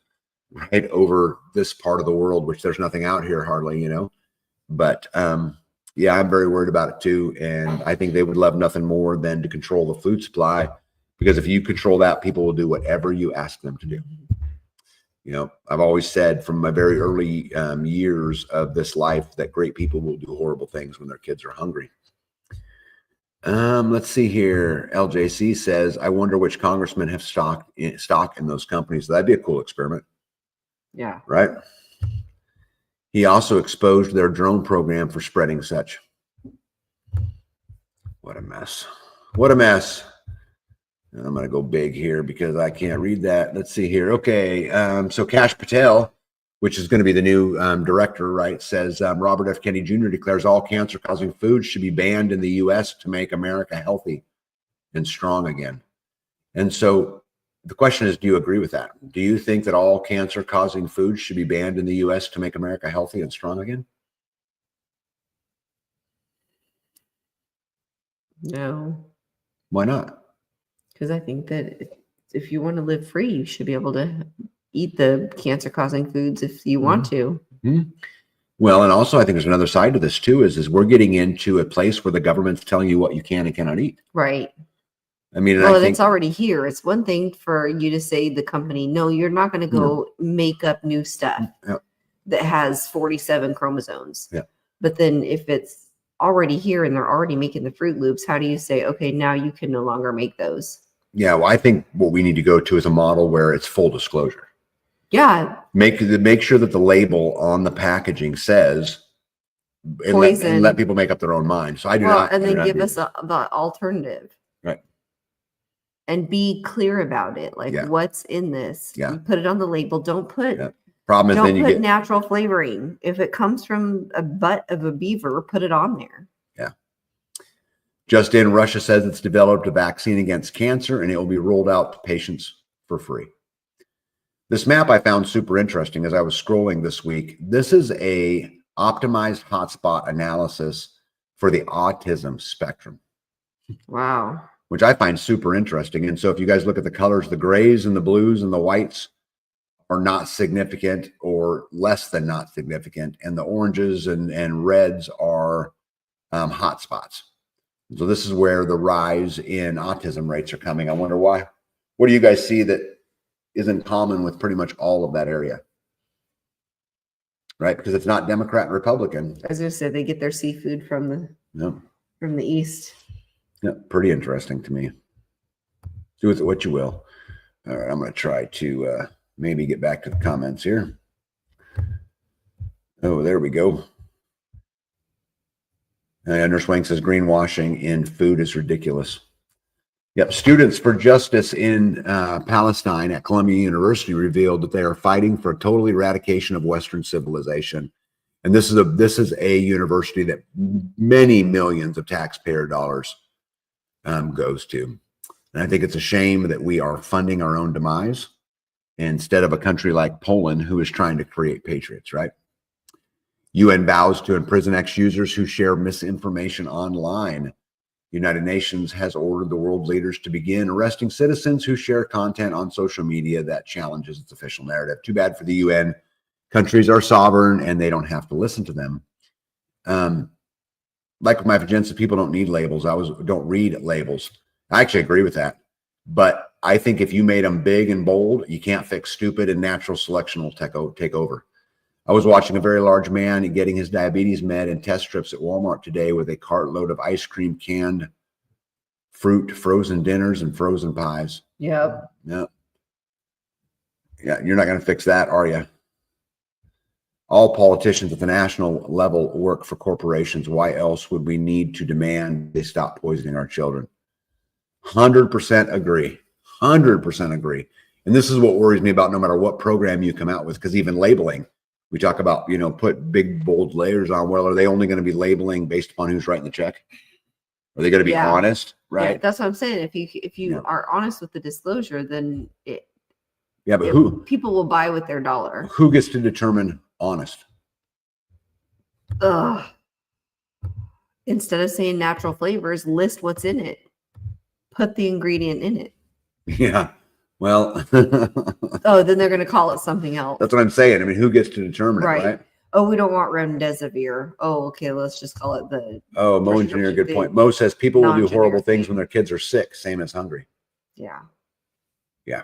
right over this part of the world, which there's nothing out here hardly, But yeah, I'm very worried about it too. And I think they would love nothing more than to control the food supply, because if you control that, people will do whatever you ask them to do. I've always said from my very early years of this life that great people will do horrible things when their kids are hungry. Let's see here. LJC says, I wonder which congressmen have stock in those companies. That'd be a cool experiment. Yeah. Right. He also exposed their drone program for spreading such. What a mess. What a mess. I'm going to go big here because I can't read that. Let's see here. Okay. So Kash Patel, which is going to be the new director, right, says Robert F. Kennedy Jr. declares all cancer-causing foods should be banned in the U.S. to make America healthy and strong again. And so the question is, do you agree with that? Do you think that all cancer-causing foods should be banned in the U.S. to make America healthy and strong again? No. Why not? Because I think that if you want to live free, you should be able to eat the cancer-causing foods if you want to. Mm-hmm. Well, and also I think there's another side to this too, is we're getting into a place where the government's telling you what you can and cannot eat. Right. I mean, well, it's already here. It's one thing for you to say the company, no, you're not going to go make up new stuff that has 47 chromosomes. Yeah. But then if it's already here and they're already making the Fruit Loops, how do you say, okay, now you can no longer make those? Yeah, well, I think what we need to go to is a model where it's full disclosure. Yeah. Make sure that the label on the packaging says poison, and let people make up their own mind. So I do not. And then give us the alternative. Right. And be clear about it. Like what's in this. Yeah. You put it on the label. Don't put problem is then you get natural flavoring. If it comes from a butt of a beaver, put it on there. Yeah. Just in, Russia says it's developed a vaccine against cancer and it will be rolled out to patients for free. This map I found super interesting as I was scrolling this week. This is a optimized hotspot analysis for the autism spectrum. Wow. Which I find super interesting. And so if you guys look at the colors, the grays and the blues and the whites are not significant or less than not significant, and the oranges and reds are hot spots. So this is where the rise in autism rates are coming. I wonder why. What do you guys see that is in common with pretty much all of that area? Right, because it's not Democrat and Republican. I was going to say they get their seafood from the east. Yeah, pretty interesting to me. Do with it what you will. All right, I'm going to try to maybe get back to the comments here. Oh, there we go. Nurse Wang says greenwashing in food is ridiculous. Yep, Students for Justice in Palestine at Columbia University revealed that they are fighting for a total eradication of Western civilization. And this is a university that many millions of taxpayer dollars goes to. And I think it's a shame that we are funding our own demise instead of a country like Poland who is trying to create patriots, right? UN vows to imprison ex-users who share misinformation online. United Nations has ordered the world leaders to begin arresting citizens who share content on social media that challenges its official narrative. Too bad for the UN. Countries are sovereign and they don't have to listen to them. Like with my agenda, people don't need labels. Don't read labels. I actually agree with that. But I think if you made them big and bold, you can't fix stupid, and natural selection will take over. I was watching a very large man getting his diabetes med and test strips at Walmart today with a cartload of ice cream, canned fruit, frozen dinners, and frozen pies. Yep. Yep. Yeah, you're not going to fix that, are you? All politicians at the national level work for corporations. Why else would we need to demand they stop poisoning our children? 100% agree. 100% agree. And this is what worries me about no matter what program you come out with, because even labeling, we talk about, put big, bold layers on. Well, are they only going to be labeling based upon who's writing the check? Are they going to be honest? Right. Yeah, that's what I'm saying. If you are honest with the disclosure, then people will buy with their dollar. Who gets to determine honest? Instead of saying natural flavors, list what's in it. Put the ingredient in it. Yeah. Well, then they're going to call it something else. That's what I'm saying. I mean, who gets to determine it, right? Oh, we don't want remdesivir. Oh, okay. Let's just call it the. Oh, Mo Engineer, good point. Mo says people will do horrible things when their kids are sick, same as hungry. Yeah. Yeah.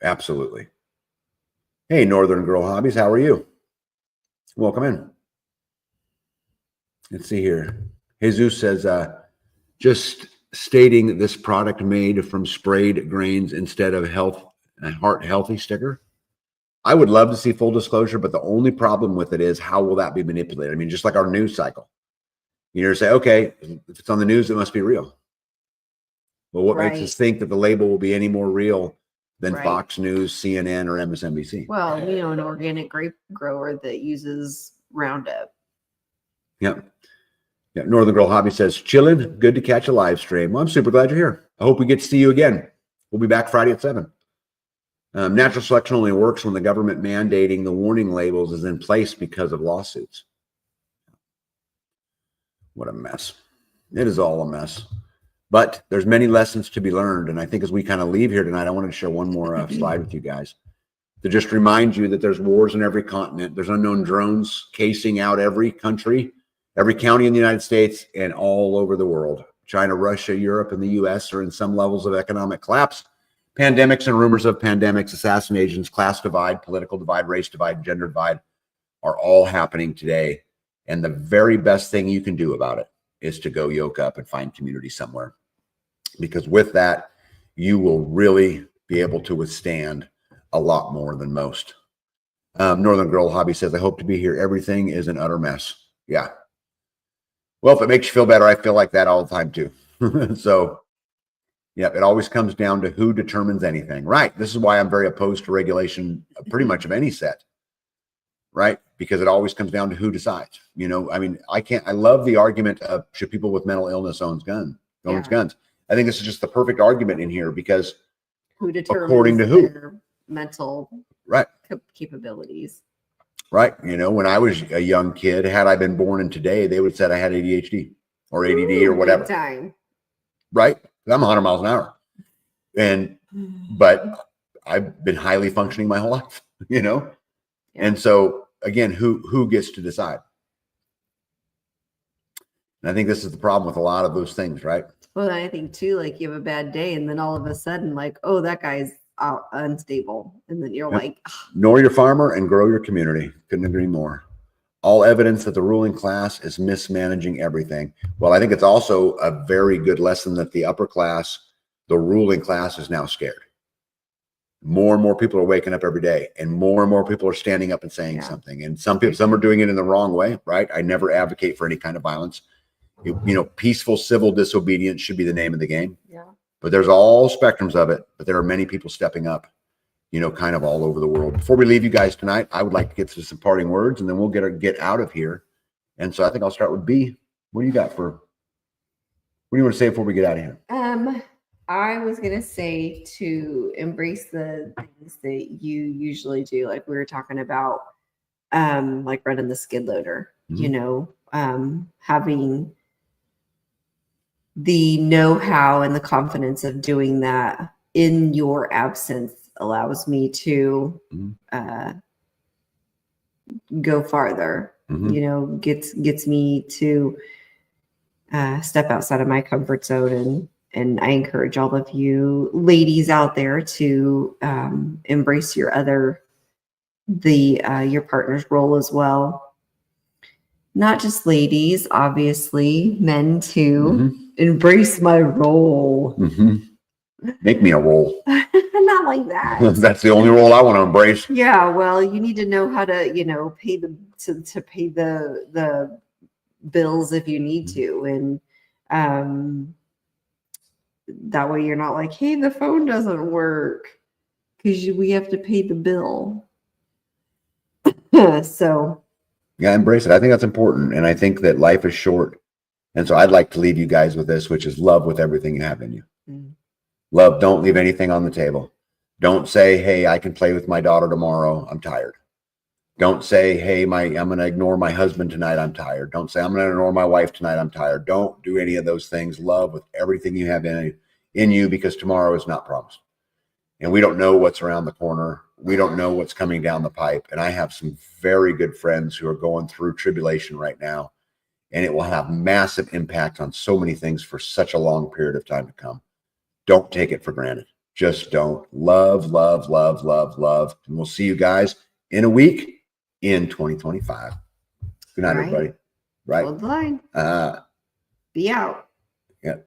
Absolutely. Hey, Northern Girl Hobbies, how are you? Welcome in. Let's see here. Jesus says, just stating this product made from sprayed grains instead of heart healthy sticker. I would love to see full disclosure, but the only problem with it is how will that be manipulated? I mean, just like our news cycle. You say, okay, if it's on the news, it must be real. Well, what makes us think that the label will be any more real than Fox News, CNN, or MSNBC? Well, an organic grape grower that uses Roundup. Yep. Yeah, Northern Girl Hobby says, chillin', good to catch a live stream. Well, I'm super glad you're here. I hope we get to see you again. We'll be back Friday at 7. Natural selection only works when the government mandating the warning labels is in place because of lawsuits. What a mess. It is all a mess. But there's many lessons to be learned. And I think as we kind of leave here tonight, I wanted to share one more slide with you guys to just remind you that there's wars in every continent. There's unknown drones casing out every country, every county in the United States, and all over the world. China, Russia, Europe, and the U.S. are in some levels of economic collapse. Pandemics and rumors of pandemics, assassinations, class divide, political divide, race divide, gender divide are all happening today. And the very best thing you can do about it is to go yoke up and find community somewhere. Because with that, you will really be able to withstand a lot more than most. Northern Girl Hobby says, I hope to be here. Everything is an utter mess. Yeah. Well, if it makes you feel better, I feel like that all the time too. So, yeah, it always comes down to who determines anything, right? This is why I'm very opposed to regulation pretty much of any set, right? Because it always comes down to who decides. I mean, I love the argument of should people with mental illness owns guns? I think this is just the perfect argument in here because who determines according to who? Their mental capabilities. Right. When I was a young kid, had I been born in today, they would have said I had ADHD or ADD or whatever. Time. Right. I'm 100 miles an hour. But I've been highly functioning my whole life, you know? Yeah. And so again, who gets to decide? And I think this is the problem with a lot of those things, right? Well, I think too, like you have a bad day and then all of a sudden, like, oh, that guy's unstable. And then you're like, Know your farmer and grow your community. Couldn't agree more. All evidence that the ruling class is mismanaging everything. Well, I think it's also a very good lesson that the upper class, the ruling class, is now scared. More and more people are waking up every day, and more people are standing up and saying something. And some are doing it in the wrong way, right? I never advocate for any kind of violence. You know, peaceful civil disobedience should be the name of the game. yeah. But there's all spectrums of it. But there are many people stepping up, you know, kind of all over the world. Before we leave you guys tonight, I would like to get to some parting words, and then we'll get out of here. And so I think I'll start with B. What do you got what do you want to say before we get out of here? I was gonna say to embrace the things that you usually do, like we were talking about, like running the skid loader, you know, having the know-how and the confidence of doing that in your absence allows me to go farther. You know, gets me to step outside of my comfort zone, and I encourage all of you ladies out there to embrace your partner's role as well. Not just ladies, obviously, men too. Embrace my role. Make me a role. Not like that. That's the only role I want to embrace. Yeah, well, you need to know how to, you know, pay to pay the bills if you need to, and that way you're not like, hey, the phone doesn't work because we have to pay the bill. So yeah, embrace it. I think that's important, and I think that life is short, and so I'd like to leave you guys with this, which is love with everything you have in you. Love. Don't leave anything on the table. Don't say, hey, I can play with my daughter tomorrow, I'm tired. Don't say, hey, I'm going to ignore my husband tonight, I'm tired. Don't say, I'm going to ignore my wife tonight, I'm tired. Don't do any of those things. Love with everything you have in you, because tomorrow is not promised. And we don't know what's around the corner. We don't know what's coming down the pipe. And I have some very good friends who are going through tribulation right now, and it will have massive impact on so many things for such a long period of time to come. Don't take it for granted. Just don't. Love, love, love, love, love. And we'll see you guys in a week in 2025. Good night, everybody. Right. Hold the line. Be out.